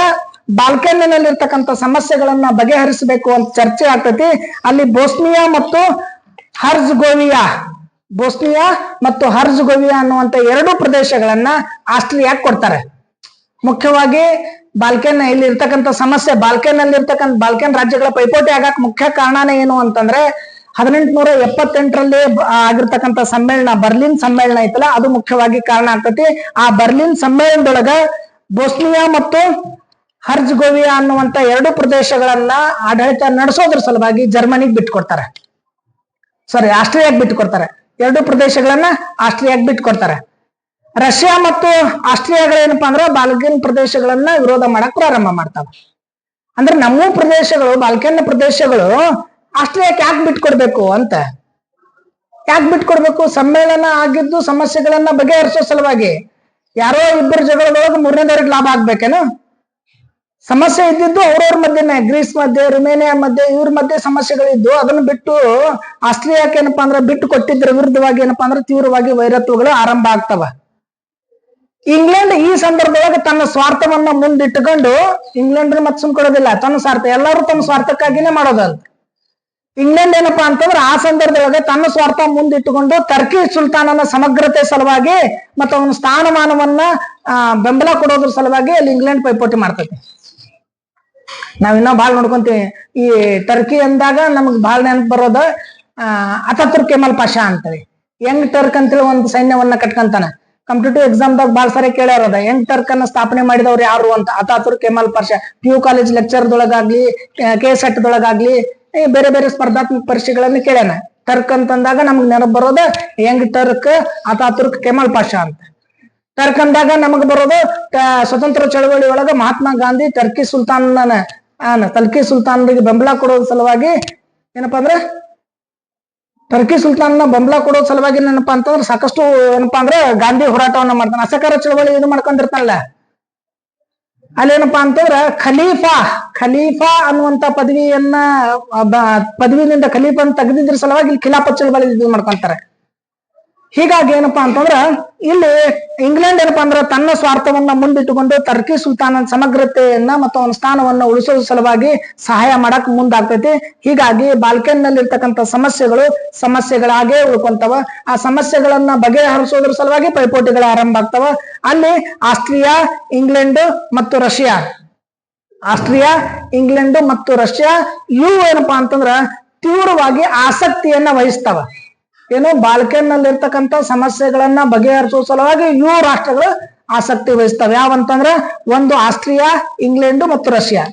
ಬಾಲ್ಕನ್ನಿನಲ್ಲಿರ್ತಕ್ಕಂಥ ಸಮಸ್ಯೆಗಳನ್ನ ಬಗೆಹರಿಸಬೇಕು ಅಂತ ಚರ್ಚೆ ಆಗ್ತೈತಿ. ಅಲ್ಲಿ ಬೋಸ್ನಿಯಾ ಮತ್ತು ಹರ್ಜ್ಗೋವಿಯಾ ಅನ್ನುವಂತ 2 ಪ್ರದೇಶಗಳನ್ನ ಆಸ್ಟ್ರಿಯಾಕ್ ಕೊಡ್ತಾರೆ. ಮುಖ್ಯವಾಗಿ ಬಾಲ್ಕನ್ ಇಲ್ಲಿ ಇರ್ತಕ್ಕಂಥ ಸಮಸ್ಯೆ, ಬಾಲ್ಕನ್ ರಾಜ್ಯಗಳ ಪೈಪೋಟಿ ಆಗಕ್ ಮುಖ್ಯ ಕಾರಣನೇ ಏನು ಅಂತಂದ್ರೆ 1878 ಆಗಿರ್ತಕ್ಕಂಥ ಸಮ್ಮೇಳನ, ಬರ್ಲಿನ್ ಸಮ್ಮೇಳನ ಐತಲ್ಲ, ಅದು ಮುಖ್ಯವಾಗಿ ಕಾರಣ ಆಗ್ತತಿ. ಆ ಬರ್ಲಿನ್ ಸಮ್ಮೇಳನದೊಳಗ ಬೋಸ್ನಿಯಾ ಮತ್ತು ಹರ್ಜ್ಗೋವಿಯಾ ಅನ್ನುವಂತ 2 ಪ್ರದೇಶಗಳನ್ನ ಆಡಳಿತ ನಡೆಸೋದ್ರ ಸಲುವಾಗಿ ಜರ್ಮನಿಗೆ ಬಿಟ್ಕೊಡ್ತಾರೆ. ಆಸ್ಟ್ರಿಯಾಕ್ ಬಿಟ್ಟುಕೊಡ್ತಾರೆ. 2 ಪ್ರದೇಶಗಳನ್ನ ಆಸ್ಟ್ರಿಯಾಕ್ ಬಿಟ್ಕೊಡ್ತಾರೆ. ರಷ್ಯಾ ಮತ್ತು ಆಸ್ಟ್ರಿಯಾಗಳೇನಪ್ಪಾ ಅಂದ್ರ ಬಾಲ್ಕನ್ ಪ್ರದೇಶಗಳನ್ನ ವಿರೋಧ ಮಾಡಕ್ ಪ್ರಾರಂಭ ಮಾಡ್ತಾವ. ಅಂದ್ರೆ ನಮ್ಮ ಪ್ರದೇಶಗಳು, ಬಾಲ್ಕನ್ ಪ್ರದೇಶಗಳು ಆಸ್ಟ್ರಿಯಾಕ್ ಯಾಕೆ ಬಿಟ್ಕೊಡ್ಬೇಕು ಅಂತ, ಯಾಕೆ ಬಿಟ್ಕೊಡ್ಬೇಕು? ಸಮ್ಮೇಳನ ಆಗಿದ್ದು ಸಮಸ್ಯೆಗಳನ್ನ ಬಗೆಹರಿಸೋ ಸಲುವಾಗಿ. ಯಾರೋ ಇಬ್ಬರು ಜಗಳದೊಳಗೆ 3ನೇದವ್ರಿಗೆ ಲಾಭ ಆಗ್ಬೇಕೇನು? ಸಮಸ್ಯೆ ಇದ್ದಿದ್ದು ಅವ್ರವ್ರ ಮಧ್ಯೆನೆ, ಗ್ರೀಸ್ ಮಧ್ಯೆ, ರುಮೇನಿಯಾ ಮಧ್ಯೆ, ಇವ್ರ ಮಧ್ಯೆ ಸಮಸ್ಯೆಗಳಿದ್ದು. ಅದನ್ನ ಬಿಟ್ಟು ಆಸ್ಟ್ರಿಯಾಕ್ ಏನಪ್ಪಾ ಅಂದ್ರೆ ಬಿಟ್ಟು ಕೊಟ್ಟಿದ್ರ ವಿರುದ್ಧವಾಗಿ ಏನಪ್ಪಾ ಅಂದ್ರೆ ತೀವ್ರವಾಗಿ ವೈರತ್ವಗಳು ಆರಂಭ ಆಗ್ತವ. ಇಂಗ್ಲೆಂಡ್ ಈ ಸಂದರ್ಭದೊಳಗೆ ತನ್ನ ಸ್ವಾರ್ಥವನ್ನ ಮುಂದಿಟ್ಟುಕೊಂಡು, ಇಂಗ್ಲೆಂಡ್ ಮತ್ತೆ ಸುಮ್ಕೊಡೋದಿಲ್ಲ, ತನ್ನ ಸ್ವಾರ್ಥ, ಎಲ್ಲರೂ ತನ್ನ ಸ್ವಾರ್ಥಕ್ಕಾಗಿನೇ ಮಾಡೋದಲ್ಲ. ಇಂಗ್ಲೆಂಡ್ ಏನಪ್ಪಾ ಅಂತಂದ್ರೆ ಆ ಸಂದರ್ಭದೊಳಗೆ ತನ್ನ ಸ್ವಾರ್ಥ ಮುಂದಿಟ್ಟುಕೊಂಡು ಟರ್ಕಿ ಸುಲ್ತಾನನ ಸಮಗ್ರತೆ ಸಲುವಾಗಿ ಮತ್ತು ಅವನ ಸ್ಥಾನಮಾನವನ್ನ ಬೆಂಬಲ ಕೊಡೋದ್ರ ಸಲುವಾಗಿ ಅಲ್ಲಿ ಇಂಗ್ಲೆಂಡ್ ಪೈಪೋಟಿ ಮಾಡ್ತೈತಿ. ನಾವಿನ್ನ ಬಾಳ್ ನೋಡ್ಕೊಂತೀವಿ. ಈ ಟರ್ಕಿ ಅಂದಾಗ ನಮಗ್ ಬಾಳ್ ನೆನಪು ಬರೋದ ಅತಾತುರ್ಕ್ ಕೆಮಲ್ ಪಾಷಾ ಅಂತೇಳಿ. ಯಂಗ್ ಟರ್ಕ್ ಅಂತೇಳಿ ಒಂದು ಸೈನ್ಯವನ್ನ ಕಟ್ಕೊಂತಾನ. ಕಾಂಪಿಟೇಟಿವ್ ಎಕ್ಸಾಮ್ದಾಗ ಬಾಳ್ ಸಾರಿ ಕೇಳ್ಯಾರದ ಯಂಗ್ ಟರ್ಕ್ ಅನ್ನ ಸ್ಥಾಪನೆ ಮಾಡಿದವ್ರು ಯಾರು ಅಂತ. ಅತಾತುರ್ಕ್ ಕೆಮಲ್ ಪಾಷಾ PU ಕಾಲೇಜ್ ಲೆಕ್ಚರ್ದೊಳಗಾಗ್ಲಿ, KSET ದೊಳಗಾಗ್ಲಿ, ಬೇರೆ ಬೇರೆ ಸ್ಪರ್ಧಾತ್ಮಕ ಪರೀಕ್ಷೆಗಳನ್ನು ಕೇಳ್ಯಾನ. ಟರ್ಕ್ ಅಂತಂದಾಗ ನಮಗ್ ನೆನಪು ಬರೋದು ಯಂಗ್ ಟರ್ಕ್, ಅತಾತುರ್ಕ್ ಕೆಮಲ್ ಪಾಷಾ ಅಂತ. ಟರ್ಕ್ ಅಂದಾಗ ನಮಗ್ ಬರೋದು ಸ್ವತಂತ್ರ ಚಳವಳಿ ಒಳಗ ಮಹಾತ್ಮ ಗಾಂಧಿ ಟರ್ಕಿ ಸುಲ್ತಾನರಿಗೆ ಬೆಂಬಲ ಕೊಡೋದ್ ಸಲುವಾಗಿ ಏನಪ್ಪಾ ಅಂದ್ರೆ ಟರ್ಕಿ ಸುಲ್ತಾನ್ನ ಬೆಂಬಲ ಕೊಡೋದ್ ಸಲುವಾಗಿ ಏನಪ್ಪಾ ಅಂತಂದ್ರೆ ಸಾಕಷ್ಟು ಏನಪ್ಪಾ ಅಂದ್ರೆ ಗಾಂಧಿ ಹೋರಾಟವನ್ನ ಮಾಡ್ತಾನೆ. ಅಸಹಕಾರ ಚಳವಳಿ ಇದು ಮಾಡ್ಕೊಂಡಿರ್ತಾನಲ್ಲ, ಅಲ್ಲೇನಪ್ಪಾ ಅಂತಂದ್ರ ಖಲೀಫಾ ಖಲೀಫಾ ಅನ್ನುವಂತ ಪದವಿನಿಂದ ಖಲೀಫನ್ ತೆಗೆದಿದ್ರ ಸಲುವಾಗಿ ಇಲ್ಲಿ ಖಿಲಾಫತ್ ಚಳವಳಿ ಇದು ಮಾಡ್ಕೊಂತಾರೆ. ಹೀಗಾಗಿ ಏನಪ್ಪಾ ಅಂತಂದ್ರ ಇಲ್ಲಿ ಇಂಗ್ಲೆಂಡ್ ಏನಪ್ಪಾ ಅಂದ್ರ ತನ್ನ ಸ್ವಾರ್ಥವನ್ನ ಮುಂದಿಟ್ಟುಕೊಂಡು ಟರ್ಕಿ ಸುಲ್ತಾನನ ಸಮಗ್ರತೆಯನ್ನ ಮತ್ತು ಅವನ ಸ್ಥಾನವನ್ನ ಉಳಿಸೋ ಸಲುವಾಗಿ ಸಹಾಯ ಮಾಡಕ್ ಮುಂದಾಗ್ತೈತಿ. ಹೀಗಾಗಿ ಬಾಲ್ಕನ್ ನಲ್ಲಿ ಇರ್ತಕ್ಕಂಥ ಸಮಸ್ಯೆಗಳಾಗೇ ಉಳ್ಕೊಂತವ. ಆ ಸಮಸ್ಯೆಗಳನ್ನ ಬಗೆಹರಿಸೋದ್ರ ಸಲುವಾಗಿ ಪೈಪೋಟಿಗಳು ಆರಂಭ ಆಗ್ತವ. ಅಲ್ಲಿ ಆಸ್ಟ್ರಿಯಾ, ಇಂಗ್ಲೆಂಡ್ ಮತ್ತು ರಷ್ಯಾ ಇವು ಏನಪ್ಪಾ ಅಂತಂದ್ರ ತೀವ್ರವಾಗಿ ಆಸಕ್ತಿಯನ್ನ ವಹಿಸ್ತವ. ಏನು ಬಾಲ್ಕನ್ ನಲ್ಲಿ ಇರ್ತಕ್ಕಂಥ ಸಮಸ್ಯೆಗಳನ್ನ ಬಗೆಹರಿಸುವ ಸಲುವಾಗಿ ಇವು ರಾಷ್ಟ್ರಗಳು ಆಸಕ್ತಿ ವಹಿಸ್ತವೆ. ಯಾವಂತಂದ್ರ ಒಂದು ಆಸ್ಟ್ರಿಯಾ, ಇಂಗ್ಲೆಂಡ್ ಮತ್ತು ರಷ್ಯಾ.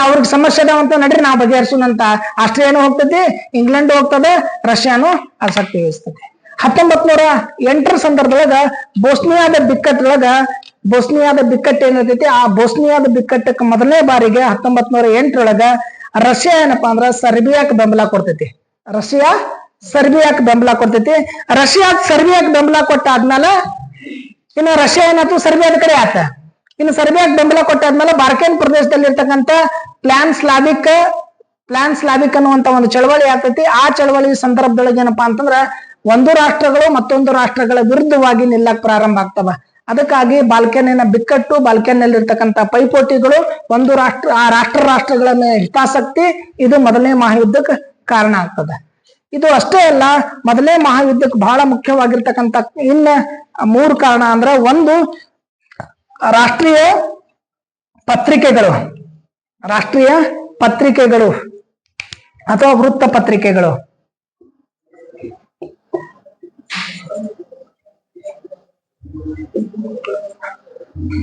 ಅವ್ರಿಗೆ ಸಮಸ್ಯೆ ಅದಾವಂತ ನಡ್ರಿ ನಾವು ಬಗೆಹರಿಸೋಣಂತ ಆಸ್ಟ್ರಿಯಾನು ಹೋಗ್ತದೆ, ಇಂಗ್ಲೆಂಡ್ ಹೋಗ್ತದೆ, ರಷ್ಯಾನು ಆಸಕ್ತಿ ವಹಿಸ್ತದೆ. 1908 ಸಂದರ್ಭದೊಳಗ ಬೋಸ್ನಿಯಾದ ಬಿಕ್ಕಟ್ಟು ಏನಿರ್ತೈತಿ, ಆ ಬೋಸ್ನಿಯಾದ ಬಿಕ್ಕಟ್ಟಕ್ಕೆ ಮೊದಲನೇ ಬಾರಿಗೆ 1908 ರಷ್ಯಾ ಏನಪ್ಪಾ ಅಂದ್ರ ಸರ್ಬಿಯಾಕ್ ಬೆಂಬಲ ಕೊಡ್ತೈತಿ. ರಷ್ಯಾ ಸರ್ಬಿಯಾಕ್ ಬೆಂಬಲ ಕೊಟ್ಟಾದ್ಮೇಲೆ ಇನ್ನು ರಷ್ಯಾ ಏನಾಯ್ತು, ಸರ್ಬಿಯಾದ ಕಡೆ ಆತ. ಇನ್ನು ಸರ್ಬಿಯಾಕ್ ಬೆಂಬಲ ಕೊಟ್ಟಾದ್ಮೇಲೆ ಬಾಲ್ಕನ್ ಪ್ರದೇಶದಲ್ಲಿ ಇರ್ತಕ್ಕಂಥ ಪ್ಲಾನ್ ಸ್ಲಾವಿಕ್ ಅನ್ನುವಂತ ಒಂದು ಚಳವಳಿ ಆಗ್ತೈತಿ. ಆ ಚಳವಳಿ ಸಂದರ್ಭದೊಳಗೆ ಏನಪ್ಪಾ ಅಂತಂದ್ರ ಒಂದು ರಾಷ್ಟ್ರಗಳು ಮತ್ತೊಂದು ರಾಷ್ಟ್ರಗಳ ವಿರುದ್ಧವಾಗಿ ನಿಲ್ಲಕ್ ಪ್ರಾರಂಭ ಆಗ್ತವ. ಅದಕ್ಕಾಗಿ ಬಾಲ್ಕನಿನ ಬಿಕ್ಕಟ್ಟು, ಬಾಲ್ಕನ್ ನಲ್ಲಿ ಇರ್ತಕ್ಕಂಥ ಪೈಪೋಟಿಗಳು, ಒಂದು ರಾಷ್ಟ್ರಗಳ ಮೇಲೆ ಹಿತಾಸಕ್ತಿ, ಇದು ಮೊದಲನೇ ಮಹಾಯುದ್ಧಕ್ಕೆ ಕಾರಣ ಆಗ್ತದೆ. ಇದು ಅಷ್ಟೇ ಅಲ್ಲ, ಮೊದಲನೇ ಮಹಾಯುದ್ಧಕ್ಕೆ ಬಹಳ ಮುಖ್ಯವಾಗಿರ್ತಕ್ಕಂಥ ಇನ್ನ 3 ಕಾರಣ ಅಂದ್ರ, ಒಂದು ರಾಷ್ಟ್ರೀಯ ಪತ್ರಿಕೆಗಳು ಅಥವಾ ವೃತ್ತಪತ್ರಿಕೆಗಳು.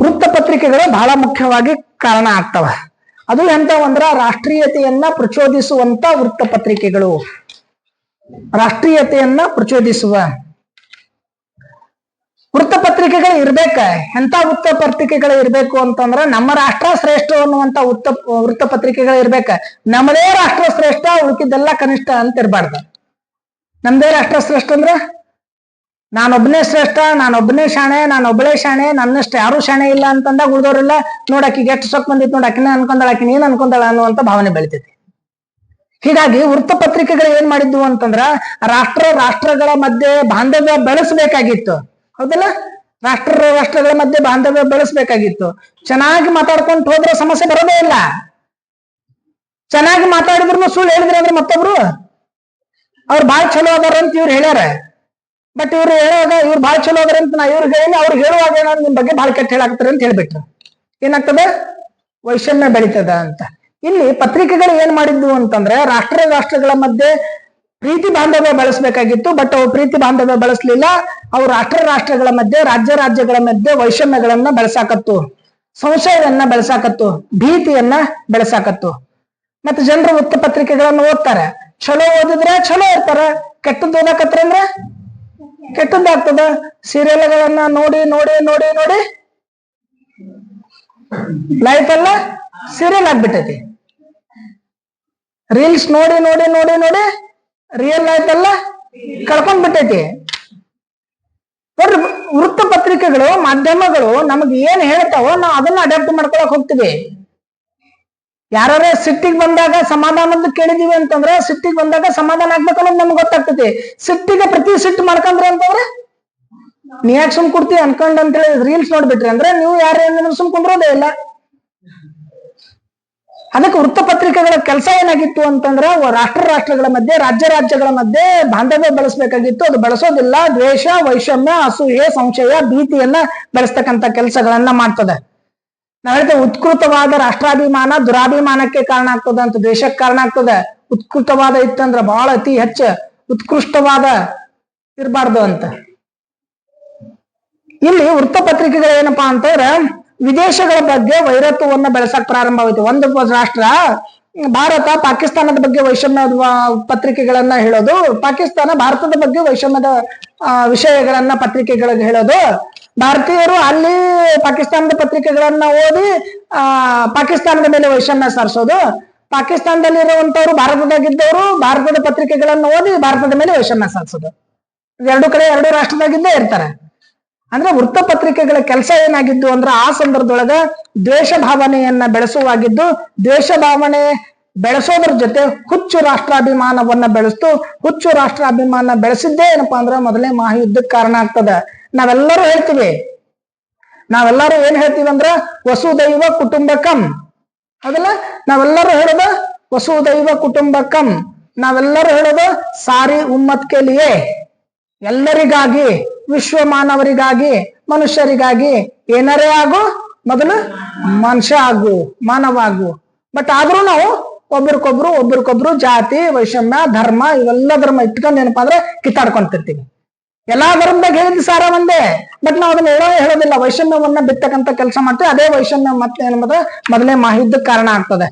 ವೃತ್ತಪತ್ರಿಕೆಗಳು ಬಹಳ ಮುಖ್ಯವಾಗಿ ಕಾರಣ ಆಗ್ತವ. ಅದು ಎಂತವಂದ್ರ ರಾಷ್ಟ್ರೀಯತೆಯನ್ನ ಪ್ರಚೋದಿಸುವಂತ ವೃತ್ತಪತ್ರಿಕೆಗಳು. ರಾಷ್ಟ್ರೀಯತೆಯನ್ನ ಪ್ರಚೋದಿಸುವ ವೃತ್ತಪತ್ರಿಕೆಗಳು ಇರ್ಬೇಕ. ಎಂತ ವೃತ್ತಪತ್ರಿಕೆಗಳು ಇರ್ಬೇಕು ಅಂತಂದ್ರ ನಮ್ಮ ರಾಷ್ಟ್ರ ಶ್ರೇಷ್ಠ ಅನ್ನುವಂತ ವೃತ್ತಪತ್ರಿಕೆಗಳು ಇರ್ಬೇಕ. ನಮ್ಮದೇ ರಾಷ್ಟ್ರ ಶ್ರೇಷ್ಠ, ಉಳಿಕಿದ್ದೆಲ್ಲ ಕನಿಷ್ಠ ಅಂತ ಇರ್ಬಾರ್ದು. ನಮ್ದೇ ರಾಷ್ಟ್ರ ಶ್ರೇಷ್ಠ ಅಂದ್ರ ನಾನೊಬ್ಬನೇ ಶ್ರೇಷ್ಠ, ನಾನೊಬ್ಬನೇ ಶಾಣೆ, ನಾನೊಬ್ಬಳೇ ಶಾಣೆ, ನನ್ನಷ್ಟು ಯಾರು ಶಾಣೆ ಇಲ್ಲ ಅಂತಂದಾಗ ಉಳಿದವರೆಲ್ಲ ನೋಡಾಕಿಗೆ ಎಷ್ಟು ಸೊಕ್ ಬಂದಿತ್ತು, ನೋಡಿ ಆಕಿನ ಅನ್ಕೊಂಡಾಳ, ಆಕಿನ ಏನ್ ಅನ್ಕೊಂಡಾಳ ಅನ್ನುವಂತ ಭಾವನೆ ಬೆಳಿತೈತಿ. ಹೀಗಾಗಿ ವೃತ್ತಪತ್ರಿಕೆಗಳು ಏನ್ ಮಾಡಿದ್ವು ಅಂತಂದ್ರ ರಾಷ್ಟ್ರಗಳ ಮಧ್ಯೆ ಬಾಂಧವ್ಯ ಬೆಳೆಸಬೇಕಾಗಿತ್ತು. ಹೌದಲ್ಲ, ರಾಷ್ಟ್ರಗಳ ಮಧ್ಯೆ ಬಾಂಧವ್ಯ ಬೆಳೆಸಬೇಕಾಗಿತ್ತು. ಚೆನ್ನಾಗಿ ಮಾತಾಡ್ಕೊಂತ ಹೋದ್ರೆ ಸಮಸ್ಯೆ ಬರೋದೇ ಇಲ್ಲ. ಚೆನ್ನಾಗಿ ಮಾತಾಡಿದ್ರು ಸುಳ್ಳು ಹೇಳಿದ್ರೆ ಅಂದ್ರೆ ಮತ್ತೊಬ್ರು ಅವ್ರು ಬಾಳ್ ಚಲೋ ಅದಾರ ಅಂತ ಇವ್ರು ಹೇಳ್ಯಾರ. ಬಟ್ ಇವ್ರು ಹೇಳುವಾಗ ಇವ್ರು ಬಾಳ್ ಚಲೋ ಅದಾರ ಅಂತ ನಾ ಇವ್ರಿಗೆ ಹೇಳಿ, ಅವ್ರು ಹೇಳುವಾಗ ಏನಾದ್ರು ನಿಮ್ ಬಗ್ಗೆ ಬಾಳ್ ಕೆಟ್ಟ ಹೇಳಾಕ್ತಾರೆ ಅಂತ ಹೇಳ್ಬಿಟ್ರು. ಏನಾಗ್ತದೆ, ವೈಷಮ್ಯ ಬೆಳೀತದ ಅಂತ. ಇಲ್ಲಿ ಪತ್ರಿಕೆಗಳು ಏನ್ ಮಾಡಿದ್ವು ಅಂತಂದ್ರೆ ರಾಷ್ಟ್ರಗಳ ಮಧ್ಯೆ ಪ್ರೀತಿ ಬಾಂಧವ್ಯ ಬೆಳೆಸಬೇಕಾಗಿತ್ತು. ಬಟ್ ಅವು ಪ್ರೀತಿ ಬಾಂಧವ್ಯ ಬೆಳೆಸಲಿಲ್ಲ. ಅವು ರಾಷ್ಟ್ರಗಳ ಮಧ್ಯೆ, ರಾಜ್ಯಗಳ ಮಧ್ಯೆ ವೈಷಮ್ಯಗಳನ್ನ ಬೆಳೆಸಾಕತ್ತು, ಸಂಶಯವನ್ನ ಬೆಳೆಸಾಕತ್ತು, ಭೀತಿಯನ್ನ ಬೆಳೆಸಾಕತ್ತು. ಮತ್ತೆ ಜನರು ವೃತ್ತಪತ್ರಿಕೆಗಳನ್ನು ಓದ್ತಾರೆ. ಚಲೋ ಓದಿದ್ರೆ ಚಲೋ ಇರ್ತಾರ, ಕೆಟ್ಟದ್ದು ಓದಾಕತ್ರ ಅಂದ್ರೆ ಕೆಟ್ಟದ್ದಾಗ್ತದ. ಸೀರಿಯಲ್ಗಳನ್ನ ನೋಡಿ ನೋಡಿ ನೋಡಿ ನೋಡಿ ಲೈಫ್ ಎಲ್ಲ ಸೀರಿಯಲ್ ಆಗ್ಬಿಟ್ಟೈತಿ. ರೀಲ್ಸ್ ನೋಡಿ ನೋಡಿ ನೋಡಿ ನೋಡಿ ರಿಯಲ್ ಲೈಫ್ ಎಲ್ಲ ಕಳ್ಕೊಂಡ್ ಬಿಟ್ಟೈತಿ. ನೋಡ್ರಿ, ವೃತ್ತಪತ್ರಿಕೆಗಳು, ಮಾಧ್ಯಮಗಳು ನಮ್ಗೆ ಏನ್ ಹೇಳ್ತಾವೋ ನಾವು ಅದನ್ನ ಅಡಾಪ್ಟ್ ಮಾಡ್ಕೊಳಕ್ ಹೋಗ್ತೀವಿ. ಯಾರ ಸಿಟ್ಟಿಗೆ ಬಂದಾಗ ಸಮಾಧಾನದ ಕೇಳಿದೀವಿ ಅಂತಂದ್ರೆ ಸಿಟ್ಟಿಗೆ ಬಂದಾಗ ಸಮಾಧಾನ ಆಗ್ಬೇಕು ಅನ್ನೋದು ನಮ್ಗೆ ಗೊತ್ತಾಗ್ತೈತಿ. ಸಿಟ್ಟಿಗೆ ಪ್ರತಿ ಸಿಟ್ಟು ಮಾಡ್ಕೊಂಡ್ರಿ ಅಂತಂದ್ರೆ ನೀ ಯಾಕೆ ಸುಮ್ ಕೊಡ್ತೀವಿ ಅನ್ಕೊಂಡ್ ಅಂತೇಳಿ ರೀಲ್ಸ್ ನೋಡ್ಬಿಟ್ರಿ ಅಂದ್ರೆ ನೀವು ಯಾರೇನಾದ್ರು ಸುಮ್ ಕುಂದ್ರೋದೇ ಇಲ್ಲ. ಅದಕ್ಕೆ ವೃತ್ತಪತ್ರಿಕೆಗಳ ಕೆಲಸ ಏನಾಗಿತ್ತು ಅಂತಂದ್ರೆ ರಾಷ್ಟ್ರಗಳ ಮಧ್ಯೆ, ರಾಜ್ಯಗಳ ಮಧ್ಯೆ ಬಾಂಧವ್ಯ ಬೆಳೆಸಬೇಕಾಗಿತ್ತು. ಅದು ಬೆಳೆಸೋದಿಲ್ಲ. ದ್ವೇಷ, ವೈಷಮ್ಯ, ಅಸೂಯೆ, ಸಂಶಯ, ಭೀತಿಯನ್ನ ಬೆಳೆಸ್ತಕ್ಕಂಥ ಕೆಲಸಗಳನ್ನ ಮಾಡ್ತದೆ. ನಾವ್ ಹೇಳ್ತೇವೆ ಉತ್ಕೃತವಾದ ರಾಷ್ಟ್ರಾಭಿಮಾನ ದುರಾಭಿಮಾನಕ್ಕೆ ಕಾರಣ ಆಗ್ತದ ಅಂತ, ದ್ವೇಷಕ್ಕೆ ಕಾರಣ ಆಗ್ತದೆ. ಉತ್ಕೃತವಾದ ಇತ್ತಂದ್ರ ಬಹಳ ಅತಿ ಹೆಚ್ಚು ಉತ್ಕೃಷ್ಟವಾದ ಇರಬಾರ್ದು ಅಂತ. ಇಲ್ಲಿ ವೃತ್ತಪತ್ರಿಕೆಗಳು ಏನಪ್ಪಾ ಅಂತಂದ್ರೆ ವಿದೇಶಗಳ ಬಗ್ಗೆ ವೈರತ್ವವನ್ನ ಬೆಳೆಸಕ್ ಪ್ರಾರಂಭವಾಯಿತು. ಒಂದು ರಾಷ್ಟ್ರ ಭಾರತ ಪಾಕಿಸ್ತಾನದ ಬಗ್ಗೆ ವೈಷಮ್ಯದ ಪತ್ರಿಕೆಗಳನ್ನ ಹೇಳೋದು, ಪಾಕಿಸ್ತಾನ ಭಾರತದ ಬಗ್ಗೆ ವೈಷಮ್ಯದ ವಿಷಯಗಳನ್ನ ಪತ್ರಿಕೆಗಳಿಗೆ ಹೇಳೋದು. ಭಾರತೀಯರು ಅಲ್ಲಿ ಪಾಕಿಸ್ತಾನದ ಪತ್ರಿಕೆಗಳನ್ನ ಓದಿ ಪಾಕಿಸ್ತಾನದ ಮೇಲೆ ವೈಷಮ್ಯ ಸಾರಿಸೋದು. ಪಾಕಿಸ್ತಾನದಲ್ಲಿರುವಂತವ್ರು ಭಾರತದಾಗಿದ್ದವರು ಭಾರತದ ಪತ್ರಿಕೆಗಳನ್ನ ಓದಿ ಭಾರತದ ಮೇಲೆ ವೈಷಮ್ಯ ಸಾರಿಸೋದು. ಎರಡು ಕಡೆ ಎರಡು ರಾಷ್ಟ್ರದಾಗಿದ್ದೇ ಇರ್ತಾರೆ. ಅಂದ್ರೆ ವೃತ್ತಪತ್ರಿಕೆಗಳ ಕೆಲಸ ಏನಾಗಿದ್ದು ಅಂದ್ರೆ ಆ ಸಂದರ್ಭದೊಳಗ ದ್ವೇಷ ಭಾವನೆಯನ್ನ ಬೆಳೆಸುವಾಗಿದ್ದು, ದ್ವೇಷ ಭಾವನೆ ಬೆಳೆಸೋದ್ರ ಜೊತೆ ಹುಚ್ಚು ರಾಷ್ಟ್ರಾಭಿಮಾನವನ್ನ ಬೆಳೆಸ್ತು. ಹುಚ್ಚು ರಾಷ್ಟ್ರಾಭಿಮಾನ ಬೆಳೆಸಿದ್ದೇ ಏನಪ್ಪಾ ಅಂದ್ರೆ ಮೊದಲನೇ ಮಹಾಯುದ್ಧಕ್ಕೆ ಕಾರಣ ಆಗ್ತದ. ನಾವೆಲ್ಲರೂ ಹೇಳ್ತೀವಿ, ನಾವೆಲ್ಲರೂ ಏನ್ ಹೇಳ್ತೀವಿ ಅಂದ್ರ ವಸುದೈವ ಕುಟುಂಬಕಂ, ಅದಲ್ಲ ನಾವೆಲ್ಲರೂ ಹೇಳೋದು ವಸುದೈವ ಕುಟುಂಬಕಂ. ನಾವೆಲ್ಲರೂ ಹೇಳೋದು ಸಾರಿ ಉಮ್ಮತ್ ಕೆ ಲಿಯೆ, ಎಲ್ಲರಿಗಾಗಿ, ವಿಶ್ವ ಮಾನವರಿಗಾಗಿ, ಮನುಷ್ಯರಿಗಾಗಿ. ಏನಾರೇ ಆಗು ಮೊದಲು ಮನುಷ್ಯ ಆಗು, ಮಾನವ ಆಗು. ಬಟ್ ಆದ್ರೂ ನಾವು ಒಬ್ರಿಗೊಬ್ರು ಜಾತಿ ವೈಷಮ್ಯ ಧರ್ಮ ಇವೆಲ್ಲ ಧರ್ಮ ಇಟ್ಕೊಂಡು ಏನಪ್ಪಾ ಅಂದ್ರೆ ಕಿತ್ತಾಡ್ಕೊಂತಿರ್ತೀವಿ. ಎಲ್ಲಾ ಧರ್ಮದಾಗ ಹೇಳಿದ ಸಾರ ಒಂದೇ, ಬಟ್ ನಾವು ಅದನ್ನ ಹೇಳೋದಿಲ್ಲ. ವೈಷಮ್ಯವನ್ನ ಬಿತ್ತಕ್ಕಂತ ಕೆಲಸ ಮಾಡ್ತೀವಿ. ಅದೇ ವೈಷಮ್ಯ ಮತ್ತೆ ಏನಂಬುದು ಮೊದಲೇ ಮಹಾಯುದ್ಧಕ್ಕೆ ಕಾರಣ ಆಗ್ತದೆ.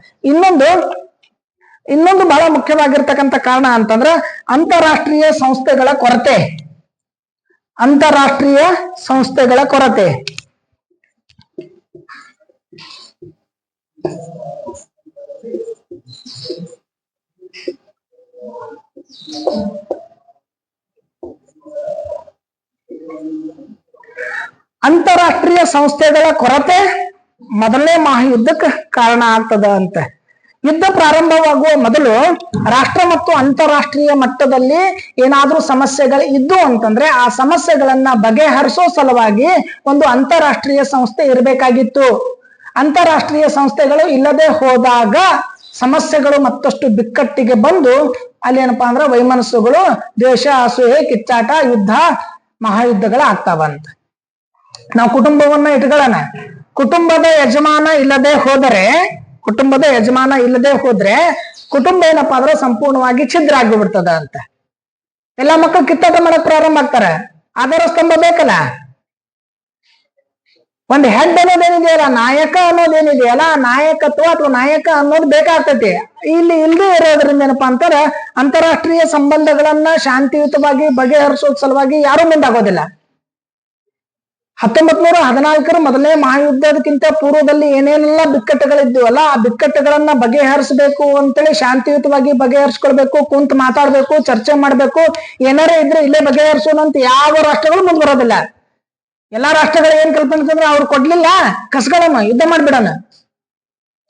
ಇನ್ನೊಂದು ಬಹಳ ಮುಖ್ಯವಾಗಿರ್ತಕ್ಕಂಥ ಕಾರಣ ಅಂತಂದ್ರ ಅಂತಾರಾಷ್ಟ್ರೀಯ ಸಂಸ್ಥೆಗಳ ಕೊರತೆ. ಅಂತಾರಾಷ್ಟ್ರೀಯ ಸಂಸ್ಥೆಗಳ ಕೊರತೆ. ಅಂತಾರಾಷ್ಟ್ರೀಯ ಸಂಸ್ಥೆಗಳ ಕೊರತೆ ಮೊದಲನೇ ಮಹಾಯುದ್ಧಕ್ಕೆ ಕಾರಣ ಆಗ್ತದ ಅಂತ. ಯುದ್ಧ ಪ್ರಾರಂಭವಾಗುವ ಮೊದಲು ರಾಷ್ಟ್ರ ಮತ್ತು ಅಂತಾರಾಷ್ಟ್ರೀಯ ಮಟ್ಟದಲ್ಲಿ ಏನಾದ್ರೂ ಸಮಸ್ಯೆಗಳು ಇದ್ದು ಅಂತಂದ್ರೆ ಆ ಸಮಸ್ಯೆಗಳನ್ನ ಬಗೆಹರಿಸೋ ಸಲುವಾಗಿ ಒಂದು ಅಂತಾರಾಷ್ಟ್ರೀಯ ಸಂಸ್ಥೆ ಇರಬೇಕಾಗಿತ್ತು. ಅಂತಾರಾಷ್ಟ್ರೀಯ ಸಂಸ್ಥೆಗಳು ಇಲ್ಲದೆ ಹೋದಾಗ ಸಮಸ್ಯೆಗಳು ಮತ್ತಷ್ಟು ಬಿಕ್ಕಟ್ಟಿಗೆ ಬಂದು ಅಲ್ಲಿ ಏನಪ್ಪಾ ಅಂದ್ರೆ ವೈಮನಸ್ಸುಗಳು, ದ್ವೇಷ, ಅಸೂಯೆ, ಕಿಚ್ಚಾಟ, ಯುದ್ಧ, ಮಹಾಯುದ್ಧಗಳು ಆಗ್ತಾವಂತ. ನಾವು ಕುಟುಂಬವನ್ನ ಇಟ್ಕೊಳ್ಳೋಣ. ಕುಟುಂಬದ ಯಜಮಾನ ಇಲ್ಲದೆ ಹೋದ್ರೆ ಕುಟುಂಬ ಏನಪ್ಪಾ ಅಂದ್ರೆ ಸಂಪೂರ್ಣವಾಗಿ ಛಿದ್ರ ಆಗಿಬಿಡ್ತದ ಅಂತ. ಎಲ್ಲಾ ಮಕ್ಕಳು ಕಿತ್ತಾಟ ಮಾಡಕ್ ಪ್ರಾರಂಭ ಆಗ್ತಾರೆ. ಆಧಾರ ಸ್ತಂಭ ಬೇಕಲ್ಲ, ಒಂದ್ ಹೆಡ್ ಅನ್ನೋದೇನಿದೆಯಲ್ಲ, ನಾಯಕ ಅನ್ನೋದೇನಿದೆಯಲ್ಲ, ನಾಯಕತ್ವ ಅಥವಾ ನಾಯಕ ಅನ್ನೋದು ಬೇಕಾಗ್ತೈತಿ. ಇಲ್ಲಿ ಇಲ್ಲದೆ ಇರೋದ್ರಿಂದ ಏನಪ್ಪಾ ಅಂತಾರೆ ಅಂತಾರಾಷ್ಟ್ರೀಯ ಸಂಬಂಧಗಳನ್ನ ಶಾಂತಿಯುತವಾಗಿ ಬಗೆಹರಿಸೋದ್ ಸಲುವಾಗಿ ಯಾರು ಮುಂದಾಗೋದಿಲ್ಲ. 1914 ಮೊದಲನೇ ಮಹಾಯುದ್ಧದಕ್ಕಿಂತ ಪೂರ್ವದಲ್ಲಿ ಏನೇನೆಲ್ಲ ಬಿಕ್ಕಟ್ಟುಗಳಿದ್ವಲ್ಲ ಆ ಬಿಕ್ಕಟ್ಟುಗಳನ್ನ ಬಗೆಹರಿಸಬೇಕು ಅಂತೇಳಿ ಶಾಂತಿಯುತವಾಗಿ ಬಗೆಹರಿಸ್ಕೊಳ್ಬೇಕು, ಕುಂತ್ ಮಾತಾಡ್ಬೇಕು, ಚರ್ಚೆ ಮಾಡ್ಬೇಕು. ಏನಾರೇ ಇದ್ರೆ ಇಲ್ಲೇ ಬಗೆಹರಿಸೋಣ ಅಂತ ಯಾವ ರಾಷ್ಟ್ರಗಳು ಮುಂದ್ ಬರೋದಿಲ್ಲ. ಎಲ್ಲಾ ರಾಷ್ಟ್ರಗಳು ಏನ್ ಕಲ್ಪನೆ ಅಂತಂದ್ರೆ ಅವ್ರು ಕೊಡ್ಲಿಲ್ಲ ಕಸಗಳನ್ನ ಯುದ್ಧ ಮಾಡ್ಬಿಡೋಣ,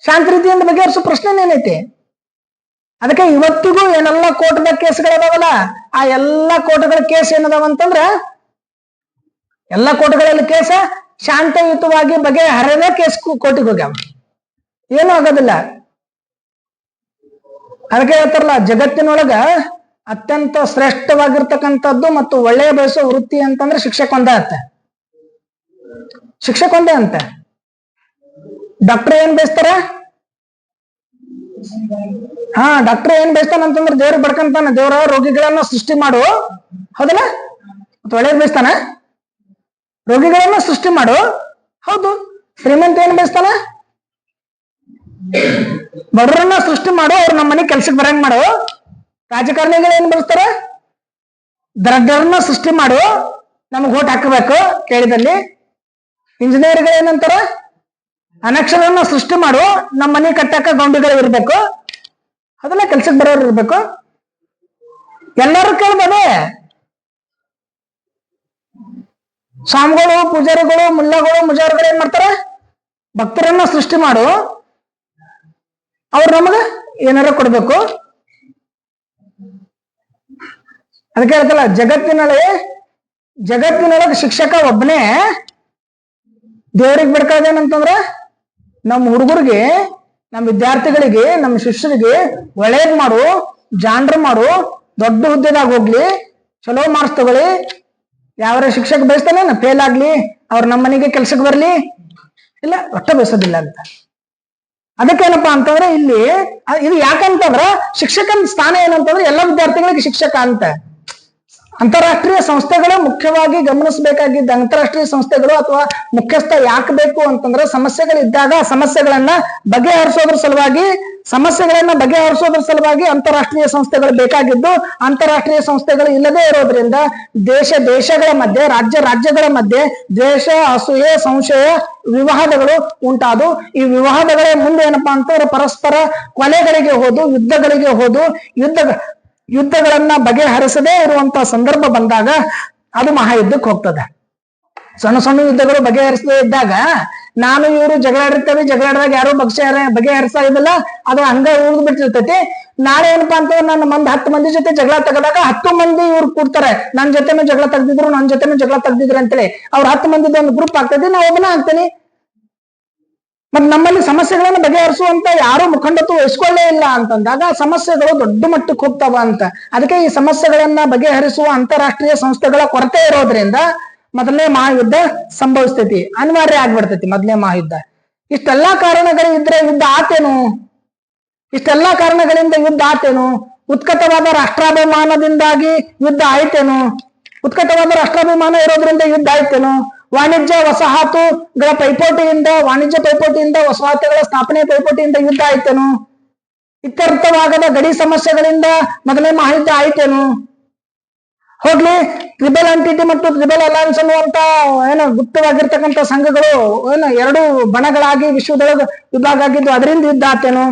ಶಾಂತಿ ರೀತಿಯಿಂದ ಬಗೆಹರಿಸೋ ಪ್ರಶ್ನೆ ಏನೈತಿ. ಅದಕ್ಕೆ ಇವತ್ತಿಗೂ ಏನೆಲ್ಲ ಕೋರ್ಟ್ದ ಕೇಸ್ಗಳದಾವಲ್ಲ ಆ ಎಲ್ಲಾ ಕೋರ್ಟ್ಗಳ ಕೇಸ್ ಏನದಾವ ಅಂತಂದ್ರ ಎಲ್ಲಾ ಕೋರ್ಟ್ಗಳಲ್ಲಿ ಕೇಸ ಶಾಂತಿಯುತವಾಗಿ ಬಗೆಹರದ ಕೇಸ್ ಕೋರ್ಟಿಗೆ ಹೋಗ್ಯಾವ, ಏನೂ ಆಗೋದಿಲ್ಲ. ಅದಕ್ಕೆ ಹೇಳ್ತಾರಲ್ಲ ಜಗತ್ತಿನೊಳಗ ಅತ್ಯಂತ ಶ್ರೇಷ್ಠವಾಗಿರ್ತಕ್ಕಂಥದ್ದು ಮತ್ತು ಒಳ್ಳೆಯ ಬಯಸೋ ವೃತ್ತಿ ಅಂತಂದ್ರೆ ಶಿಕ್ಷಕ ಒಂದೇ ಅಂತ. ಡಾಕ್ಟರ್ ಏನ್ ಬಯಸ್ತಾರ? ಡಾಕ್ಟರ್ ಏನ್ ಬಯಸ್ತಾನಂತಂದ್ರೆ ದೇವ್ರಿಗೆ ಬಡ್ಕಂತಾನ, ದೇವ್ರ ರೋಗಿಗಳನ್ನ ಸೃಷ್ಟಿ ಮಾಡು, ಹೌದಲ್ಲ? ಮತ್ತೆ ಒಳ್ಳೇದ್ ಬಯಸ್ತಾನ, ರೋಗಿಗಳನ್ನ ಸೃಷ್ಟಿ ಮಾಡು. ಹೌದು. ಶ್ರೀಮಂತ ಏನ್ ಬಯಸ್ತಾನ? ಬಡವರನ್ನ ಸೃಷ್ಟಿ ಮಾಡು, ಅವ್ರು ನಮ್ಮ ಮನೆ ಕೆಲ್ಸಕ್ಕೆ ಬರಂಗ್ ಮಾಡು. ರಾಜಕಾರಣಿಗಳು ಏನ್ ಬಯಸ್ತಾರ? ದರಡ್ಡರನ್ನ ಸೃಷ್ಟಿ ಮಾಡು, ನಮಗ್ ಓಟ್ ಹಾಕಬೇಕು ಕೇಳಿದಲ್ಲಿ. ಇಂಜಿನಿಯರ್ಗಳು ಏನಂತಾರ? ಅನಕ್ಷರನ್ನ ಸೃಷ್ಟಿ ಮಾಡು, ನಮ್ಮ ಮನೆ ಕಟ್ಟಕ ಗೌಂಡಿಗಳು ಇರ್ಬೇಕು, ಅದೆಲ್ಲ ಕೆಲ್ಸಕ್ಕೆ ಬರೋರು ಇರ್ಬೇಕು. ಎಲ್ಲರೂ ಕೇಳ್ದದೆ. ಸ್ವಾಮಿಗಳು, ಪೂಜಾರಿಗಳು, ಮುಲ್ಲಗಳು, ಮುಜಾರಿಗಳು ಏನ್ ಮಾಡ್ತಾರ? ಭಕ್ತರನ್ನ ಸೃಷ್ಟಿ ಮಾಡು, ಅವ್ರು ನಮಗ ಏನಾರ ಕೊಡ್ಬೇಕು. ಅದಕ್ಕೆ ಹೇಳ್ತಲ್ಲ ಜಗತ್ತಿನೊಳಗೆ ಶಿಕ್ಷಕ ಒಬ್ಬನೇ. ದೇವ್ರಿಗೆ ಬಿಡ್ಕೊಳ್ಳೋದೇನಂತಂದ್ರ ನಮ್ಮ ಹುಡುಗರಿಗೆ, ನಮ್ಮ ವಿದ್ಯಾರ್ಥಿಗಳಿಗೆ, ನಮ್ಮ ಶಿಷ್ಯರಿಗೆ ಒಳ್ಳೇದ್ ಮಾಡು, ಜಾಂಡ್ರ ಮಾಡು, ದೊಡ್ಡ ಹುದ್ದೆದಾಗ ಹೋಗ್ಲಿ, ಚಲೋ ಮಾರ್ಕ್ಸ್ ತಗೊಳ್ಳಿ. ಯಾವ ಶಿಕ್ಷಕ ಬಯಸ್ತಾನೆ ಫೇಲ್ ಆಗ್ಲಿ, ಅವ್ರ ನಮ್ಮ ಮನೆಗೆ ಕೆಲ್ಸಕ್ಕೆ ಬರ್ಲಿ, ಇಲ್ಲ ಒಟ್ಟ ಬಯಸೋದಿಲ್ಲ ಅಂತ. ಅದಕ್ಕೇನಪ್ಪಾ ಅಂತಂದ್ರೆ ಇಲ್ಲಿ ಇದು ಯಾಕಂತಂದ್ರ ಶಿಕ್ಷಕನ ಸ್ಥಾನ ಏನಂತಂದ್ರೆ ಎಲ್ಲ ವಿದ್ಯಾರ್ಥಿಗಳಿಗೆ ಶಿಕ್ಷಕ ಅಂತ. ಅಂತಾರಾಷ್ಟ್ರೀಯ ಸಂಸ್ಥೆಗಳು ಮುಖ್ಯವಾಗಿ ಗಮನಿಸಬೇಕಾಗಿದ್ದ ಅಂತಾರಾಷ್ಟ್ರೀಯ ಸಂಸ್ಥೆಗಳು ಅಥವಾ ಮುಖ್ಯಸ್ಥ ಯಾಕೆ ಬೇಕು ಅಂತಂದ್ರೆ ಸಮಸ್ಯೆಗಳಿದ್ದಾಗ ಸಮಸ್ಯೆಗಳನ್ನ ಬಗೆಹರಿಸೋದ್ರ ಸಲುವಾಗಿ ಅಂತಾರಾಷ್ಟ್ರೀಯ ಸಂಸ್ಥೆಗಳು ಬೇಕಾಗಿದ್ದು, ಅಂತಾರಾಷ್ಟ್ರೀಯ ಸಂಸ್ಥೆಗಳು ಇಲ್ಲದೆ ಇರೋದ್ರಿಂದ ದೇಶಗಳ ಮಧ್ಯೆ, ರಾಜ್ಯಗಳ ಮಧ್ಯೆ ದ್ವೇಷ, ಅಸೂಯೆ, ಸಂಶಯ, ವಿವಾದಗಳು ಉಂಟಾದು. ಈ ವಿವಾದಗಳೇ ಮುಂದೆ ಏನಪ್ಪಾ ಅಂತಂದ್ರೆ ಪರಸ್ಪರ ಕೊಲೆಗಳಿಗೆ ಹೋದು ಯುದ್ಧಗಳನ್ನ ಬಗೆಹರಿಸದೇ ಇರುವಂತ ಸಂದರ್ಭ ಬಂದಾಗ ಅದು ಮಹಾಯುದ್ಧಕ್ಕೆ ಹೋಗ್ತದೆ. ಸಣ್ಣ ಸಣ್ಣ ಯುದ್ಧಗಳು ಬಗೆಹರಿಸದೇ ಇದ್ದಾಗ ನಾನು ಇವರು ಜಗಳಾಡಿರ್ತೇವೆ, ಜಗಳಾಡಿದಾಗ ಯಾರು ಬಗೆಹರಿಸ್ತಾ ಇದಿಲ್ಲ, ಅದು ಹಂಗ ಉಳಿದು ಬಿಟ್ಟಿರ್ತೈತಿ. ನಾಳೆ ಏನಪ್ಪಾ ಅಂತ ನನ್ನ 10 ಮಂದಿ ಜೊತೆ ಜಗಳ ತೆಗೆದಾಗ 10 ಮಂದಿ ಇವ್ರು ಕೂಡ್ತಾರೆ, ನನ್ ಜೊತೆನೂ ಜಗಳ ತೆಗ್ದಿದ್ರು ಅಂತೇಳಿ ಅವ್ರ 10 ಮಂದಿದ ಒಂದು ಗ್ರೂಪ್ ಆಗ್ತೈತಿ, ನಾ ಒಬ್ಬನ ಆಗ್ತೇನೆ. ಮತ್ ನಮ್ಮಲ್ಲಿ ಸಮಸ್ಯೆಗಳನ್ನು ಬಗೆಹರಿಸುವಂತ ಯಾರು ಮುಖಂಡತ್ವ ವಹಿಸ್ಕೊಳ್ಳೇ ಇಲ್ಲ ಅಂತಂದಾಗ ಸಮಸ್ಯೆಗಳು ದೊಡ್ಡ ಮಟ್ಟಕ್ಕೆ ಹೋಗ್ತಾವ ಅಂತ. ಅದಕ್ಕೆ ಈ ಸಮಸ್ಯೆಗಳನ್ನ ಬಗೆಹರಿಸುವ ಅಂತಾರಾಷ್ಟ್ರೀಯ ಸಂಸ್ಥೆಗಳ ಕೊರತೆ ಇರೋದ್ರಿಂದ ಮೊದಲನೇ ಮಹಾಯುದ್ಧ ಸಂಭವಿಸ್ತೈತಿ, ಅನಿವಾರ್ಯ ಆಗ್ಬಿಡ್ತೈತಿ ಮೊದಲನೇ ಮಹಾಯುದ್ಧ. ಇಷ್ಟೆಲ್ಲಾ ಕಾರಣಗಳು ಇದ್ರೆ ಯುದ್ಧ ಆತೇನು? ಇಷ್ಟೆಲ್ಲಾ ಕಾರಣಗಳಿಂದ ಯುದ್ಧ ಆತೇನು? ಉತ್ಕಟವಾದ ರಾಷ್ಟ್ರಾಭಿಮಾನದಿಂದಾಗಿ ಯುದ್ಧ ಆಯ್ತೇನು? ಉತ್ಕಟವಾದ ರಾಷ್ಟ್ರಾಭಿಮಾನ ಇರೋದ್ರಿಂದ ಯುದ್ಧ ಆಯ್ತೇನು? ವಾಣಿಜ್ಯ ವಸಾಹತುಗಳ ವಾಣಿಜ್ಯ ಪೈಪೋಟಿಯಿಂದ ವಸಾಹತುಗಳ ಸ್ಥಾಪನೆ ಪೈಪೋಟಿಯಿಂದ ಯುದ್ಧ ಆಯ್ತೇನು? ಇತ್ಯರ್ಥವಾಗದ ಗಡಿ ಸಮಸ್ಯೆಗಳಿಂದ ಮೊದಲನೇ ಮಹಾಯುದ್ಧ ಆಯ್ತೇನು? ಹೋಗ್ಲಿ, ಟ್ರಿಬಲ್ ಎಂಟಿಟಿ ಮತ್ತು ಟ್ರಿಬಲ್ ಅಲಯನ್ಸ್ ಅನ್ನುವಂತ ಗುಪ್ತವಾಗಿರ್ತಕ್ಕಂಥ ಸಂಘಗಳು ಎರಡು ಬಣಗಳಾಗಿ ವಿಶ್ವದೊಳಗೆ ವಿಭಾಗ ಆಗಿದ್ದು, ಅದರಿಂದ ಯುದ್ಧ ಆತೇನು?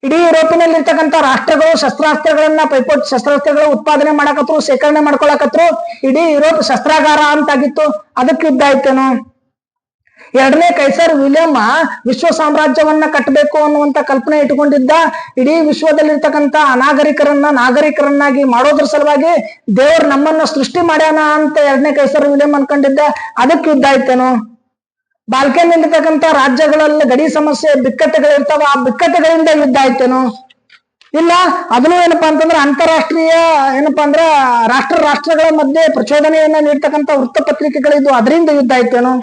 ಇಡೀ ಯುರೋಪಿನಲ್ಲಿ ಇರ್ತಕ್ಕಂಥ ರಾಷ್ಟ್ರಗಳು ಶಸ್ತ್ರಾಸ್ತ್ರಗಳ ಉತ್ಪಾದನೆ ಮಾಡಕತ್ರು, ಶೇಖರಣೆ ಮಾಡ್ಕೊಳಕತ್ರು. ಇಡೀ ಯುರೋಪ್ ಶಸ್ತ್ರಾಗಾರ ಅಂತಾಗಿತ್ತು, ಅದಕ್ಕೆ ಯುದ್ಧ ಆಯ್ತೇನು? 2ನೇ ಕೈಸರ್ ವಿಲಿಯಂ ವಿಶ್ವ ಸಾಮ್ರಾಜ್ಯವನ್ನ ಕಟ್ಟಬೇಕು ಅನ್ನುವಂತ ಕಲ್ಪನೆ ಇಟ್ಕೊಂಡಿದ್ದ. ಇಡೀ ವಿಶ್ವದಲ್ಲಿರ್ತಕ್ಕಂಥ ನಾಗರಿಕರನ್ನಾಗಿ ಮಾಡೋದ್ರ ಸಲುವಾಗಿ ದೇವರು ನಮ್ಮನ್ನ ಸೃಷ್ಟಿ ಮಾಡ್ಯಾನ ಅಂತ 2ನೇ ಕೈಸರ್ ವಿಲಿಯಂ ಅನ್ಕೊಂಡಿದ್ದ, ಅದಕ್ಕೆ ಯುದ್ಧ ಆಯ್ತೇನು? ಬಾಲ್ಕನ್ ಇರ್ತಕ್ಕಂಥ ರಾಜ್ಯಗಳಲ್ಲಿ ಗಡಿ ಸಮಸ್ಯೆ ಬಿಕ್ಕಟ್ಟುಗಳಿರ್ತಾವ, ಆ ಬಿಕ್ಕಟ್ಟುಗಳಿಂದ ಯುದ್ಧ ಆಯ್ತೇನು? ಇಲ್ಲ, ಅದನ್ನು ಏನಪ್ಪಾ ಅಂತಂದ್ರೆ ಅಂತಾರಾಷ್ಟ್ರೀಯ ರಾಷ್ಟ್ರಗಳ ಮಧ್ಯೆ ಪ್ರಚೋದನೆಯನ್ನ ನೀಡ್ತಕ್ಕಂಥ ವೃತ್ತಪತ್ರಿಕೆಗಳಿದ್ದು, ಅದರಿಂದ ಯುದ್ಧ ಆಯ್ತೇನು?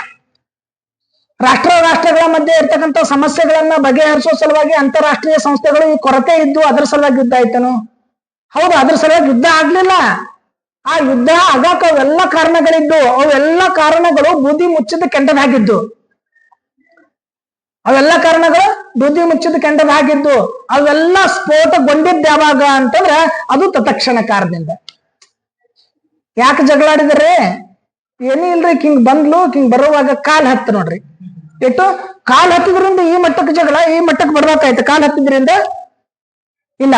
ರಾಷ್ಟ್ರಗಳ ಮಧ್ಯೆ ಇರ್ತಕ್ಕಂಥ ಸಮಸ್ಯೆಗಳನ್ನ ಬಗೆಹರಿಸೋ ಸಲುವಾಗಿ ಅಂತಾರಾಷ್ಟ್ರೀಯ ಸಂಸ್ಥೆಗಳು ಈ ಕೊರತೆ ಇದ್ದು ಅದ್ರ ಸಲುವಾಗಿ ಯುದ್ಧ ಆಯ್ತೇನು? ಹೌದು, ಅದ್ರ ಸಲುವಾಗಿ ಯುದ್ಧ ಆಗ್ಲಿಲ್ಲ. ಆ ಯುದ್ಧ ಆಗಾಕ ಅವೆಲ್ಲ ಕಾರಣಗಳಿದ್ದು, ಅವೆಲ್ಲ ಕಾರಣಗಳು ಬೂದಿ ಮುಚ್ಚಿದ ಕೆಂಡದಾಗಿದ್ದು. ಅವೆಲ್ಲ ಸ್ಫೋಟಗೊಂಡಿದ್ದು ಯಾವಾಗ ಅಂತಂದ್ರೆ ಅದು ತತ್ಕ್ಷಣ ಕಾರಣದಿಂದ. ಯಾಕೆ ಜಗಳಾಡಿದ್ರಿ? ಏನೂ ಇಲ್ರಿ, ಕಿಂಗ್ ಬಂದ್ಲು, ಕಿಂಗ್ ಬರುವಾಗ ಕಾಲ್ ಹತ್ತು ನೋಡ್ರಿ, ಕಾಲ್ ಹತ್ತಿದ್ರಿಂದ ಈ ಮಟ್ಟಕ್ಕೆ ಜಗಳ, ಈ ಮಟ್ಟಕ್ಕೆ ಬರ್ಬೇಕಾಯ್ತು ಕಾಲ್ ಹತ್ತಿದ್ರಿಂದ? ಇಲ್ಲ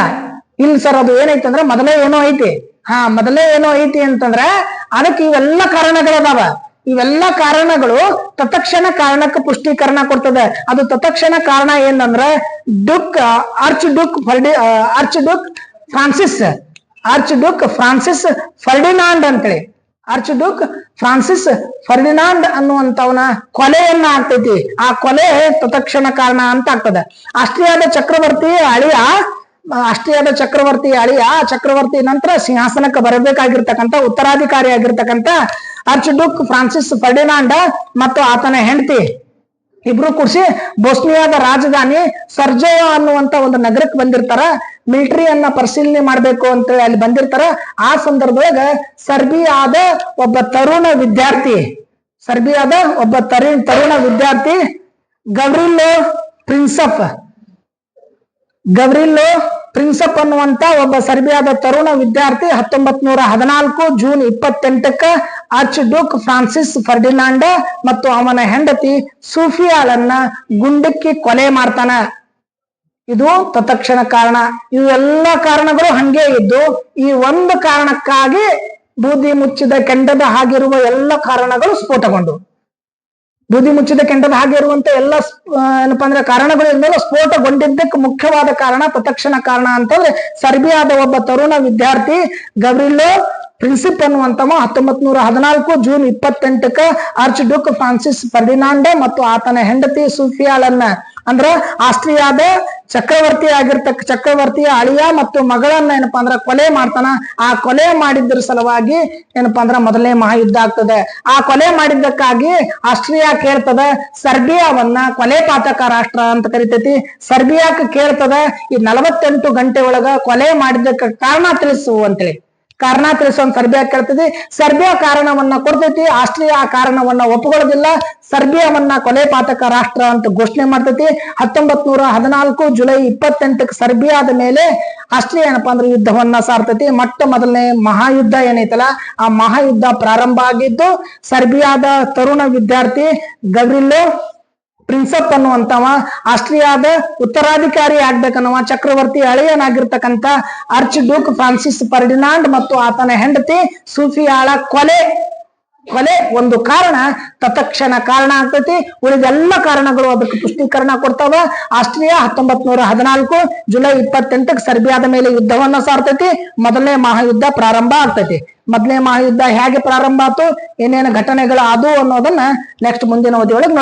ಸರ್, ಅದು ಏನೈತಂದ್ರ ಮೊದಲೇ ಏನೋ ಐತಿ ಅಂತಂದ್ರೆ ಅದಕ್ಕೆ ಇವೆಲ್ಲ ಕಾರಣಗಳದಾವ. ಇವೆಲ್ಲ ಕಾರಣಗಳು ತತ್ಕ್ಷಣ ಕಾರಣಕ್ಕೆ ಪುಷ್ಟೀಕರಣ ಕೊಡ್ತದೆ. ಅದು ತತ್ಕ್ಷಣ ಕಾರಣ ಏನಂದ್ರೆ ಆರ್ಚ್ ಡುಕ್ ಫ್ರಾನ್ಸಿಸ್ ಫರ್ಡಿನಾಂಡ್ ಅಂತೇಳಿ, ಆರ್ಚ್ ಡುಕ್ ಫ್ರಾನ್ಸಿಸ್ ಫರ್ಡಿನಾಂಡ್ ಅನ್ನುವಂತವನ ಕೊಲೆಯನ್ನ ಆಗ್ತೈತಿ. ಆ ಕೊಲೆ ತತ್ಕ್ಷಣ ಕಾರಣ ಅಂತ ಆಗ್ತದೆ. ಆಸ್ಟ್ರಿಯಾದ ಚಕ್ರವರ್ತಿ ಅಳಿಯ ಚಕ್ರವರ್ತಿ ನಂತರ ಸಿಂಹಾಸನಕ್ಕೆ ಬರಬೇಕಾಗಿರ್ತಕ್ಕಂಥ ಉತ್ತರಾಧಿಕಾರಿ ಆಗಿರ್ತಕ್ಕಂಥ ಆರ್ಚ್ ಡುಕ್ ಫ್ರಾನ್ಸಿಸ್ ಫರ್ಡಿನಾಂಡ್ ಮತ್ತು ಆತನ ಹೆಂಡತಿ ಇಬ್ರು ಕೂಡಿಸಿ ಬೋಸ್ನಿಯಾದ ರಾಜಧಾನಿ ಸರ್ಜೋವಾ ಅನ್ನುವಂತ ಒಂದು ನಗರಕ್ಕೆ ಬಂದಿರ್ತಾರ. ಮಿಲಿಟರಿಯನ್ನ ಪರಿಶೀಲನೆ ಮಾಡ್ಬೇಕು ಅಂತ ಅಲ್ಲಿ ಬಂದಿರ್ತಾರ. ಆ ಸಂದರ್ಭದೊಳಗ ಸರ್ಬಿಯಾದ ಒಬ್ಬ ತರುಣ ವಿದ್ಯಾರ್ಥಿ ಗವ್ರಿಲ್ಲೋ ಪ್ರಿನ್ಸಪ್ ಅನ್ನುವಂತ ಒಬ್ಬ ಸರ್ಬಿಯಾದ ತರುಣ ವಿದ್ಯಾರ್ಥಿ 1914 ಜೂನ್ 28ಕ್ಕ ಆರ್ಚ್ ಡುಕ್ ಫ್ರಾನ್ಸಿಸ್ ಫರ್ಡಿನಾಂಡ್ ಮತ್ತು ಅವನ ಹೆಂಡತಿ ಸೂಫಿಯಾಳನ್ನ ಗುಂಡಕ್ಕಿ ಕೊಲೆ ಮಾಡ್ತಾನ. ಇದು ತತ್ಕ್ಷಣ ಕಾರಣ. ಇವೆಲ್ಲ ಕಾರಣಗಳು ಹಂಗೆ ಇದ್ದು ಈ ಒಂದು ಕಾರಣಕ್ಕಾಗಿ ಬೂದಿ ಮುಚ್ಚಿದ ಕೆಂಡದ ಹಾಗಿರುವ ಎಲ್ಲ ಕಾರಣಗಳು ಸ್ಫೋಟಗೊಂಡು. ಬೂದಿ ಮುಚ್ಚಿದ ಕೆಂಡದ ಹಾಗೆ ಇರುವಂತ ಎಲ್ಲ ಏನಪ್ಪಾ ಅಂದ್ರೆ ಕಾರಣಗಳಿಂದಲೂ ಸ್ಫೋಟಗೊಂಡಿದ್ದಕ್ಕೆ ಮುಖ್ಯವಾದ ಕಾರಣ ತತ್ಕ್ಷಣ ಕಾರಣ ಅಂತಂದ್ರೆ ಸರ್ಬಿಯಾದ ಒಬ್ಬ ತರುಣ ವಿದ್ಯಾರ್ಥಿ ಗವ್ರಿಲ್ಲೋ ಪ್ರಿನ್ಸಿಪ್ ಅನ್ನುವಂತವ 1914 ಜೂನ್ 28ಕ್ಕ ಆರ್ಚ್ ಡುಕ್ ಫ್ರಾನ್ಸಿಸ್ ಫರ್ಡಿನಾಂಡ್ ಮತ್ತು ಆತನ ಹೆಂಡತಿ ಸೂಫಿಯಾಳನ್ನ ಅಂದ್ರ ಆಸ್ಟ್ರಿಯಾದ ಚಕ್ರವರ್ತಿಯ ಅಳಿಯ ಮತ್ತು ಮಗಳನ್ನ ಏನಪ್ಪಾ ಅಂದ್ರ ಕೊಲೆ ಮಾಡ್ತಾನ. ಆ ಕೊಲೆ ಮಾಡಿದ್ರ ಸಲುವಾಗಿ ಏನಪ್ಪಾ ಅಂದ್ರ ಮೊದಲನೇ ಮಹಾಯುದ್ಧ ಆಗ್ತದೆ. ಆ ಕೊಲೆ ಮಾಡಿದ್ದಕ್ಕಾಗಿ ಆಸ್ಟ್ರಿಯಾ ಕೇಳ್ತದ ಸರ್ಬಿಯಾವನ್ನ ಕೊಲೆ ಪಾತಕ ರಾಷ್ಟ್ರ ಅಂತ ಕರಿತೈತಿ. ಸರ್ಬಿಯಾಕ್ಕೆ ಕೇಳ್ತದ ಈ 48 ಗಂಟೆ ಒಳಗ ಕೊಲೆ ಮಾಡಿದ್ದಕ್ಕೆ ಕಾರಣ ತಿಳಿಸು ಅಂತೇಳಿ. ಕಾರಣ ತಿಳಿಸೋನ್ ಸರ್ಬಿಯಾ ಕೇಳ್ತದೆ. ಸರ್ಬಿಯಾ ಕಾರಣವನ್ನ ಕೊಡ್ತೈತಿ. ಆಸ್ಟ್ರಿಯಾ ಆ ಕಾರಣವನ್ನ ಒಪ್ಕೊಳ್ಳೋದಿಲ್ಲ. ಸರ್ಬಿಯಾವನ್ನ ಕೊಲೆ ಪಾತಕ ರಾಷ್ಟ್ರ ಅಂತ ಘೋಷಣೆ ಮಾಡ್ತೈತಿ. 1914 ಜುಲೈ 28ಕ್ಕೆ ಸರ್ಬಿಯಾದ ಮೇಲೆ ಆಸ್ಟ್ರಿಯಾ ಏನಪ್ಪಾ ಅಂದ್ರೆ ಯುದ್ಧವನ್ನ ಸಾರ್ತೈತಿ. ಮೊದಲನೇ ಮಹಾಯುದ್ಧ ಏನೈತಲ್ಲ ಆ ಮಹಾಯುದ್ಧ ಪ್ರಾರಂಭ ಆಗಿದ್ದು ಸರ್ಬಿಯಾದ ತರುಣ ವಿದ್ಯಾರ್ಥಿ ಗವ್ರಿಲ್ಲೋ ಪ್ರಿನ್ಸಪ್ ಅನ್ನುವಂತವ ಆಸ್ಟ್ರಿಯಾದ ಉತ್ತರಾಧಿಕಾರಿ ಆಗ್ಬೇಕನ್ನುವ ಚಕ್ರವರ್ತಿ ಅಳಿಯನಾಗಿರ್ತಕ್ಕಂಥ ಆರ್ಚ್ ಡ್ಯೂಕ್ ಫ್ರಾನ್ಸಿಸ್ ಫರ್ಡಿನಾಂಡ್ ಮತ್ತು ಆತನ ಹೆಂಡತಿ ಸೂಫಿಯಾಳ ಕೊಲೆ ಕೊಲೆ ಒಂದು ಕಾರಣ, ತತ್ಕ್ಷಣ ಕಾರಣ ಆಗ್ತೈತಿ. ಉಳಿದೆಲ್ಲ ಕಾರಣಗಳು ಅದಕ್ಕೆ ಪುಷ್ಟೀಕರಣ ಕೊಡ್ತಾವ. ಆಸ್ಟ್ರಿಯಾ 1914 ಜುಲೈ 28ಕ್ಕೆ ಸರ್ಬಿಯಾದ ಮೇಲೆ ಯುದ್ಧವನ್ನ ಸಾರ್ತೈತಿ. ಮೊದಲನೇ ಮಹಾಯುದ್ಧ ಪ್ರಾರಂಭ ಆಗ್ತೈತಿ. ಮೊದಲನೇ ಮಹಾಯುದ್ಧ ಹೇಗೆ ಪ್ರಾರಂಭ ಆಯ್ತು, ಏನೇನು ಘಟನೆಗಳು ಅದು ಅನ್ನೋದನ್ನ ನೆಕ್ಸ್ಟ್ ಮುಂದಿನ ಅವಧಿಯೊಳಗೆ